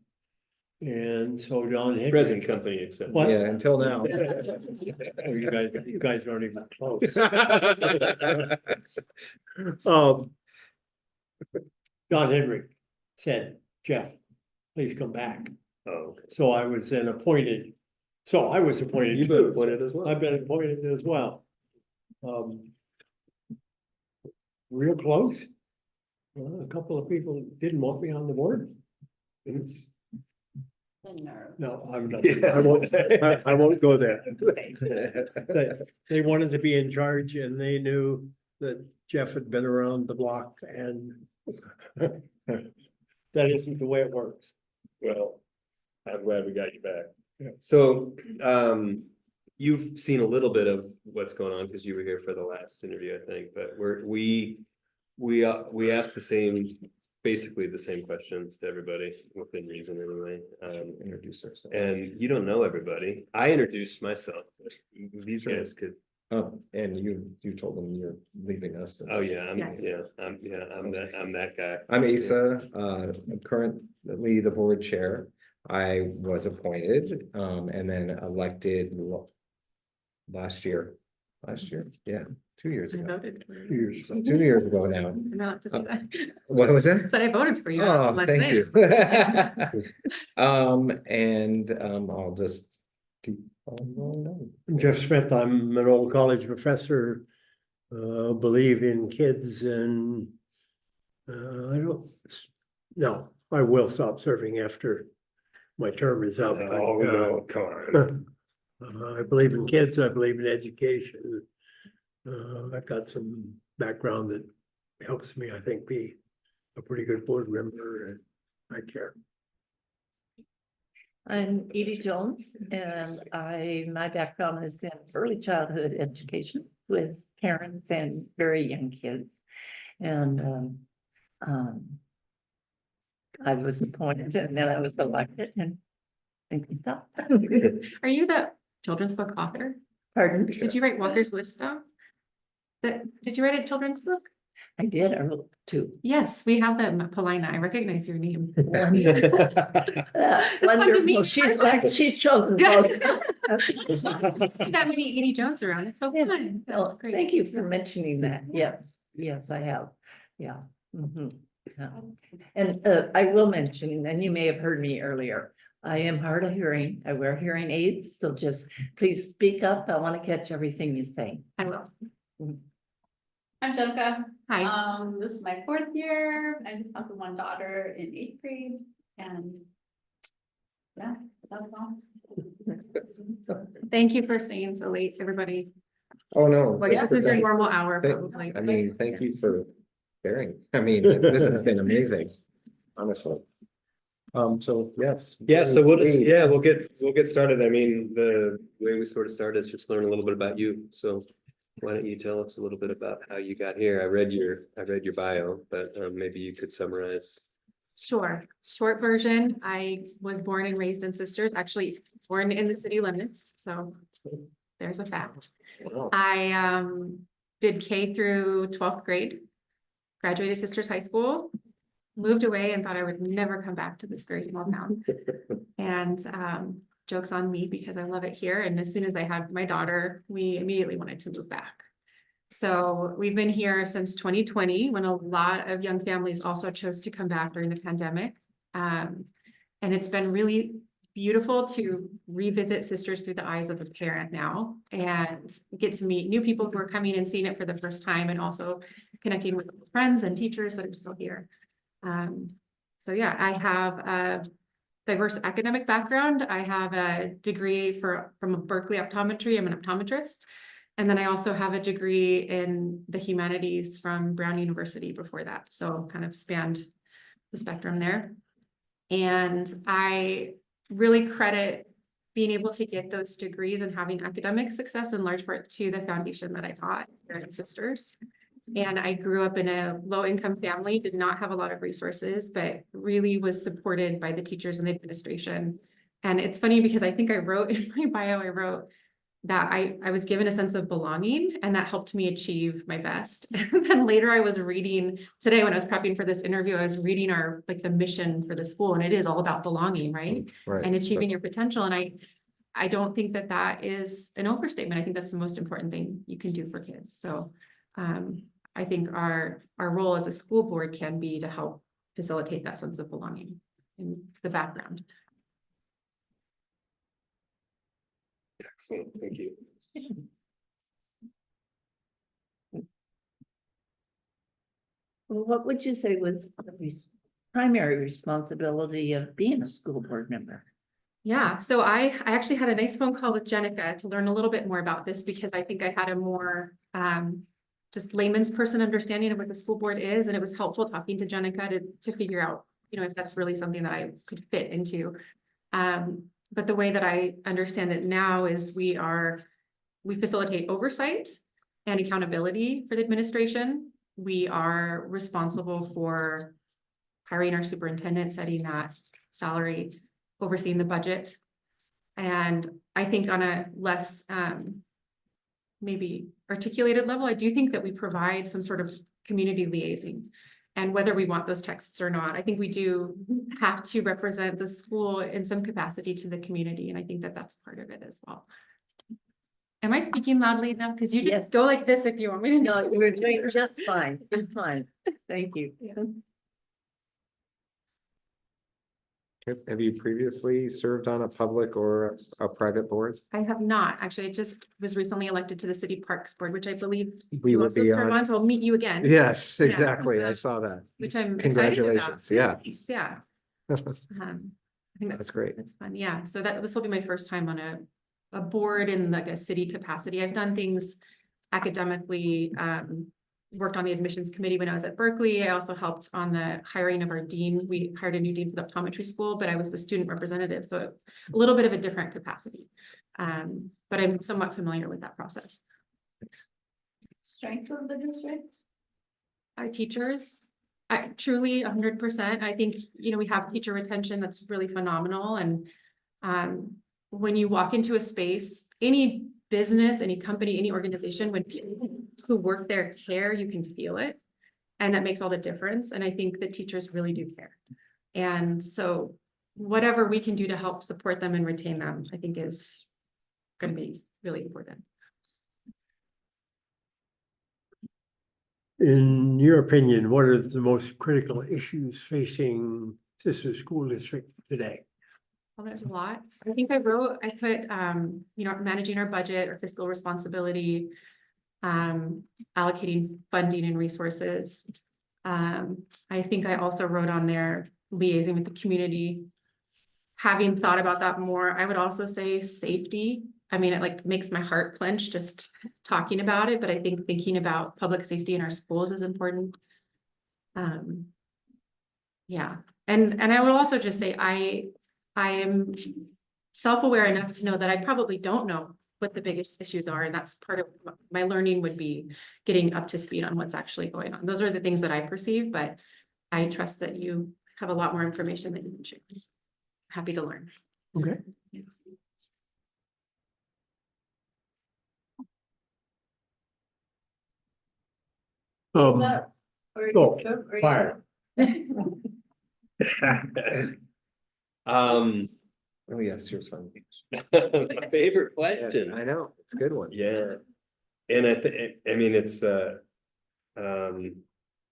And so Don Henry. Present company except. What? Yeah, until now. Oh, you guys aren't even close. Don Henry said, Jeff, please come back. Oh, So I was then appointed. So I was appointed you've been too. appointed as well. I've been appointed as well. Real close. A couple of people didn't want me on the board. It's, no, I'm not, I won't go there. They wanted to be in charge and they knew that Jeff had been around the block and that isn't the way it works. Well, I'm glad we got you back. Yeah. So, you've seen a little bit of what's going on because you were here for the last interview, I think, but we asked basically the same questions to everybody within reason anyway. Introduce ourselves. And you don't know everybody. I introduced myself. These guys could, Oh, and you told them you're leaving us. oh yeah, Yes. I'm that guy. I'm Asa, I'm currently the board chair. I was appointed, and then elected last year, yeah, 2 years I ago. voted for you. Years ago. 2 years ago now. I'm not to say that. What was it? Said I voted for you. Oh, Let's thank say. you. And I'll just keep on going down. I'm Jeff Smith, I'm an old college professor, believe in kids and I will stop serving after my term is up. but, Oh, no, come on. I believe in kids, I believe in education. I've got some background that helps me, I think, be a pretty good board member and I care. I'm Edie Jones and my background is in early childhood education with parents and very young kids. And I was appointed and then I was elected and thank you. Are you the children's book author? Pardon? Did you write Walker's List stuff? Did you write a children's book? I did, I wrote 2. Yes, we have that in Paulina. I recognize your name. Wonderful, she's chosen. both. There's not that many Edie Jones around. It's so fun. Well, That's great. thank you for mentioning that. Yes, I have. Yeah. Mhm. Yeah. And I will mention, and you may have heard me earlier, I am hard of hearing. I wear hearing aids, so just please speak up. I want to catch everything you say. I will. I'm Jenica. Hi. This is my 4th year. I just have one daughter in 8th grade and. Yeah, that's all. Thank you for staying so late, everybody. Oh, no. Well, yeah, this is your normal hour Thank- probably. I mean, thank you for bearing. I mean, this has been amazing, honestly. So, yes. Yeah, so please. we'll get started. I mean, the way we sort of started is just learn a little bit about you. So why don't you tell us a little bit about how you got here? I read your bio, but maybe you could summarize. Sure. Short version, I was born and raised in Sisters, actually born in the city limits, so there's a fact. Wow. I did K through 12th grade, graduated Sisters High School, moved away and thought I would never come back to this very small town. And joke's on me because I love it here. And as soon as I had my daughter, we immediately wanted to move back. So we've been here since 2020, when a lot of young families also chose to come back during the pandemic. And it's been really beautiful to revisit Sisters through the eyes of a parent now and get to meet new people who are coming and seeing it for the first time and also connecting with friends and teachers that are still here. So yeah, I have diverse academic background. I have a degree from Berkeley optometry. I'm an optometrist. And then I also have a degree in the humanities from Brown University before that. So kind of spanned the spectrum there. And I really credit being able to get those degrees and having academic success in large part to the foundation that I taught here at Sisters. And I grew up in a low-income family, did not have a lot of resources, but really was supported by the teachers and the administration. And it's funny because I think I wrote in my bio, I wrote that I was given a sense of belonging, and that helped me achieve my best. And then later I was reading today when I was prepping for this interview, I was reading our like the mission for the school, and it is all about belonging, right? Right. And achieving your potential. And I don't think that that is an overstatement. I think that's the most important thing you can do for kids. So I think our role as a school board can be to help facilitate that sense of belonging in the background. Excellent, thank you. Well, what would you say was the primary responsibility of being a school board member? Yeah, so I actually had a nice phone call with Jenica to learn a little bit more about this, because I think I had a more just layman's person understanding of what the school board is, and it was helpful talking to Jenica to figure out, if that's really something that I could fit into. But the way that I understand it now is we facilitate oversight and accountability for the administration. We are responsible for hiring our superintendent, setting that salary, overseeing the budget. And I think on a less maybe articulated level, I do think that we provide some sort of community liaising. And whether we want those texts or not, I think we do have to represent the school in some capacity to the community. And I think that that's part of it as well. Am I speaking loudly enough? Because you Yes. just go like this if you want me to. No, you're doing just fine. It's fine. Thank you. Have you previously served on a public or a private board? I have not. Actually, I just was recently elected to the City Parks Board, which I believe We you will also be serve on. on, so I'll meet you again. Yes, Yeah. exactly. I saw that. Which I'm excited about. Congratulations. Yeah. Thanks, yeah. I think That's great. That's fun. Yeah. So this will be my first time on a board in like a city capacity. I've done things academically, worked on the admissions committee when I was at Berkeley. I also helped on the hiring of our dean. We hired a new dean for the optometry school, but I was the student representative. So a little bit of a different capacity. But I'm somewhat familiar with that process. Strength of the district? Our teachers, I truly 100%. I think, we have teacher retention that's really phenomenal. And when you walk into a space, any business, any company, any organization, when people who work there care, you can feel it. And that makes all the difference. And I think the teachers really do care. And so whatever we can do to help support them and retain them, I think is going to be really important. In your opinion, what are the most critical issues facing Sister School District today? Well, there's a lot. I think I put, managing our budget or fiscal responsibility, allocating funding and resources. I think I also wrote on there liaising with the community. Having thought about that more, I would also say safety. I mean, it like makes my heart clench just talking about it, but I think thinking about public safety in our schools is important. Yeah, and I would also just say I am self-aware enough to know that I probably don't know what the biggest issues are, and that's part of my learning would be getting up to speed on what's actually going on. Those are the things that I perceive, but I trust that you have a lot more information that you can share. Happy to learn. Okay. Yeah. Fire. Oh, yes, you're fine. My favorite Yes, question. I know. It's a good one. Yeah. And I mean, it's, and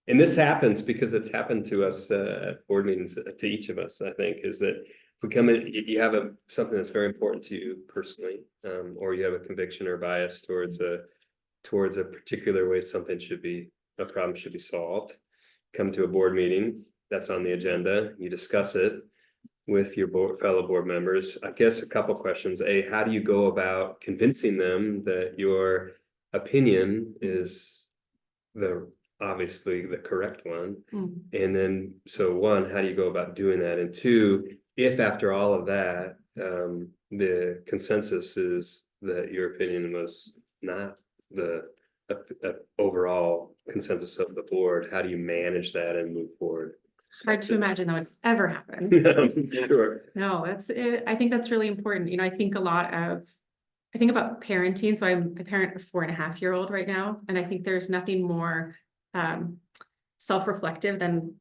this happens because it's happened to us, at board meetings, to each of us, I think, is that if we come in, you have something that's very important to you personally, or you have a conviction or bias towards a particular way a problem should be solved. Come to a board meeting, that's on the agenda, you discuss it. with your fellow board members. I guess a couple questions. A, how do you go about convincing them that your opinion is obviously the correct one? Mm. And then, so one, how do you go about doing that? And two, if after all of that, the consensus is that your opinion was not the overall consensus of the board, how do you manage that and move forward? Hard to imagine that would ever happen. Sure. No, I think that's really important. I think I think about parenting. So I'm a parent of 4.5-year-old right now. And I think there's nothing more self-reflective than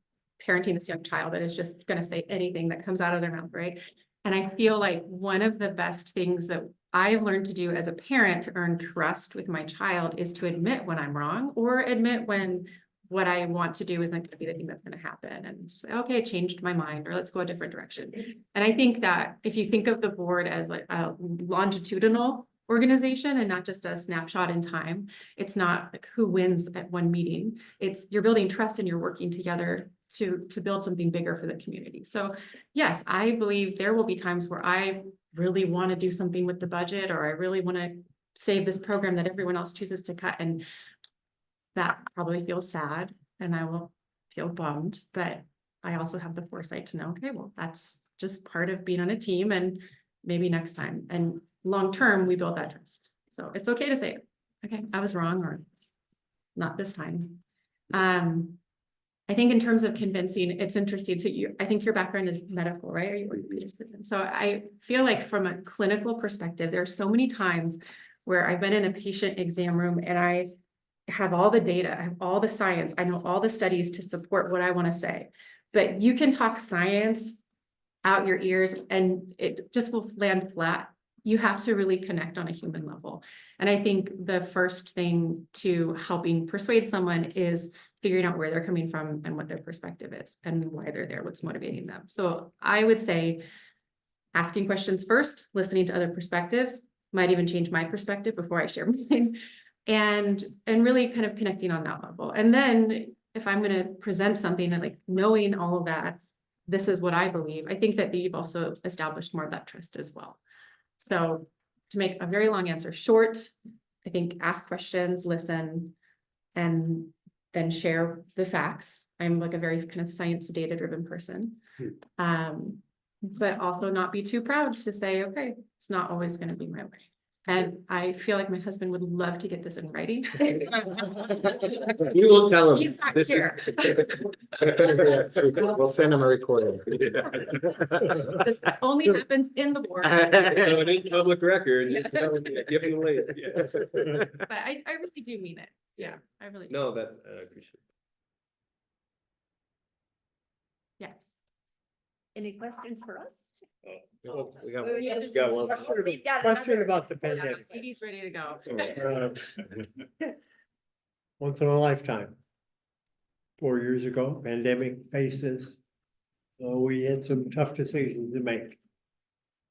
parenting this young child that is just going to say anything that comes out of their mouth, right? And I feel like one of the best things that I've learned to do as a parent to earn trust with my child is to admit when I'm wrong, or admit when what I want to do isn't going to be the thing that's going to happen, and just say, okay, I changed my mind, or let's go a different direction. And I think that if you think of the board as like a longitudinal organization and not just a snapshot in time, it's not like who wins at one meeting. It's you're building trust and you're working together to build something bigger for the community. So yes, I believe there will be times where I really want to do something with the budget, or I really want to save this program that everyone else chooses to cut, and that probably feels sad and I will feel bummed, but I also have the foresight to know, okay, well, that's just part of being on a team, and maybe next time, and long-term, we build that trust. So it's okay to say, okay, I was wrong, or not this time. I think in terms of convincing, it's interesting. So I think your background is medical, right? Are you orthopedic? So I feel like from a clinical perspective, there are so many times where I've been in a patient exam room and I have all the data, I have all the science, I know all the studies to support what I want to say, but you can talk science out your ears and it just will land flat. You have to really connect on a human level. And I think the first thing to helping persuade someone is figuring out where they're coming from and what their perspective is and why they're there, what's motivating them. So I would say asking questions first, listening to other perspectives, might even change my perspective before I share mine. And really kind of connecting on that level. And then if I'm going to present something and like knowing all of that, this is what I believe, I think that you've also established more of that trust as well. So to make a very long answer short, I think ask questions, listen, and then share the facts. I'm like a very kind of science data driven person. But also not be too proud to say, okay, it's not always going to be my way. And I feel like my husband would love to get this in writing. We will tell him. He's not This is- here. We'll send him a recording. This only happens in the board. It is public record. Just give him the link. But I really do mean it. Yeah, I really do. No, that's, I appreciate it. Yes. Any questions for us? Oh, we got- Oh, yeah, there's got one one. more. We've got Question another. about the pandemic. He's ready to go. Once in a lifetime. 4 years ago, pandemic faces. We had some tough decisions to make.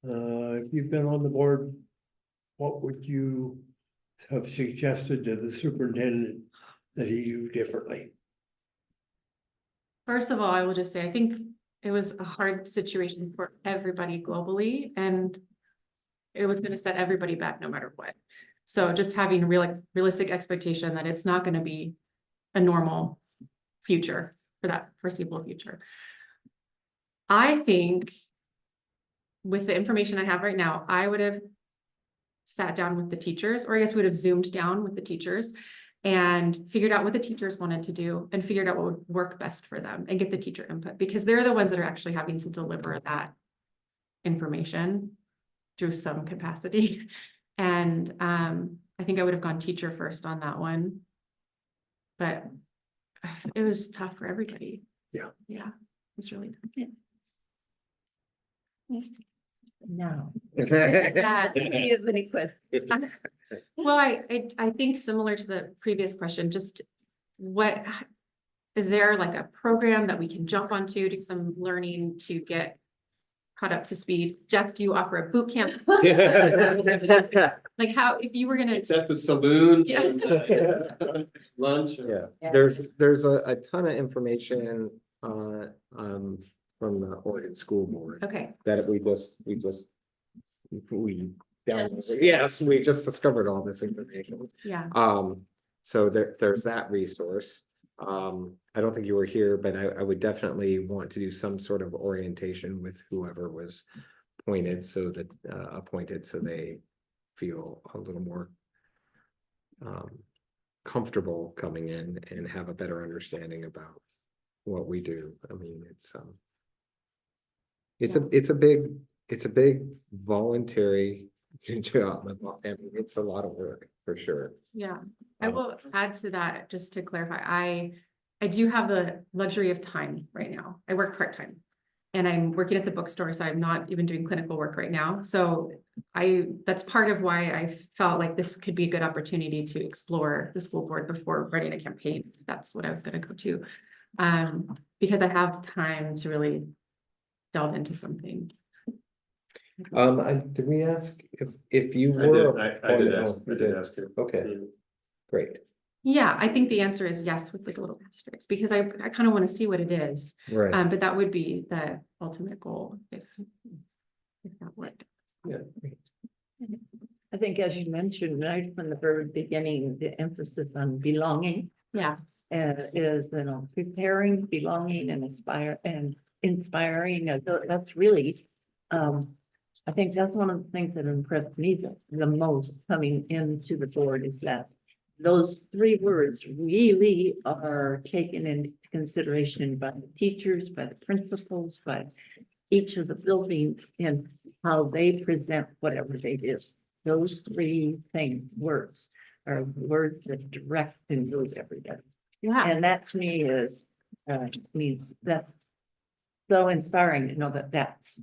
If you've been on the board, what would you have suggested to the superintendent that he do differently? First of all, I will just say, I think it was a hard situation for everybody globally, and it was going to set everybody back no matter what. So just having a realistic expectation that it's not going to be a normal future for that foreseeable future. I think with the information I have right now, I would have sat down with the teachers, or I guess would have zoomed down with the teachers and figured out what the teachers wanted to do and figured out what would work best for them and get the teacher input, because they're the ones that are actually having to deliver that information through some capacity. And I think I would have gone teacher first on that one. But it was tough for everybody. Yeah. Yeah, it's really tough. No. Yes. Do you have any questions? Well, I think similar to the previous question, just what, is there like a program that we can jump onto, do some learning to get caught up to speed? Jeff, do you offer a boot camp? Like how, if you were gonna, It's at the saloon. Yeah. Lunch. Yeah, there's a ton of information on from the Oregon School Board. Okay, That we yes, we just discovered all this information. yeah, So there's that resource. I don't think you were here, but I would definitely want to do some sort of orientation with whoever was appointed so they feel a little more comfortable coming in and have a better understanding about what we do. I mean, it's a big voluntary job. I mean, it's a lot of work for sure. yeah. I will add to that, just to clarify, I do have the luxury of time right now. I work part-time. And I'm working at the bookstore, so I'm not even doing clinical work right now. So that's part of why I felt like this could be a good opportunity to explore the school board before running a campaign. That's what I was gonna go to. Because I have time to really delve into something. Did we ask if you I were? did, I did appointed? ask, Oh, I you did ask him. Okay, Yeah. great, Yeah, I think the answer is yes with like a little asterisk, because I kind of want to see what it is. right. But that would be the ultimate goal if that worked. Yeah. I think as you mentioned, right from the very beginning, the emphasis on belonging. Yeah, Is, preparing, belonging and inspiring, that's really, I think that's one of the things that impressed me the most coming into the board is that those three words really are taken into consideration by the teachers, by the principals, by each of the buildings and how they present whatever they do. Those three words are words that direct and move everybody. yeah, And that to me is, means that's so inspiring to know that that's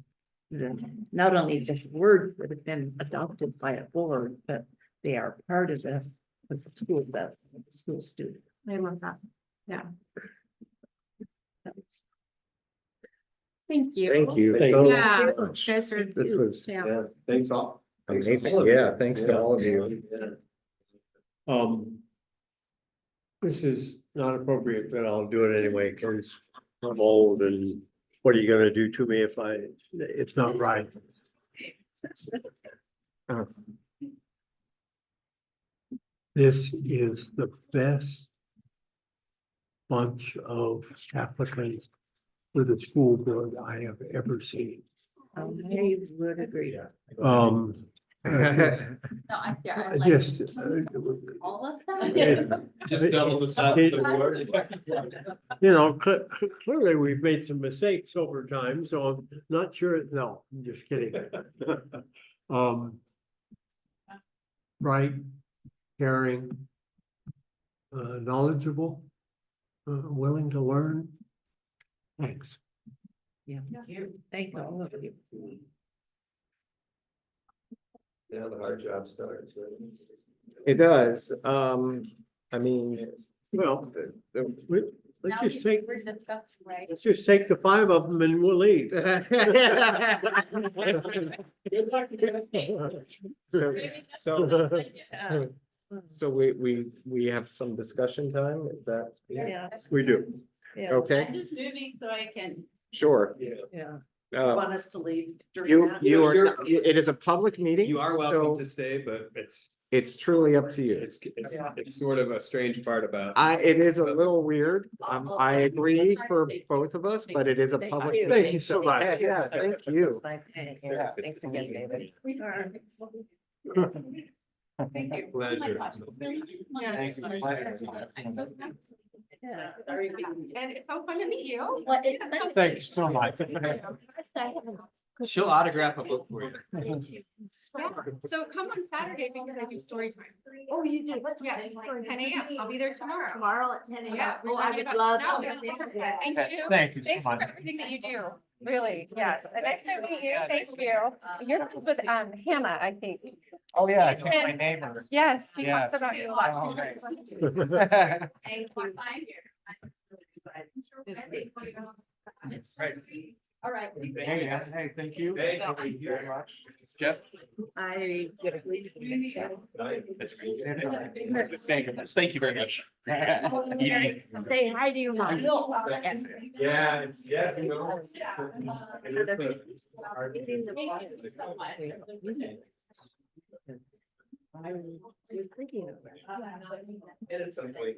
not only just words that have been adopted by a board, but they are part of the school does, the school student. I love that. Yeah. Thank you. Thank you. Thank so Yeah, much. guys are. This was Yeah. Thanks all. amazing. Yeah, thanks to all of you. This is not appropriate, but I'll do it anyway, because I'm old and what are you gonna do to me if it's not right? Uh, This is the best bunch of applicants for the school board I have ever seen. I would agree. Um, No, yeah, I like, just, all of them. Just double the size of the board. you know, clearly we've made some mistakes over time, so I'm not sure, no, I'm just kidding. Bright, caring, knowledgeable, willing to learn. Thanks. Yeah, thank you, all of you. Yeah, the hard job starts. right? It does. I mean, Well, let's Now just take, we're discussing, right? let's just take the 5 of them and we'll leave. so we have some discussion time, is that? Yeah, We do. yeah, Okay, I'm just moving so I can. sure. yeah. Want us to leave during You, that? you are, it is a public meeting. You are welcome so to stay, but it's It's truly up to you. it's sort of a strange part about. It is a little weird. I agree for both of us, but it is a public. you. meeting. Thank you so much. Yeah, thank you. Yeah, thanks again, David. Pleasure. Yeah. And it's so fun to meet you. Well, it's. Thank you so much. She'll autograph a book for you. So come on Saturday because I do story time. Oh, you do? Yeah, 10 a.m. I'll be there tomorrow. Tomorrow at 10 a.m. Yeah. we're Oh, I talking would about love snow. to. Thank you. Thank you so Thanks for much. everything that you do. Really, yes. And nice to meet you. Thank you. You're friends with Hannah, I think. Oh, yeah, she's my neighbor. Yes, she Yes. talks about you a lot. Oh, nice. Thank you. Right. All right. Hey, thank you. Hey, Thank you very much. Jeff? I. Thank you very much. Say hi to your mom. Yes. Yeah, it's, yeah, you know. I was thinking of that. And at some point.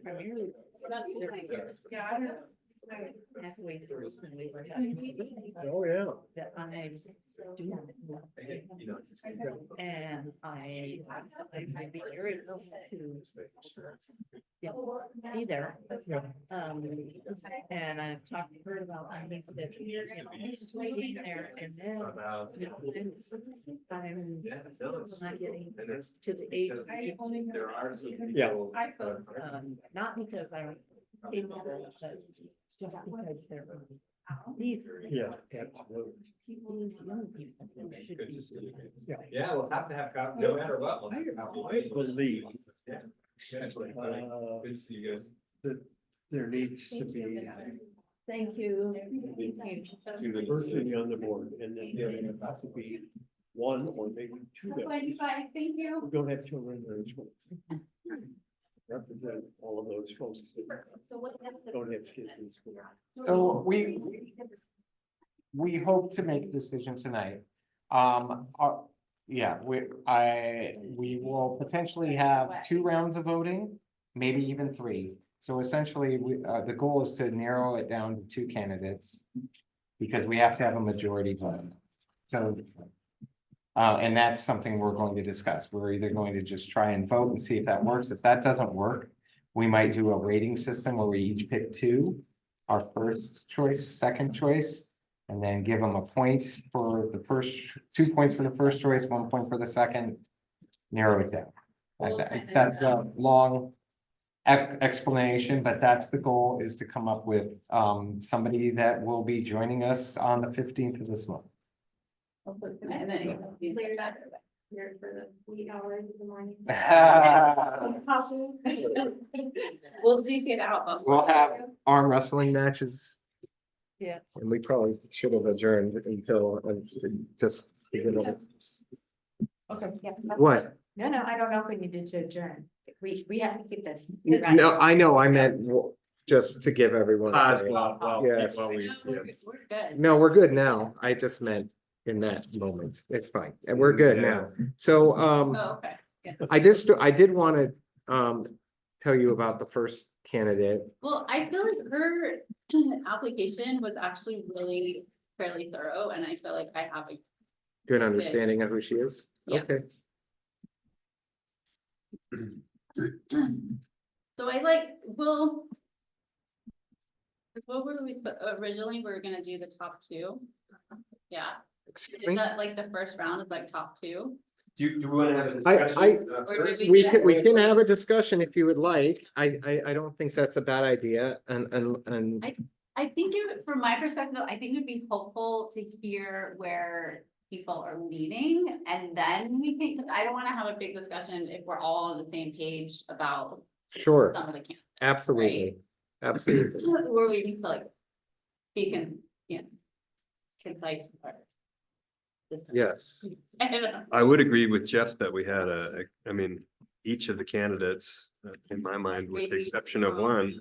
Primarily. Yeah, I don't. Halfway through, when we were talking. Oh, yeah. That I do. And I'd be very close to. Yeah, be there. And I've talked to her about, I mean, that, you know, waiting there and then. I'm not getting to the age. There are some. Yeah. Not because I'm capable, but just because they're. These. Yeah, absolutely. These young people who should be. Yeah, we'll have to have, no matter what. we'll have to have- I believe Yeah. uh, Good to see you guys. that there needs to be Thank you. diversity on the board, and then there have to be one or maybe two that Thank you. who don't have children in school. Represent all of those folks that don't have kids in school. So we hope to make a decision tonight. Yeah, we will potentially have 2 rounds of voting, maybe even 3. So essentially, the goal is to narrow it down to 2 candidates. Because we have to have a majority vote. So. And that's something we're going to discuss. We're either going to just try and vote and see if that works. If that doesn't work, we might do a rating system where we each pick 2. Our first choice, second choice, and then give them a point for the first, 2 points for the first choice, 1 point for the second. Narrow it down. That's a long explanation, but that's the goal, is to come up with somebody that will be joining us on the 15th of this month. And then it'll be cleared out. Here for the wee hours of the morning. We'll duke it out. before- We'll have arm wrestling matches. Yeah. And we probably should have adjourned until just. to get over this. Okay. What? No, I don't know if we needed to adjourn. We have to keep this. No, I know, I meant just to give everyone. a break. Yes. No, we're good. No, we're good now. I just meant in that moment. It's fine. And we're good now. So, Oh, okay. Yeah. I did want to, tell you about the first candidate. Well, I feel like her application was actually really fairly thorough, and I feel like I have a Good understanding of who she is. Yeah. Okay. So I like, well. What were we, originally, we were gonna do the top 2. Yeah, Excuse is me. that like the first round is like top 2? Do we want to have a I- discussion? Or did first? We can have a discussion if you would like. I don't think that's a bad idea and I think from my perspective, I think it'd be helpful to hear where people are leaning, and then we can, because I don't want to have a big discussion if we're all on the same page about sure, some of the candidates. absolutely, absolutely. We're waiting to like, be concise. or this- Yes. I don't know. I would agree with Jeff that we had I mean, each of the candidates, in my mind, with the Maybe. exception of one,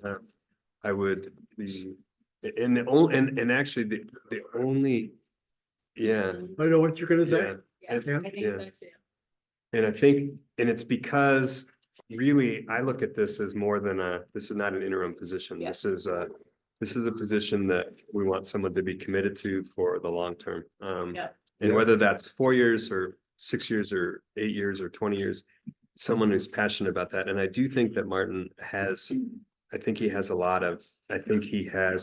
I would be, and the only, and actually the only, yeah, I know what you're gonna say. yeah. Yeah, I think Yeah. so too. And I think, and it's because really, I look at this as more than this is not an interim position. Yeah. This is a position that we want someone to be committed to for the long term. Yeah. And whether that's 4 years or 6 years or 8 years or 20 years, someone who's passionate about that. And I do think that Martin has, I think he has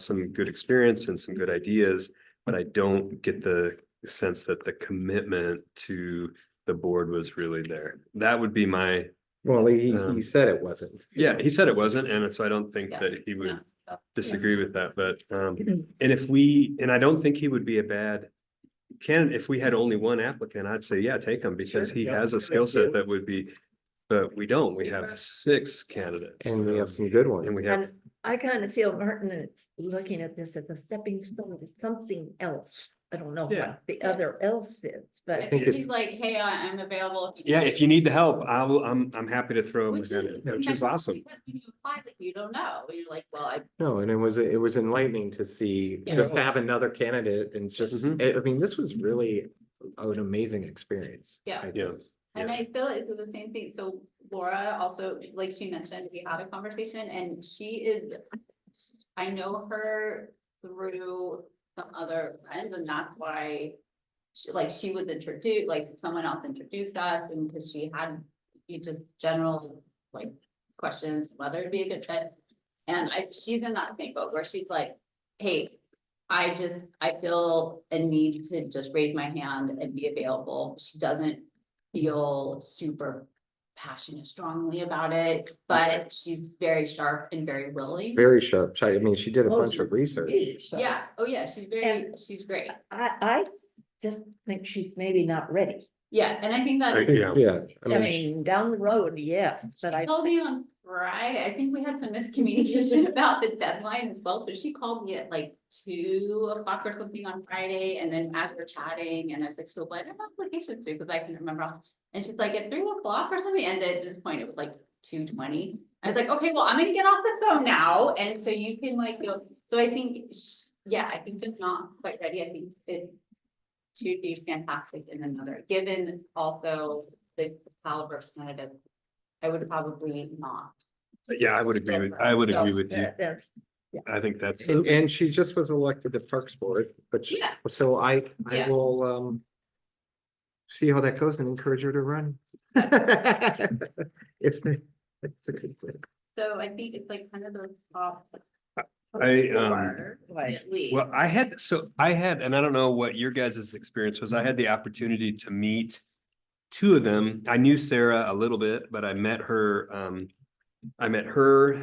some good experience and some good ideas, but I don't get the sense that the commitment to the board was really there. That would be my, Well, he said it wasn't. yeah, he said it wasn't, and so I don't think Yeah. that he would No. disagree with that, but, and I don't think he would be a bad candidate. If we had only one applicant, I'd say, yeah, take him, because he Yeah. has a skill set that would be, but we don't, we have 6 candidates. And we have some good ones. And we have, I kind of feel Martin is looking at this as a stepping stone to something else. I don't know Yeah. what the other else is, but I think think it's- he's like, hey, I'm available. Yeah, if you need the help, I'm happy to throw my Which hand is, in, which is awesome. because when you apply, like, you don't know, and you're like, well, I, No, and it was enlightening to see, Yeah. just to have another candidate and just, Mhm. I mean, this was really an amazing experience. Yeah. I think. Yeah. and I feel it's the same thing, so Laura also, like she mentioned, we had a conversation, and she is, I know her through some other friends, and that's why she was introduced, like, someone else introduced us, and because she had just general, like, questions, whether it'd be a good fit. And she's in that same boat where she's like, hey, I feel a need to just raise my hand and be available. She doesn't feel super passionate strongly about it, but she's very sharp and very willing. Very sharp. I mean, she did a Oh, bunch of research. Yeah, oh yeah, she's great. I just think she's maybe not ready. Yeah, and I think that. Yeah, I mean, down the road, yes, but She I, called me on Friday. I think we had some miscommunication about the deadline as well. So she called me at like 2 o'clock or something on Friday. And then as we're chatting, and I was like, so what are applications due? Because I can remember. And she's like, at 3 o'clock or something. And at this point, it was like 2:20. I was like, okay, well, I'm gonna get off the phone now. And so you can like go. So I think, yeah, I think just not quite ready. I think it should be fantastic in another, given also the caliber of candidate. I would probably not. Yeah, I would agree with you. that's, I think that's. and she just was elected to Parks Board, but Yeah. so I Yeah. will see how that goes and encourage her to run. If it's a good thing. So I think it's like kind of the top. I, four, like, at least. Well, I had, and I don't know what your guys' experience was. I had the opportunity to meet two of them. I knew Sarah a little bit, but I met her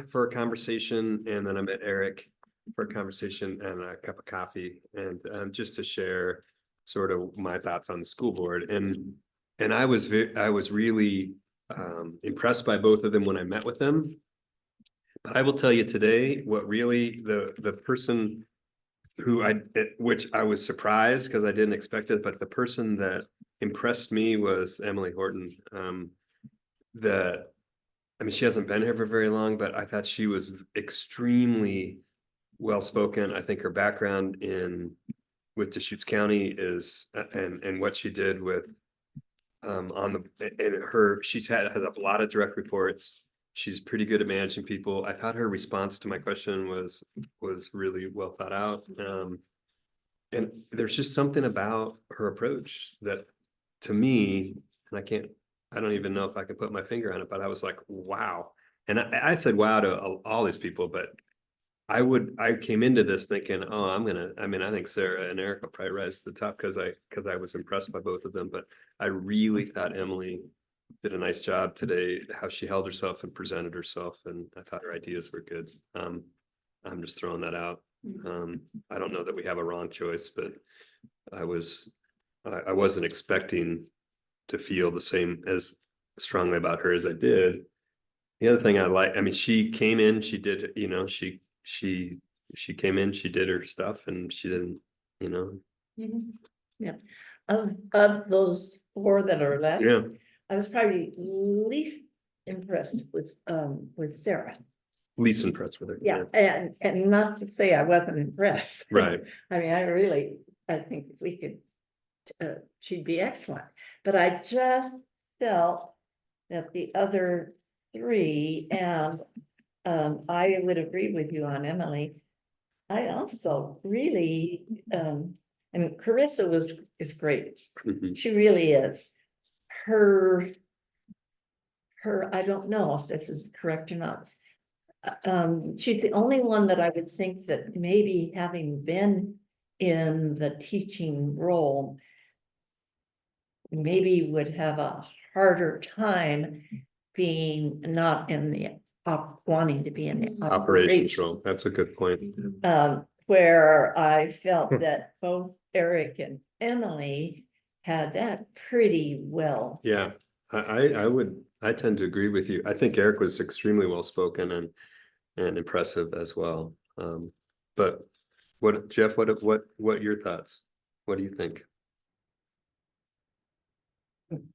for a conversation, and then I met Eric for a conversation and a cup of coffee, and just to share sort of my thoughts on the school board. And I was really impressed by both of them when I met with them. But I will tell you today, what really the person who which I was surprised because I didn't expect it, but the person that impressed me was Emily Horton. I mean, she hasn't been here for very long, but I thought she was extremely well-spoken. I think her background with Deschutes County is, and what she did with, has a lot of direct reports. She's pretty good at managing people. I thought her response to my question was really well thought out. And there's just something about her approach that, to me, and I don't even know if I can put my finger on it, but I was like, wow. And I said wow to all these people, but I came into this thinking, oh, I think Sarah and Eric will probably rise to the top because I was impressed by both of them. But I really thought Emily did a nice job today, how she held herself and presented herself. And I thought her ideas were good. I'm just throwing that out. I don't know that we have a wrong choice, but I wasn't expecting to feel the same as strongly about her as I did. The other thing she came in, she did, she came in, she did her stuff, and she didn't, yeah. Of those 4 that are left. yeah. I was probably least impressed with Sarah. Least impressed with her. Yeah, and not to say I wasn't impressed. Right. I mean, I think if we could, she'd be excellent, but I just felt that the other 3, and I would agree with you on Emily. I also really, I mean, Carissa is great. Mhm. She really is. Her, I don't know if this is correct or not. She's the only one that I would think that maybe having been in the teaching role, maybe would have a harder time being not in the wanting to be in the Operations role. That's a good point. where I felt that both Eric and Emily had that pretty well. Yeah, I tend to agree with you. I think Eric was extremely well spoken, and impressive as well. But what, Jeff, what are your thoughts? What do you think?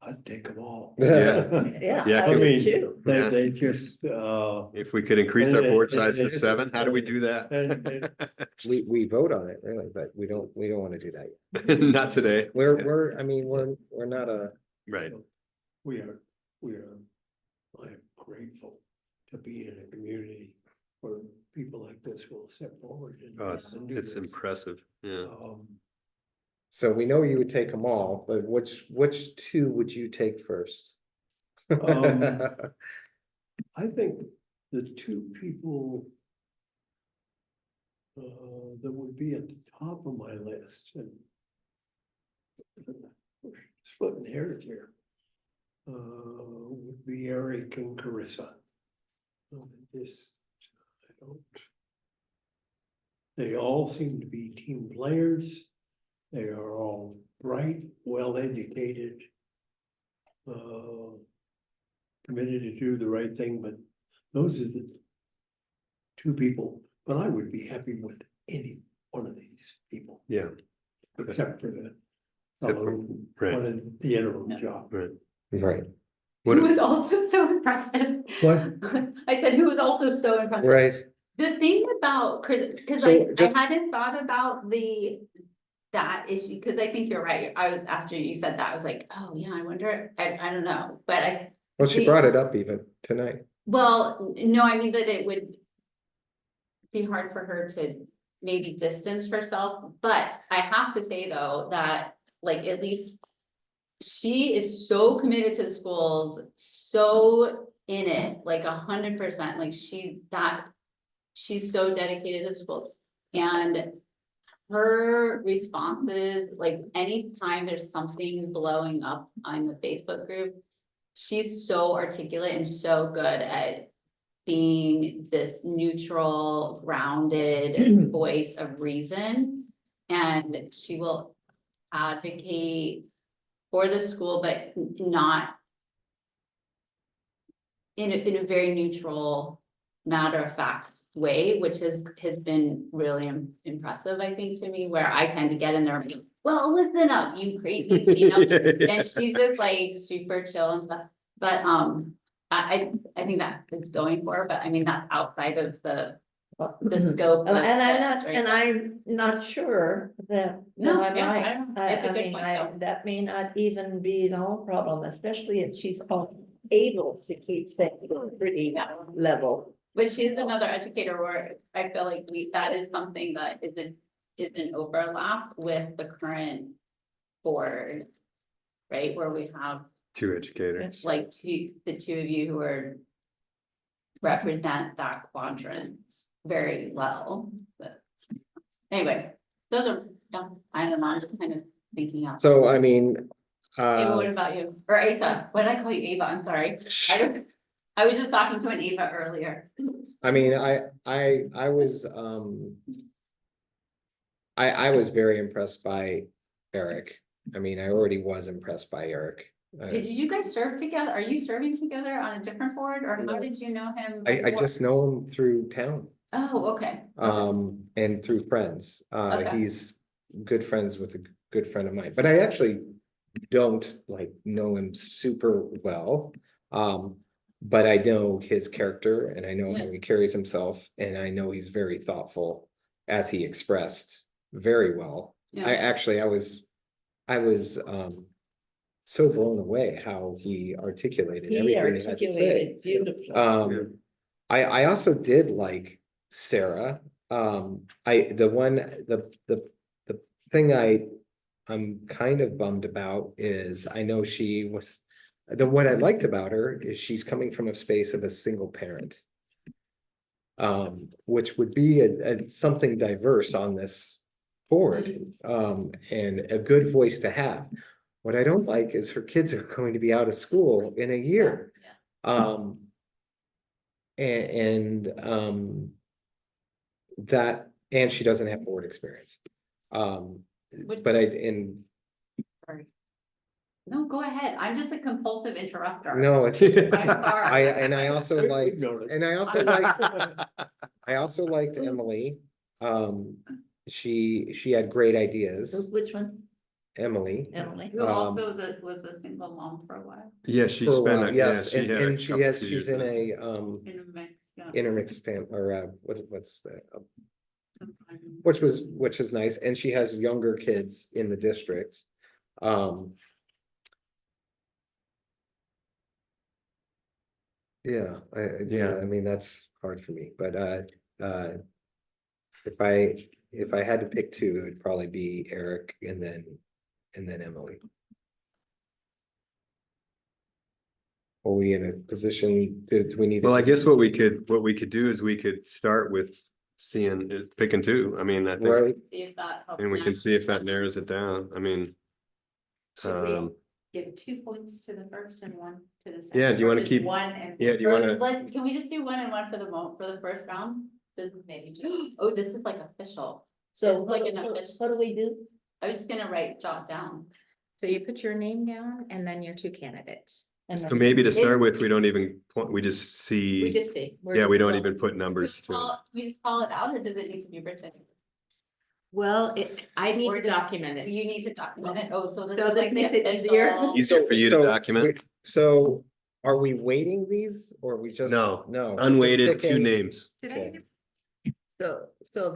I'd take them all. Yeah. Yeah, Yeah, I can would we- too. They, Yeah. they just, If we could increase our board size to It's- 7, how do we do and- that? We vote on it, really, but we don't want to do that yet. Not today. I mean, we're not a, Right. we are, I am grateful to be in a community where people like this will step forward and. Oh, it's and do this. impressive. Yeah. so we know you would take them all, but which two would you take first? Um, I think the two people that would be at the top of my list and splitting hairs here would be Eric and Carissa. Just, I don't. They all seem to be team players. They are all bright, well-educated. Committed to do the right thing, but those are the two people, but I would be happy with any one of these people, Yeah. except for the fellow who Right. wanted the interim job. Right. Right, What, Who was also so impressive. What? I said, who was also so impressive. right. The thing about, cause So I just- hadn't thought about that issue, cause I think you're right. I was, after you said that, I was like, oh yeah, I wonder, I don't know, but Well, she brought it up even tonight. well, no, I mean that it would be hard for her to maybe distance herself, but I have to say though, that like at least she is so committed to the schools, so in it, like 100%, like she's so dedicated to the schools. And her responses, like anytime there's something blowing up on the Facebook group, she's so articulate and so good at being this neutral, grounded voice of reason. And she will advocate for the school, but not in a very neutral, matter of fact way, which has been really impressive, I think, to me, where I tend to get in there and be, well, listen up, you crazy, you know, and she's just like super chill and stuff. But I think that is going for her, but I mean, that's outside of the scope. And of I'm this, not, right? and I'm not sure that No, I'm yeah, I right. don't know. It's a good mean, point, I, though. that may not even be no problem, especially if she's able to keep things pretty level. But she's another educator where I feel like that is something that is an overlap with the current board. Right, where we have 2 educators. like the two of you who are represent that quadrant very well, but anyway, those are, I don't know, I'm just kind of thinking out. So, I mean, Ava, what about you? Or Asa, what did I call you, Ava? I'm sorry. I was just talking to an Ava earlier. I mean, I was, I was very impressed by Eric. I mean, I already was impressed by Eric. Did you guys serve together? Are you serving together on a different board, or No. how did you know him? I before? just know him through town, Oh, okay. and through friends. Okay. He's good friends with a good friend of mine, but I actually don't like know him super well. But I know his character and I know how he carries himself, and I know he's very thoughtful, as he expressed very well. Yeah. I was so blown away how he articulated He everything he had to say. articulated beautifully. I also did like Sarah. The thing I'm kind of bummed about is I know what I liked about her is she's coming from a space of a single parent. Which would be something diverse on this board, and a good voice to have. What I don't like is her kids are going to be out of school in a year. And she doesn't have board experience. Which- But Sorry. No, go ahead. I'm just a compulsive interrupter. No, it's, I'm I, sorry. and I also liked, and I also liked, I also liked Emily. She had great ideas, Which one, Emily. Emily? Who also was a single mom for a while. Yeah, she For a spent, while, yeah, yes, she had. and she couple has, few she's years in with us. a, In a mix, yeah. intermixed fam, or, what's the, which is nice, and she has younger kids in the district. Yeah, Yeah. I mean, that's hard for me, but, if I had to pick two, it would probably be Eric and then Emily. Are we in a position, do we need? to Well, I guess dis- what we could do is we could start with seeing, picking two. I mean, I think, Right, See if that helps. and we now. can see if that narrows it down. I mean, Should we um, give 2 points to the first and 1 to the second? yeah, do you or want to just keep? 1 and? Yeah, do you want to? Can we just do 1 and 1 for the first round? This is maybe just, oh, this is like official. So Like what, an official. what do we do? I was just gonna jot down. So you put your name down and then your 2 candidates. And So then- maybe to start with, we don't even point, we just see. We just see. Yeah, we don't even put numbers to it. We just call it out, or does it need to be written? Well, I need Or to does- document it. You need to document it. Oh, so this So is this like the makes it easier. official. Easier for you to So, document? So are we weighting these or we just? No, No. unweighted, Pick 2 in- names. Did I Okay. do- So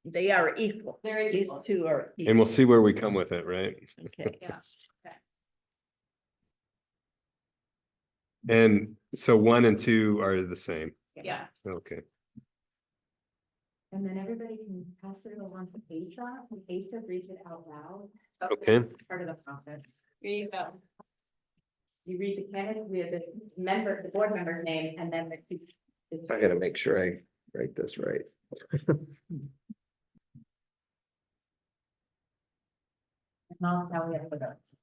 they are equal. They're These equal. two are. And equal. we'll see where we come with it, right? Okay. Yeah. And so 1 and 2 are the same. Yeah. Okay. And then everybody can pass it along to Asa, and Asa reads it out loud. Okay. Part of the process. Here you go. You read the candidate, we have the board member's name, and then the two. I gotta make sure I write this right. And I'll tell you the votes.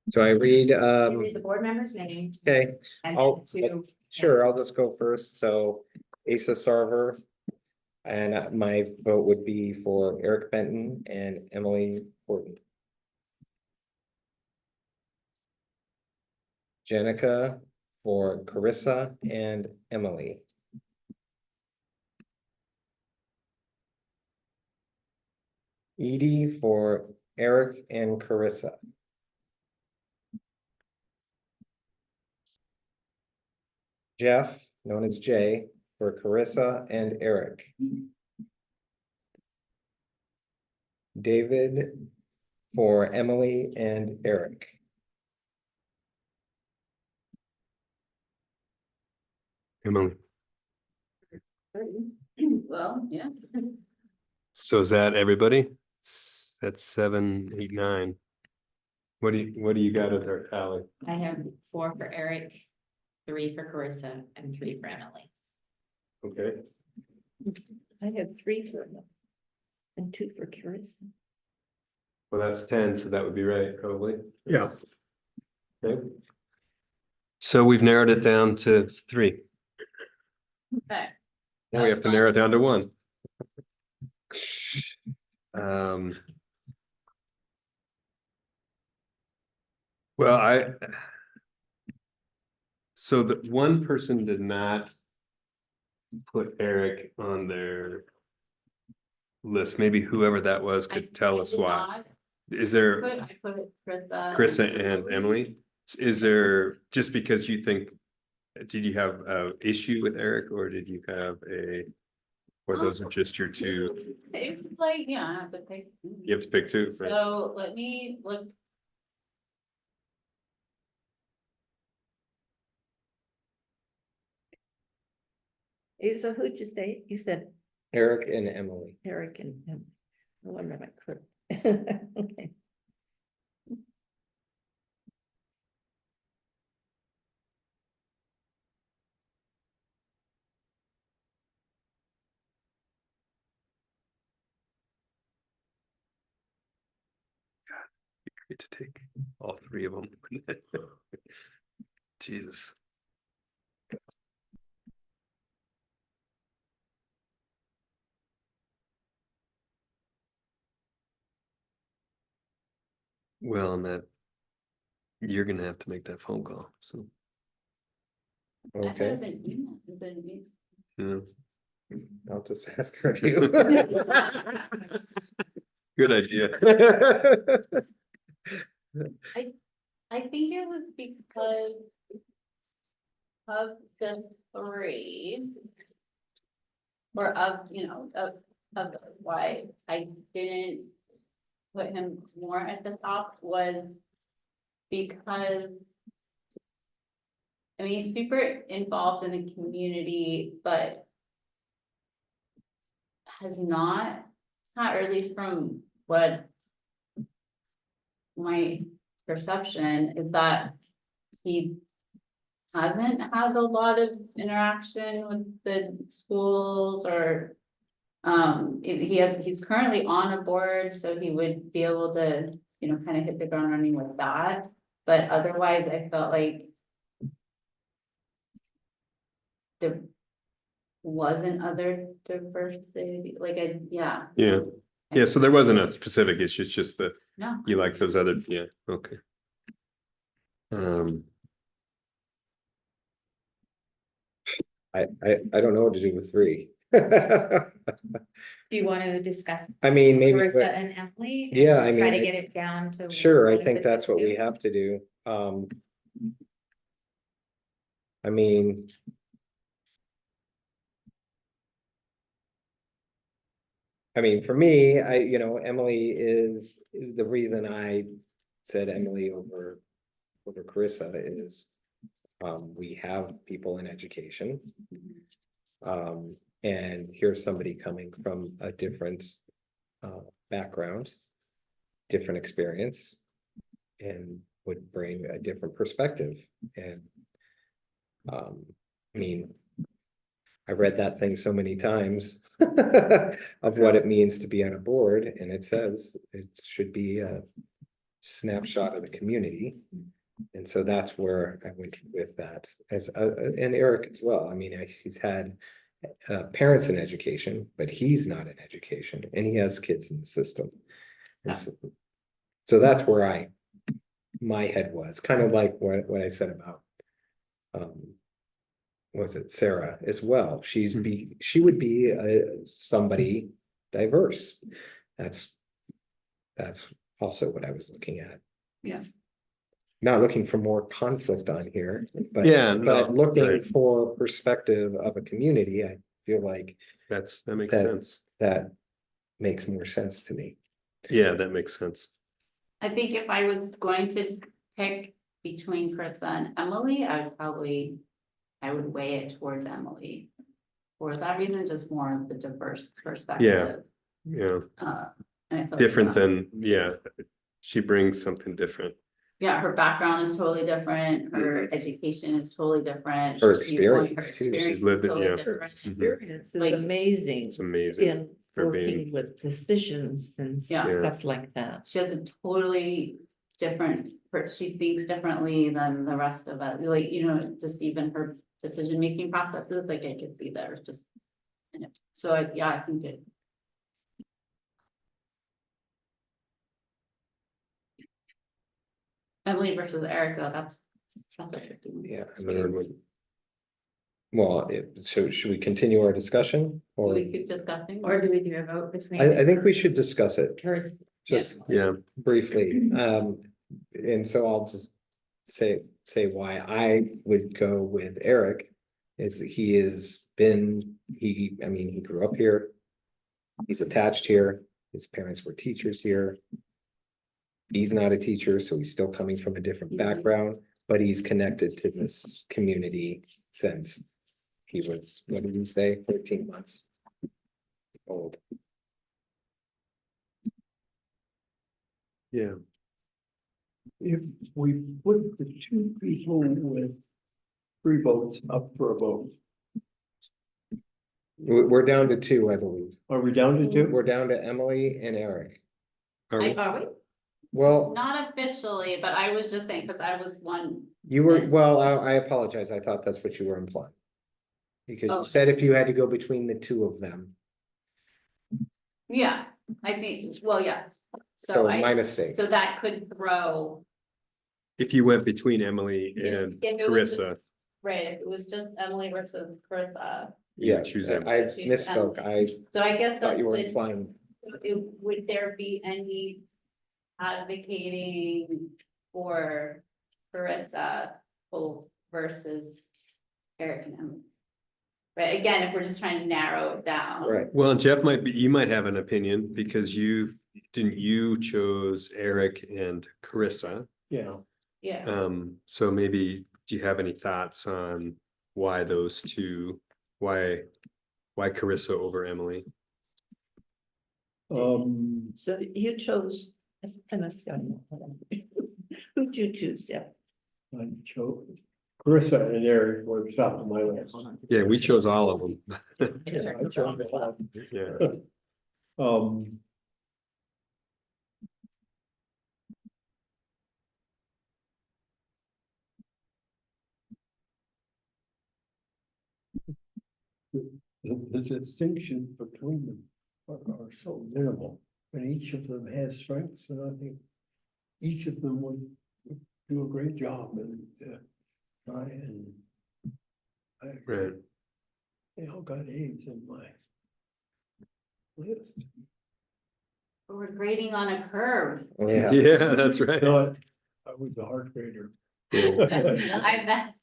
So I read, You read the board member's name. okay, And I'll- then two. sure, I'll just go first. So Asa Sarver. And my vote would be for Eric Benton and Emily Horton. Jenica for Carissa and Emily. Edie for Eric and Carissa. Jeff, known as Jay, for Carissa and Eric. David for Emily and Eric. Emily. Well, yeah. So is that everybody? That's 7, 8, 9. What do you got at our tally? I have 4 for Eric, 3 for Carissa, and 3 for Emily. Okay. I had 3 for them. And 2 for Carissa. Well, that's 10, so that would be right, probably. Yeah. Okay. So we've narrowed it down to 3. Okay. Now we have to narrow it down to 1. Well, so the one person did not put Eric on their list. Maybe whoever that was I- could tell I us did why. not Is there I put Krista and Emily? Is there, just because you think, did you have a issue with Eric or did you have or those are just your 2? It was like, yeah, I have to pick. You have to pick 2, right? So let me look. So who'd you say? You said Eric and Emily. Eric and. I wonder if I could. Okay. Great to take all 3 of them. Jesus. Well, and that you're gonna have to make that phone call, so, I thought it Okay, was an email. Is it an email? you know, I'll just ask her to. good idea. I think it was because of the three. Or of, of those, why I didn't put him more at the top was because I mean, he's super involved in the community, but has not, or at least from what my perception is that he hasn't had a lot of interaction with the schools or he's currently on a board, so he would be able to, kind of hit the ground running with that. But otherwise, I felt like there wasn't other diversity, yeah. Yeah, so there wasn't a specific issue, it's just that No. you like those other, yeah, okay. I don't know what to do with three. Do you want to discuss I mean, maybe, Marissa but- and Emily? and Yeah, I Try to mean, get it down to. sure, I one of think the that's what we two? have to do. I mean. For me, Emily is the reason I said Emily over Carissa is. We have people in education. And here's somebody coming from a different background, different experience, and would bring a different perspective. And I read that thing so many times of what it means to be on a board, and it says it should be a snapshot of the community. And so that's where I went with that and Eric as well. He's had parents in education, but he's not in education and he has kids in the system. And so that's where my head was kind of like what I said about, was it Sarah as well? She would be somebody diverse. That's also what I was looking at. Yeah. Not looking for more conflict on here, but Yeah, but looking right. for perspective of a community, I feel like That makes that- sense. that makes more sense to me. Yeah, that makes sense. I think if I was going to pick between Carissa and Emily, I would weigh it towards Emily. For that reason, just more of the diverse perspective. Yeah, And I feel like different that- than, yeah, she brings something different. Yeah, her background is totally different, her education is totally different. Her viewpoint, experience, too. She's experience is lived it, totally yeah. different. Experience is Like, amazing It's amazing. in for being- working with decisions and Yeah. stuff like that. She has a totally different, she thinks differently than the rest of us, just even her decision-making processes, I could see there, just. So, I think it. Emily versus Erica, that's a tricky one. Yeah, It's a hard one. well, so should we continue our discussion or We keep discussing. Or do we do a vote between? I think we should discuss it First, just Yeah, briefly. And so I'll just say why I would go with Eric is that he grew up here. He's attached here. His parents were teachers here. He's not a teacher, so he's still coming from a different background, but he's connected to this community since he was, what did he say, 13 months old. yeah. If we put the two people with three votes up for a vote, We're down to two, I believe. are we down to two? We're down to Emily and Eric. Are we- are we? Well, Not officially, but I was just saying, because I was one, you were, well, I apologize. I thought that's what you were implying. Because Oh. you said if you had to go between the two of them. yeah, I think, well, yes. So my mistake. So that could throw, If you went between Emily and if it was- Carissa, right, if it was just Emily versus Carissa. you Yeah, would choose I Emily. misspoke. I So I guess thought that's you were the, implying. would there be any advocating for Carissa versus Eric and Emily? Right, again, if we're just trying to narrow it down. Right. Well, and Jeff you might have an opinion because you chose Eric and Carissa. Yeah, Yeah, So maybe, do you have any thoughts on why those two, why Carissa over Emily? So you chose, I must go. Who'd you choose, Jeff? I chose Carissa and Eric were top of my list. Yeah, we chose all of them. Yeah, I chose all of them. Yeah, Um. The distinctions between them are so minimal, and each of them has strengths, and I think each of them would do a great job and try and. right. They all got A's in my list. we're grading on a curve. Yeah. Yeah, that's right. No, I was a hard grader. I bet.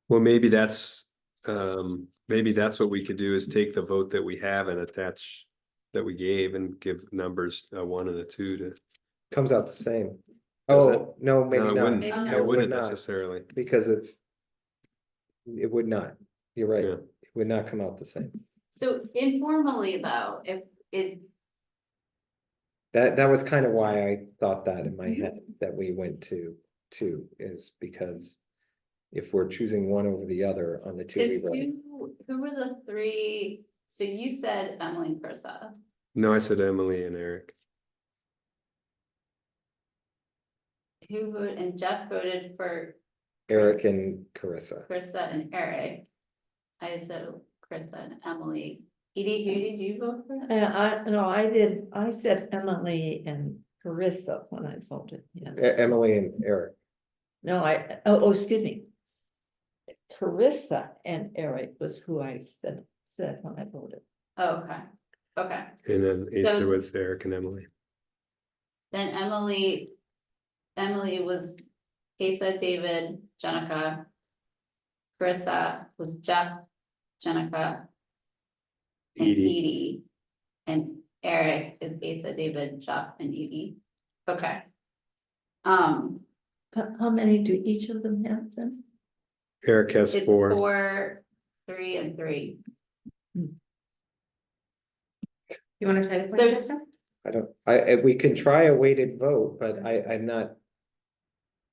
Well, maybe that's what we could do is take the vote that we have and attach that we gave and give numbers a 1 and a 2 to. Comes out the same. Does Oh, no, maybe No, it not. wouldn't. Maybe No, not. It wouldn't not, necessarily. because it would not. You're right. Yeah. It would not come out the same. So informally though, if it, That was kind of why I thought that in my head, that we went to 2, is because if we're choosing one over the other on the 2. is we write. who were the 3, so you said Emily and Carissa. No, I said Emily and Eric. Who voted, and Jeff voted for Eric and Carissa. Carissa and Eric. I said Carissa and Emily. Edie, who did you vote for? I said Emily and Carissa when I voted, yeah. Emily and Eric. No, excuse me. Carissa and Eric was who I said when I voted. Oh, okay, okay, And then So- there was Eric and Emily. then Emily was Asa, David, Jenica. Carissa was Jeff, Jenica. And Edie. Edie. And Eric is Asa, David, Jeff, and Edie. Okay. How many do each of them have then? Eric has It's 4. 4, 3, and 3. You wanna try the So- point system? I don't, we can try a weighted vote, but I'm not.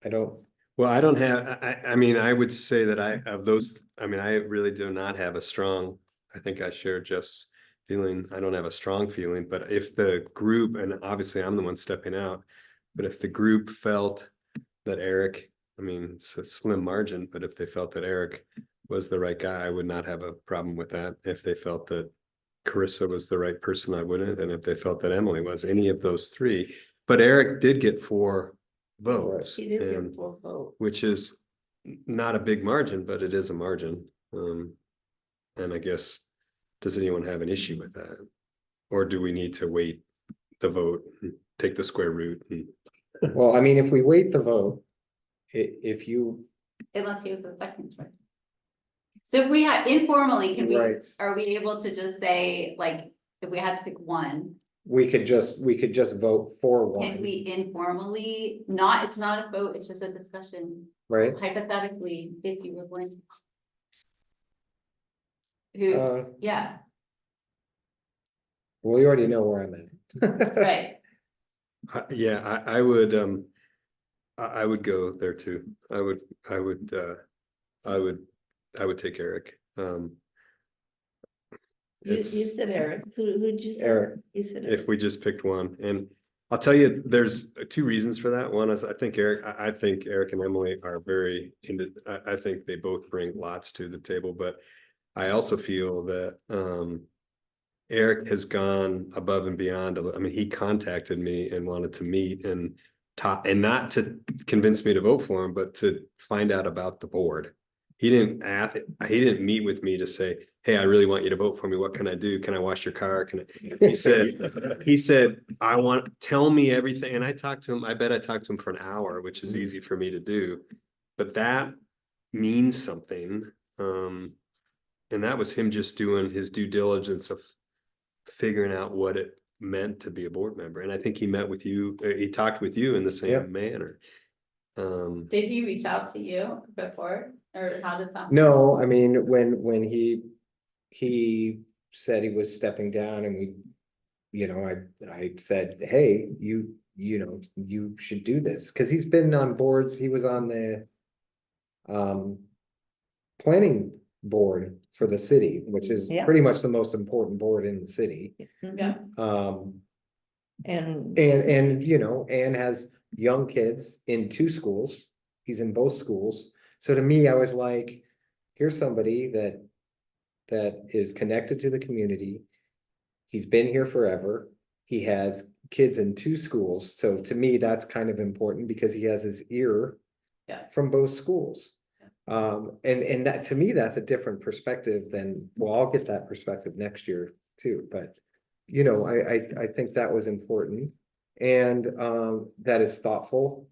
I don't, Well, I don't have, I mean, I would say that I really do not have a strong, I think I share Jeff's feeling. I don't have a strong feeling, but if the group, and obviously I'm the one stepping out, but if the group felt that Eric, I mean, it's a slim margin, but if they felt that Eric was the right guy, I would not have a problem with that. If they felt that Carissa was the right person, I wouldn't. And if they felt that Emily was, any of those 3, but Eric did get 4 votes. He did get and- 4 votes. which is not a big margin, but it is a margin. And I guess, does anyone have an issue with that? Or do we need to wait the vote, and take the square root? well, I mean, if we wait the vote, if you, Unless he was the second choice. So if we had informally, Right. are we able to just say, like, if we had to pick one, we could just vote for can one, we informally, it's not a vote, it's just a discussion, right? hypothetically, if you were going to. Who, Uh, yeah, well, we already know where I'm at. right, Yeah, I would, I would go there too. I would take Eric. You It's, said Eric, who'd you say? Eric. You said if Eric. we just picked one, and I'll tell you, there's 2 reasons for that. One is I think Eric and Emily are very I think they both bring lots to the table, but I also feel that, Eric has gone above and beyond. I mean, he contacted me and wanted to meet and talk, and not to convince me to vote for him, but to find out about the board. He didn't meet with me to say, hey, I really want you to vote for me. What can I do? Can I wash your car? He said, tell me everything. And I talked to him, I bet I talked to him for an hour, which is easy for me to do. But that means something. And that was him just doing his due diligence of figuring out what it meant to be a board member. And I think he met with you, he talked with you in the Yeah. same manner. Did he reach out to you before, or how did that? No, I mean, when he said he was stepping down and I said, hey, you should do this, because he's been on boards, he was on the planning board for the city, which is Yeah. pretty much the most important board in the city. Yeah. And And has young kids in 2 schools. He's in both schools. So to me, I was like, here's somebody that is connected to the community. He's been here forever. He has kids in 2 schools. So to me, that's kind of important because he has his ear Yeah. from both schools. And that, to me, that's a different perspective than, well, I'll get that perspective next year too, but I think that was important. And that is thoughtful,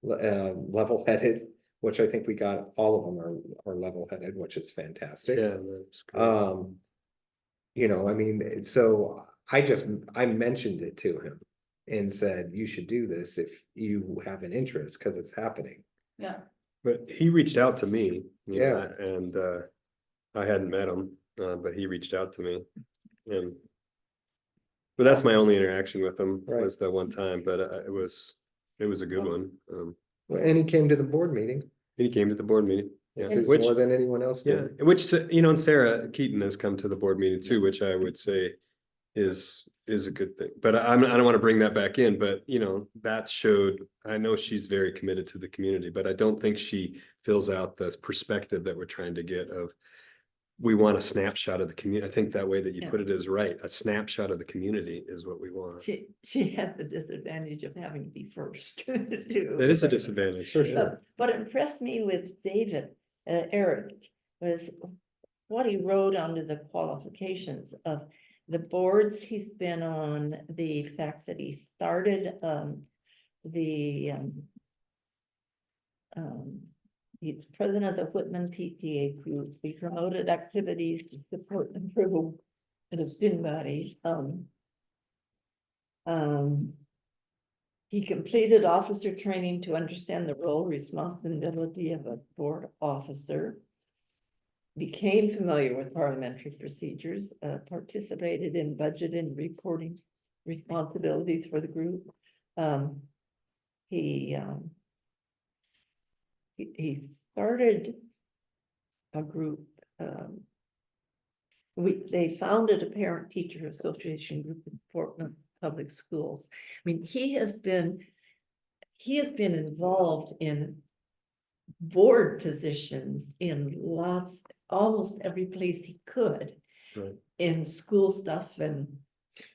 level-headed, which I think we got, all of them are level-headed, which is fantastic. Yeah, that's great. I mean, so I mentioned it to him and said, you should do this if you have an interest, because it's happening. Yeah. But he reached out to me, Yeah. and I hadn't met him, but he reached out to me. But that's my only interaction with him, Right. was that one time, but it was a good one. And he came to the board meeting, He came to the board meeting. Yeah, which more than anyone else yeah, did. which, and Sarah Keaton has come to the board meeting too, which I would say is a good thing. But I don't want to bring that back in, but that showed, I know she's very committed to the community, but I don't think she fills out the perspective that we're trying to get of, we want a snapshot of the community. I think that way that you put it is right. A snapshot of the community is what we want. she had the disadvantage of having to be first. That is a disadvantage. For yeah. sure. What impressed me with Eric, was what he wrote under the qualifications of the boards he's been on, the fact that he started he's president of the Whitman PTA group. He promoted activities to support and improve the student body. He completed officer training to understand the role, responsibility of a board officer. Became familiar with parliamentary procedures, participated in budget and reporting responsibilities for the group. He started a group. They founded a parent teacher association group in Portland Public Schools. I mean, he has been involved in board positions in almost every place he could. Right. In school stuff and.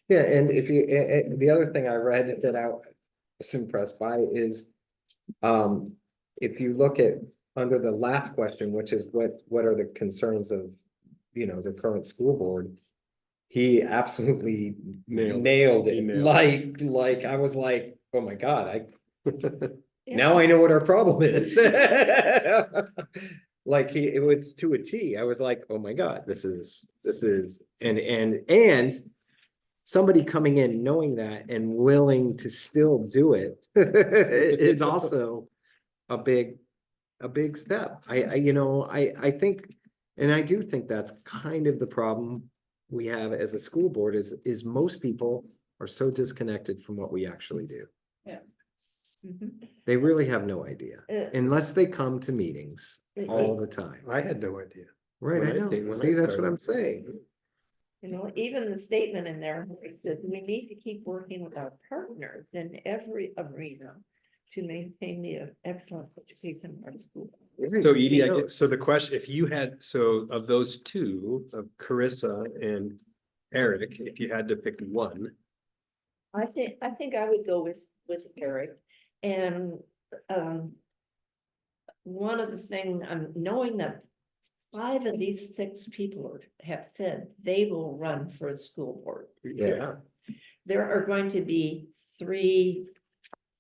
Yeah, and if you, the other thing I read that I was impressed by is, if you look at under the last question, which is what are the concerns of, the current school board? He absolutely nailed it. Like I was like, oh my God, now I know what our problem is. Like it was to a T. I was like, oh my God, this is, and somebody coming in knowing that and willing to still do it is also a big step. I think, and I do think that's kind of the problem we have as a school board is most people are so disconnected from what we actually do. Yeah. They really have no idea unless they come to meetings all the time. I had no idea. Right, I know. See, that's what I'm saying. Even the statement in there, it says we need to keep working with our partners in every arena to maintain the excellent education in our school. So Edie, so the question, if you had, so of those two, of Carissa and Eric, if you had to pick one, I think I would go with Eric, and, one of the things, knowing that 5 of these 6 people have said they will run for a school board. Yeah. There are going to be 3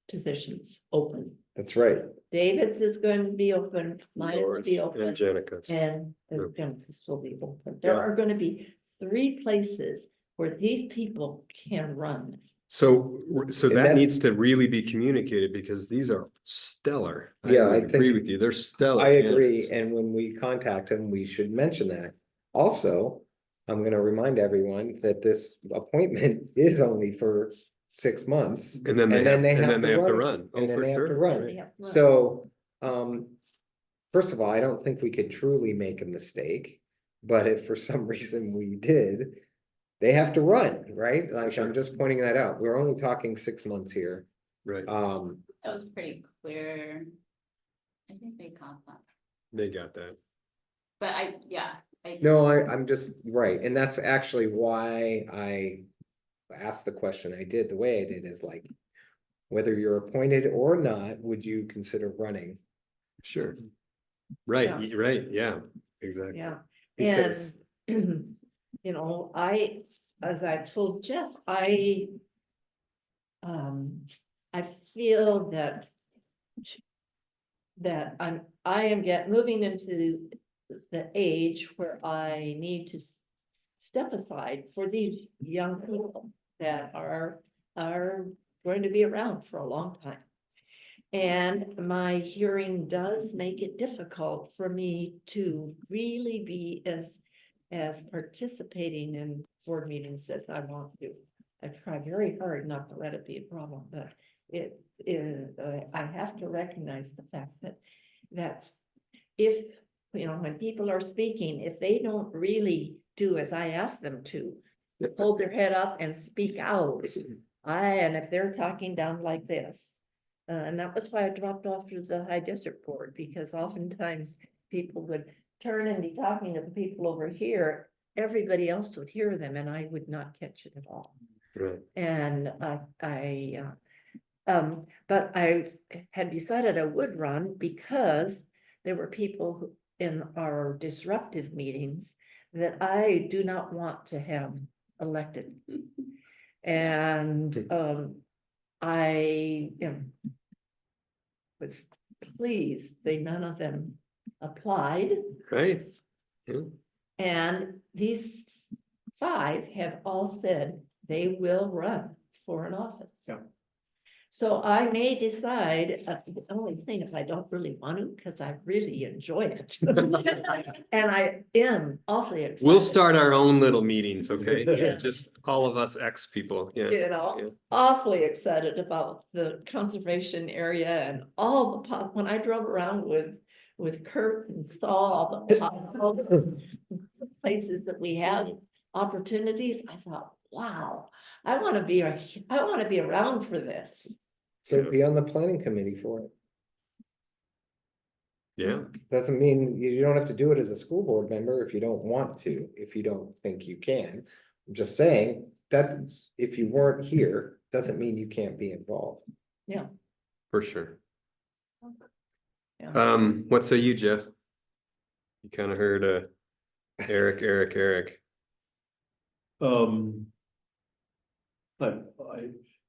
positions open. That's right. David's is going to be open, mine will yours be and open, Jenica's. and Yeah. Jennifer's will be open. There Yeah. are gonna be 3 places where these people can run. So And that that's- needs to really be communicated because these are stellar. Yeah, I would agree think- with you. They're stellar. I agree, candidates. and when we contact him, we should mention that. Also, I'm gonna remind everyone that this appointment is only for 6 months. And then they have to run. Oh, And then for they have to sure. run. They have to run. So, first of all, I don't think we could truly make a mistake, but if for some reason we did, they have to run, right? Like, sure. I'm just pointing that out. We're only talking 6 months here. Right, That was pretty clear. I think they caught that, they got that. but yeah. No, I'm just, right, and that's actually why I asked the question I did, the way I did is like, whether you're appointed or not, would you consider running? Sure. Right, Yeah. right, yeah, exactly. Yeah, Because- and, you know, as I told Jeff, I feel that I am moving into the age where I need to step aside for these young people that are going to be around for a long time. And my hearing does make it difficult for me to really be as participating in board meetings as I want to. I try very hard not to let it be a problem, but it is, I have to recognize the fact that if, you know, when people are speaking, if they don't really do as I ask them to, hold their head up and speak out, and if they're talking down like this, and that was why I dropped off to the high district board, because oftentimes people would turn and be talking to the people over here. Everybody else would hear them and I would not catch it at all. Right. And but I had decided I would run because there were people in our disruptive meetings that I do not want to have elected. And I was pleased none of them applied. Right. Yeah. And these 5 have all said they will run for an office. Yeah. So I may decide, the only thing is I don't really want to, because I really enjoy it. And I am awfully excited. We'll start our own little meetings, okay? Yeah. Just all of us ex people, yeah. You know, Yeah. awfully excited about the conservation area and all the, when I drove around with Kurt and saw all the places that we have opportunities, I thought, wow, I want to be around for this. So be on the planning committee for it. Yeah, Doesn't mean you don't have to do it as a school board member if you don't want to, if you don't think you can. I'm just saying that if you weren't here, doesn't mean you can't be involved. for sure. Yeah. What say you, Jeff? You kind of heard Eric. But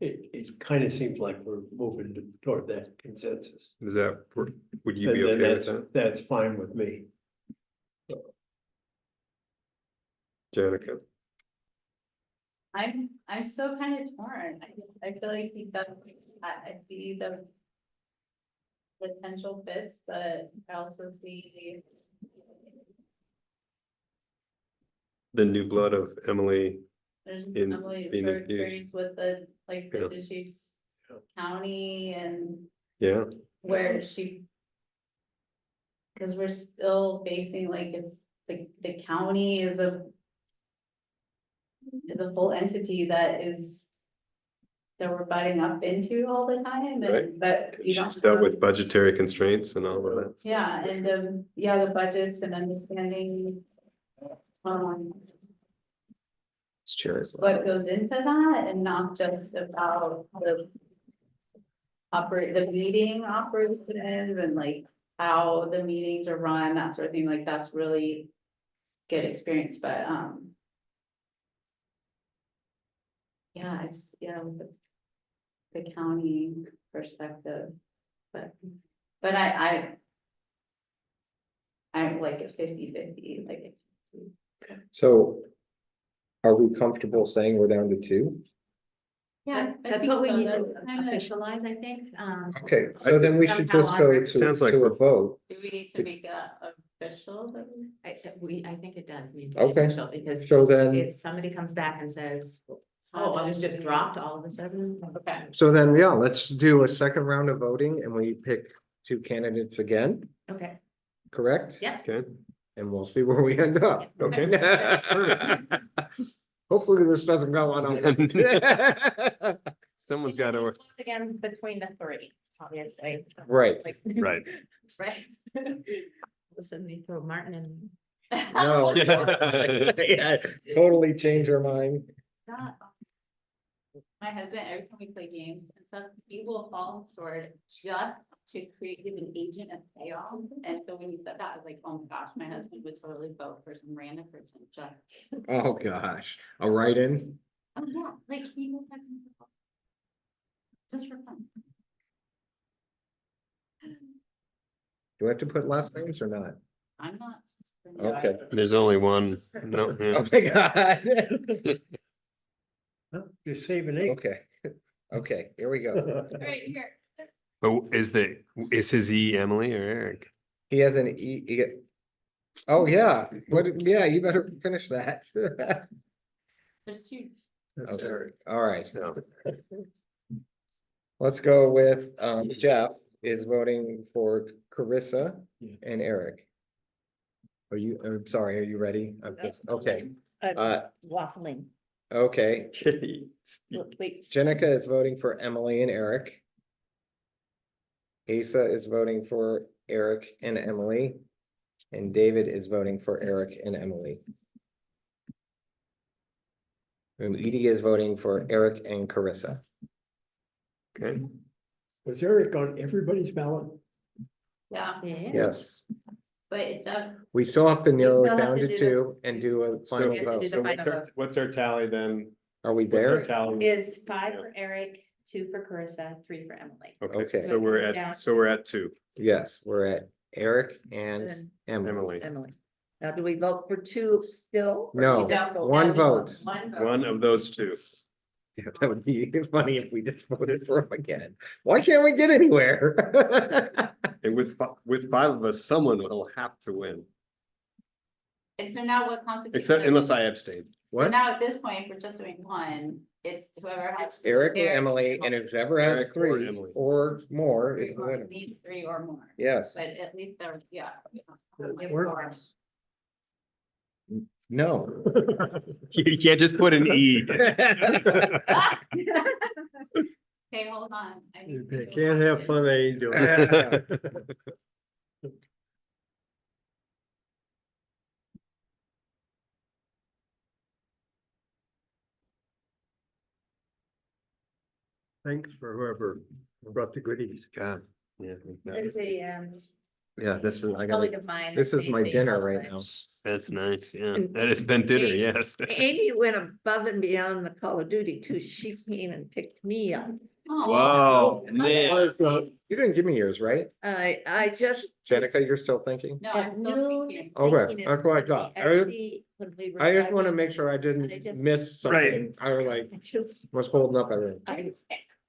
it kind of seems like we're moving toward that consensus. Is that, would you And be then okay with that? that's fine with me. Jenica? I'm still kind of torn. I feel like I see the potential fits, but I also see The new blood of Emily, there's in Emily, being her infused. experience with the Yeah. Deschutes County and yeah, where she. Cause we're still facing like it's the county is a. Is a full entity that that we're butting up into all the time, Right. and, but you don't. She's dealt have- with budgetary constraints and all of that. Yeah, and the budgets and understanding. This chair is What goes into that and not just about the. Operate the meeting operations and like how the meetings are run, that sort of thing, like that's really. Good experience, but yeah, I just, with the county perspective, but I like a 50-50, like. So are we comfortable saying we're down to two? Yeah, I that's think what we so, need to that's kinda- officialize, I think. Okay, so then we should just go to, Sounds like to a vote. Do we need to make a official? I think it does need to be Okay. official, because So then, if somebody comes back and says, oh, I was just dropped all of a sudden. Okay. so then, yeah, let's do a second round of voting and we pick two candidates again, Okay, correct? yep. Okay, And we'll see where we end up. okay. Hopefully this doesn't go on. all- Someone's got to, Once again, between the three, obviously. Right. Like, right. right. Listen, we throw Martin in. No. Yeah, totally change our mind. Not- My husband, every time we play games and stuff, he will fall on the sword just to create, he's an agent of chaos. And so when you said that, I was like, oh my gosh, my husband would totally vote for some random person just. Oh, gosh, a write-in? Oh, yeah, like he was like. Just for fun. Do I have to put last names or not? I'm not. Okay. There's only one. No, yeah. Oh, my God. Huh, you're saving ink. Okay, okay, here we go. Right here. But is his E Emily or Eric? He has an oh, yeah, yeah, you better finish that. There's two. Okay, all right. No. Let's go with, Jeff is voting for Carissa Yeah. and Eric. I'm sorry, are you ready? Okay, Waffling. okay. Wait, Jenica is voting for Emily and Eric. Asa is voting for Eric and Emily. And David is voting for Eric and Emily. And Edie is voting for Eric and Carissa. Okay, Was Eric on everybody's ballot? Yeah, Yes, but it does. we still have to narrow it still have down to to do two and do a final we have to do vote. the so final what's our tally then? Are we What's our there? tally? Is 5 for Eric, 2 for Carissa, 3 for Emily. Okay. Okay, so we're at two. Yes, we're at Eric and and Emily. Emily. Now, do we vote for two still? or No, we just vote one everyone? vote. One vote. One of those two. Yeah, that would be funny if we just voted for him again. Why can't we get anywhere? And with five of us, someone will have to win, And so now what constitutes? except unless I abstain. So What? now at this point, if we're just doing one, it's whoever has. Eric and Emily, and whoever has Eric or three Emily. or more is the Or winner. needs 3 or more. Yes, But at least there's, yeah. no. You can't just put an E. Okay, hold on. I need You to- can't have fun, they ain't doing it. Thanks for whoever brought the goodies. God, yeah. There's a Yeah, this is, I colleague gotta, of mine. this that's is my based dinner in right now. College. That's nice, yeah. And- And it's been dinner, Hey, yes. Amy went above and beyond the Call of Duty too. She came and picked me up. Oh, Wow, man. You didn't give me yours, right? I just. Jenica, you're still thinking? No, At I'm still noon, thinking. Okay, thinking that's it what I was thought. the I just- SD when we were I just wanna driving. make sure I I didn't just- miss Right. something. I was like, I just, was holding up everything.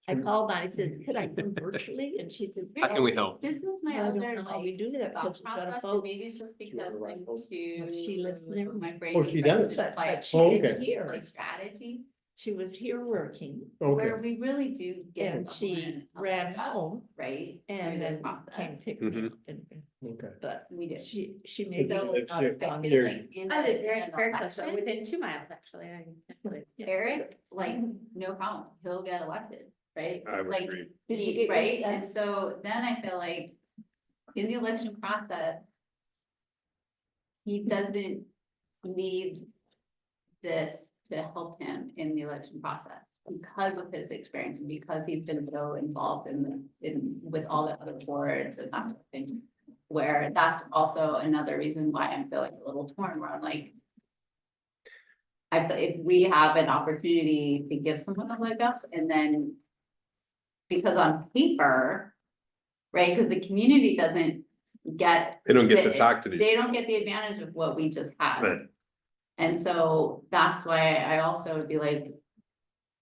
I called and I said, could I come virtually? And she said. How can we help? This is my I don't other know how we like do that, thought because we gotta process, vote. and maybe it's just because I'm too. She lives there. My brain. Oh, is she like does? to But like, she Oh, didn't okay. hear. like strategy, She was here working Okay, where we really do get. and she behind a ran lot of, home Right? and through this then came process. pick me Mhm. up. And Okay. but We did. she may So not if have you- gone I there. feel like in I live the- very, in an very close, so election, within 2 miles, actually. Eric, like, no problem, he'll get elected, right? I would Like, agree. Did you he- get yours right, done? and so then I feel like in the election process, he doesn't need this to help him in the election process because of his experience and because he's been so involved with all the other boards and that sort of thing. Where that's also another reason why I'm feeling a little torn, where I'm like, if we have an opportunity to give someone a leg up and then, because on paper, right, because the community doesn't get. They don't get to the- talk to these. They don't get the advantage of what we just had. Right. And so that's why I also would be like,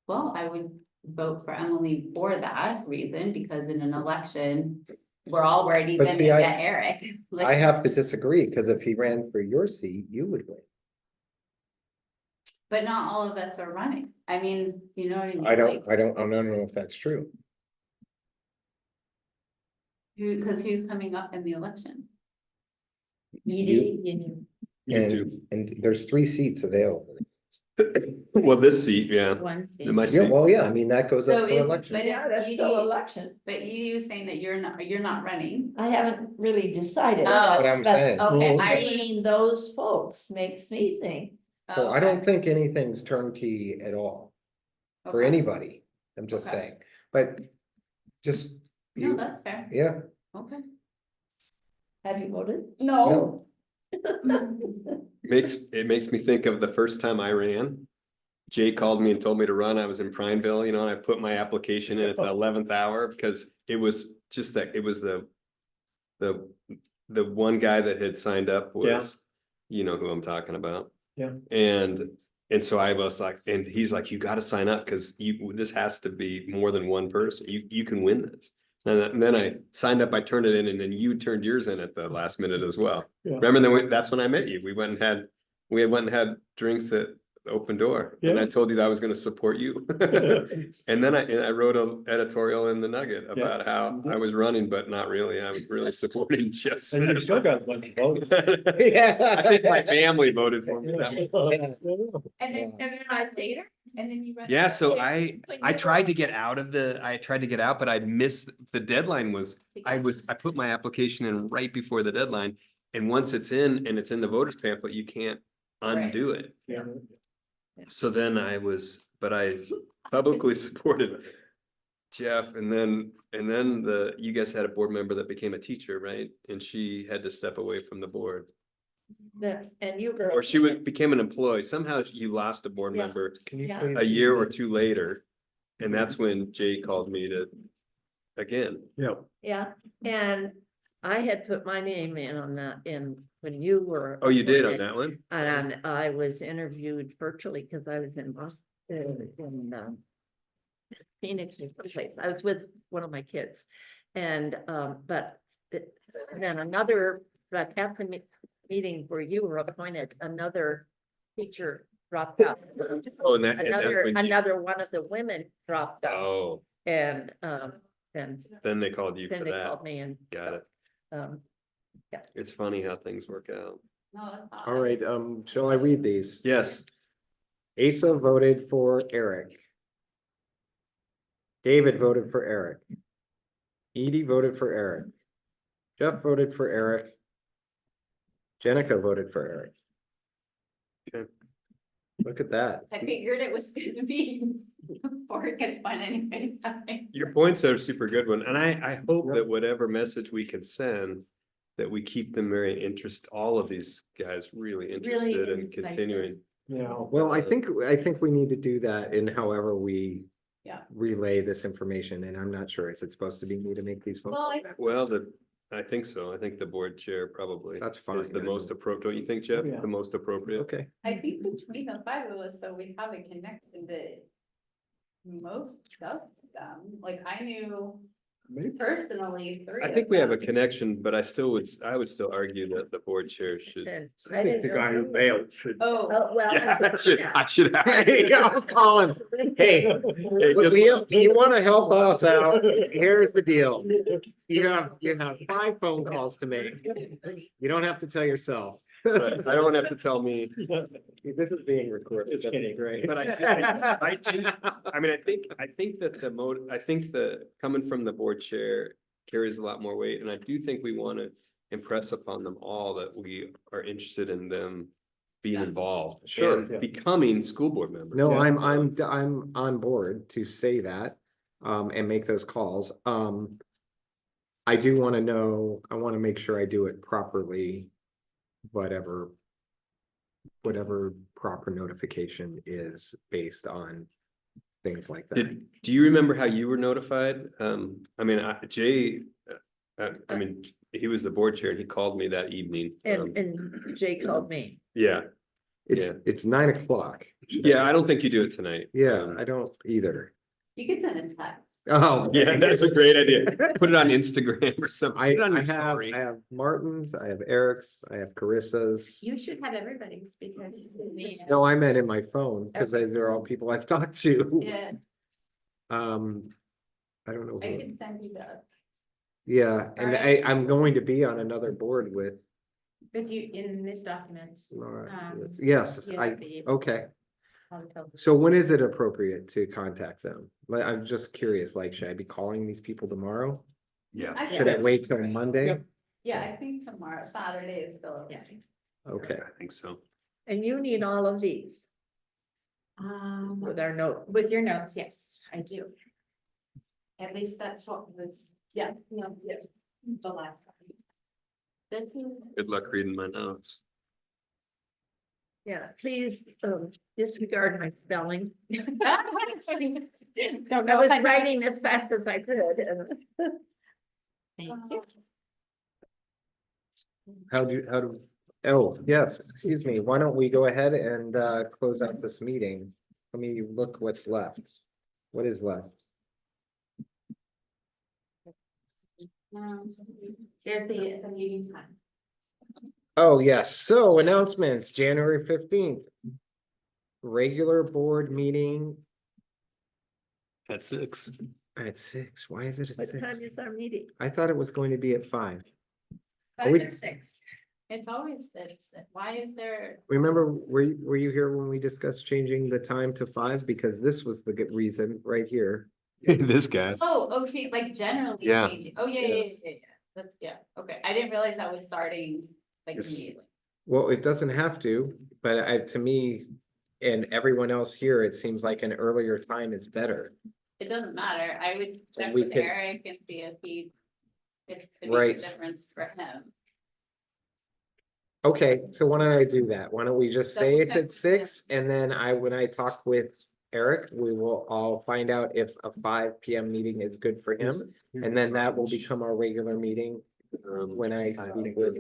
well, I would vote for Emily for that reason, because in an election, we're already But gonna see, get Eric. Like, I have to disagree, because if he ran for your seat, you would win. but not all of us are running. I mean, you know what I mean? I Like, don't know if that's true. because who's coming up in the election? Edie, you You too. And there's 3 seats available. Well, this seat, yeah, One seat. my Yeah, seat, well, yeah, I mean, that goes So up for if- election. but yeah, that's if still Edie- election. But you saying that you're not running. I haven't really decided. Oh, What I'm but saying. Okay, Oh, I Seeing those folks makes me think. So oh, I don't okay. think anything's turnkey at all for Okay. anybody. I'm just Okay. saying, but just. No, you- that's fair. Yeah, Okay. Have you voted? No. it makes me think of the first time I ran. Jay called me and told me to run. I was in Prineville, and I put my application in at the 11th hour because it was just that, it was the one guy that had signed up was, you know who I'm talking about. Yeah. And so I was like, and he's like, you gotta sign up because this has to be more than one person. You can win this. And then I signed up, I turned it in, and then you turned yours in at the last minute as well. Yeah. Remember, that's when I met you. We went and had drinks at the Open Door. And I Yeah. told you that I was gonna support you. And then I wrote an editorial in the Nugget about how I was running, but not really. I was really supporting Jeff And you Smith. still got a bunch of votes. I think my family voted for me. And then I later, and then you. Yeah, so I tried to get out, but I missed, the deadline was, I put my application in right before the deadline. And once it's in and it's in the voters pamphlet, you can't undo it. Yeah. So then I publicly supported Jeff, and then you guys had a board member that became a teacher, right? And she had to step away from the board. And you were. Or she became an employee. Somehow you lost a board Yeah. member Can you Yeah. please? a year or 2 later. And that's when Jay called me again. Yeah. Yeah, and I had put my name in on that when you were. Oh, you did on appointed. that one? And I was interviewed virtually because I was in Boston, Phoenix or someplace. I was with one of my kids. And, but then but at the meeting where you were appointed, another teacher dropped out. Oh, and that's when you- Another one of the women dropped out Oh, and, then they called you then for they that. called me and. Got it. Um, It's funny how things work out. No, that's not. All right, shall I read these? Yes, Asa voted for Eric. David voted for Eric. Edie voted for Eric. Jeff voted for Eric. Jenica voted for Eric. Okay. Look at that. I figured it was gonna be before it gets fun anyway. your points are a super good one. And I hope that whatever message we can send, that we keep them all of these guys really interested in insightful. continuing. Yeah. Well, I think we need to do that in however we Yeah. relay this information, and I'm not sure, is it supposed to be me to make these phone Well, calls? Well, I think so. I think the board chair probably That's fine. is the most appropriate. Don't you think, Jeff? Yeah. The most appropriate? Okay, I think between the 5 of us, though, we haven't connected the most of them. Like I knew Personally, three. I of think we have a them. connection, but I would still argue that the board chair should. And I think the guy who bailed should. Oh, Oh, well. Yeah, I should have. There you go, Colin. Hey, Hey, just- you want to help us out, here's the deal. You have 5 phone calls to make. You don't have to tell yourself. Right, I don't have to tell me, This is being recorded. Just That's kidding. great. but I mean, I think that I think the coming from the board chair carries a lot more weight, and I do think we want to impress upon them all that we are interested in them being involved. Sure. and Becoming school board members. No, Yeah. I'm on board to say that, and make those calls. I do want to know, I want to make sure I do it properly. Whatever proper notification is based on things like that. Do you remember how you were notified? I mean, Jay, I mean, he was the board chair and he called me that evening. And Jay called me. Yeah, It's 9 o'clock. yeah, I don't think you do it tonight. Yeah, I don't either. You could send a text. Oh. Yeah, that's a great idea. Put it on Instagram or something. Put it on your story. I have Martin's, I have Eric's, I have Carissa's. You should have everybody's because. No, I meant in my phone, because Okay. these are all people I've talked to. Yeah, I don't know. I who- can send you the. Yeah, and Alright. I'm going to be on another board with If you, in this document. Laura. Um, Yes, you I, have the- okay. I'll tell them. So when is it appropriate to contact them? Like, I'm just curious, like, should I be calling these people tomorrow? Yeah. Should I think- wait till Monday? Yep. Yeah, I think tomorrow, Saturday is still. Okay. Okay, I think so. And you need all of these with our note. With your notes, yes, I do. At least that's what was, yeah, no, yeah, the last time. This is. Good luck reading my notes. Yeah, please disregard my spelling. Don't I know was if I writing as fast as I could. Thank you. oh, yes, excuse me, why don't we go ahead and close out this meeting? Let me look what's left. What is left? There's the meeting time. Oh, yes, so announcements, January 15th. Regular board meeting At 6. at 6. Why is it at What time 6? is our meeting? I thought it was going to be at 5. Five we- or six. It's always, why is there, Remember, were you here when we discussed changing the time to 5? Because this was the good reason right here. This guy. oh, OT, like generally Yeah. changing, oh, yeah, that's, yeah, okay, I didn't realize that was starting like Yes. immediately. Well, it doesn't have to, but to me and everyone else here, it seems like an earlier time is better. It doesn't matter, I would check we with could- Eric and see if it Right. makes a difference for him. Okay, so why don't I do that? Why don't we just say Double it's check, at 6 and then when I talk with Eric, we will all find out if a 5 PM meeting is good for him. And then that will become our regular meeting when I speak with.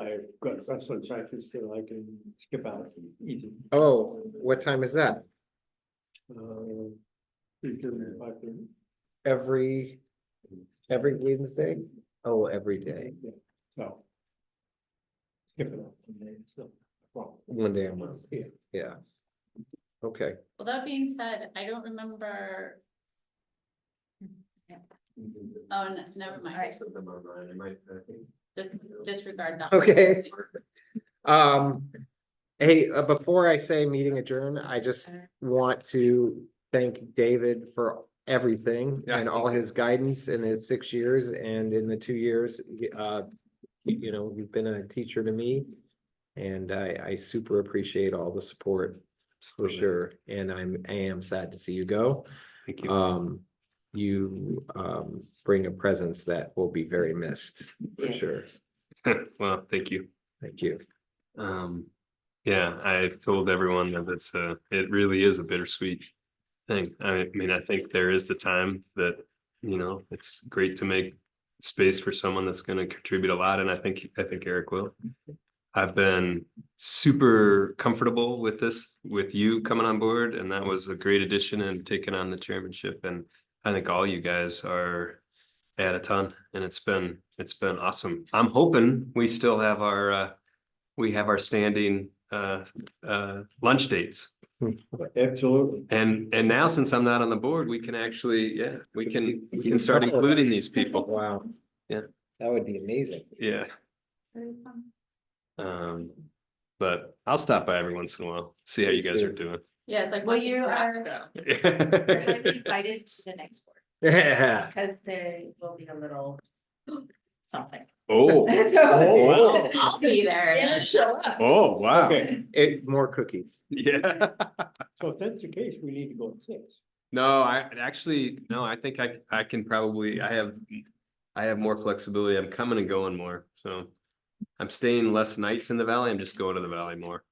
I've got wrestling practice, so I can skip out easy. Oh, what time is that? 3:30, 5:30. Every Wednesday? Oh, every day. So. Skip it out today, so. well, One day a month. Yeah. Yeah. Okay, Well, that being said, I don't remember. Oh, never mind, disregard that. okay. Hey, before I say meeting adjourned, I just want to thank David for everything Yeah. and all his guidance in his 6 years and in the 2 years, you know, you've been a teacher to me. And I super appreciate all the support for sure. And I am sad to see you go. Thank you. You bring a presence that will be very missed for sure. Well, thank you. Thank you. Yeah, I told everyone that it really is a bittersweet thing. I mean, I think there is the time that, you know, it's great to make space for someone that's going to contribute a lot. And I think Eric will. I've been super comfortable with this, with you coming on board, and that was a great addition and taking on the chairmanship. And I think all you guys are at a ton, and it's been awesome. I'm hoping we still have our standing lunch dates. Absolutely. And now, since I'm not on the board, we can actually, we can start including these people. Wow. Yeah. That would be amazing. Yeah. But I'll stop by every once in a while, see how you guys are doing. Yeah, it's like Well, watching you grass are- grow. You're invited to the next board, Yeah. because there will be a little something. Oh, So I'll be there. Yeah, show up. oh, wow. More cookies. Yeah. So if that's the case, we need to go at 6. No, I think I can probably, I have more flexibility. I'm coming and going more, so. I'm staying less nights in the valley. I'm just going to the valley more.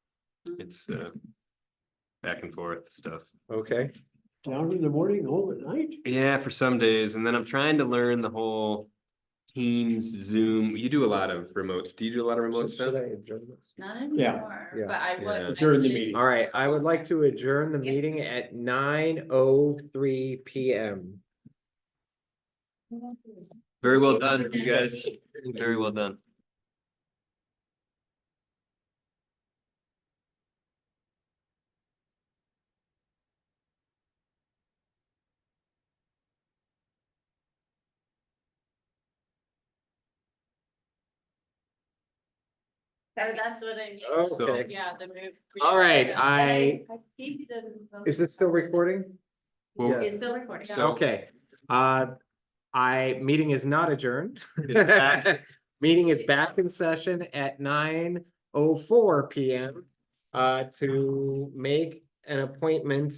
It's back and forth stuff. Okay. Down in the morning, home at night? Yeah, for some days, and then I'm trying to learn the whole Teams, Zoom. You do a lot of remotes. Do you do a lot of remote stuff? Should I adjourn this? Not Yeah. anymore, Yeah. but I Yeah. would. Adjourn the did- meeting. All right, I would like to adjourn the meeting at 9:03 PM. Very well done, you guys. Very well done. So that's what I mean. Okay. Yeah, the move. All right, I gave you the. Is this still recording? Well, Yes. It's still recording. So- Okay, meeting is not adjourned. It's back. Meeting is back in session at 9:04 PM. To make an appointment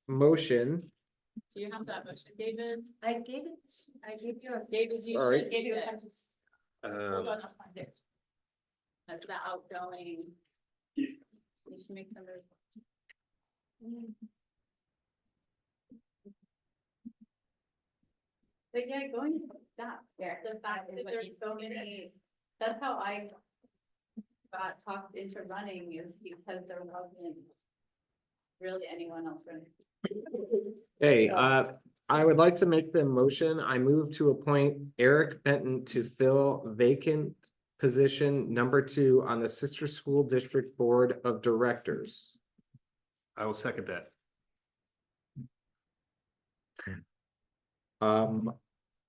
motion. Do you have that motion, David? I gave you a. David, you Sorry. should Gave you do a. it. Hold on, I'll find it. That's the outgoing. You should make some. But yeah, going to that, there, the fact that there's so many, that's how I got talked into running is because there wasn't really anyone else running. Hey, I would like to make the motion. I move to appoint Eric Benton to fill vacant position number 2 on the Sister School District Board of Directors. I will second that.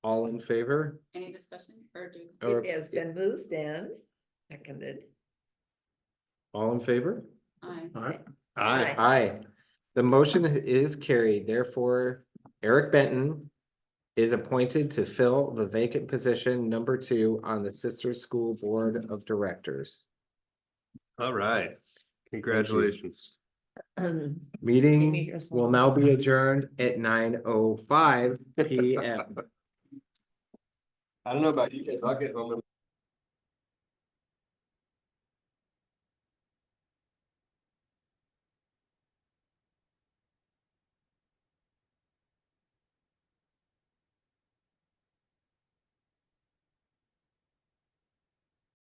All in favor? Any discussion or do? Or- It has been moved and seconded. All in favor? Aye. All right. Aye. Aye. The motion is carried. Therefore, Eric Benton is appointed to fill the vacant position number 2 on the Sister School Board of Directors. All right. Congratulations. Meeting will now be adjourned at 9:05 PM. I don't know about you guys. I'll get home.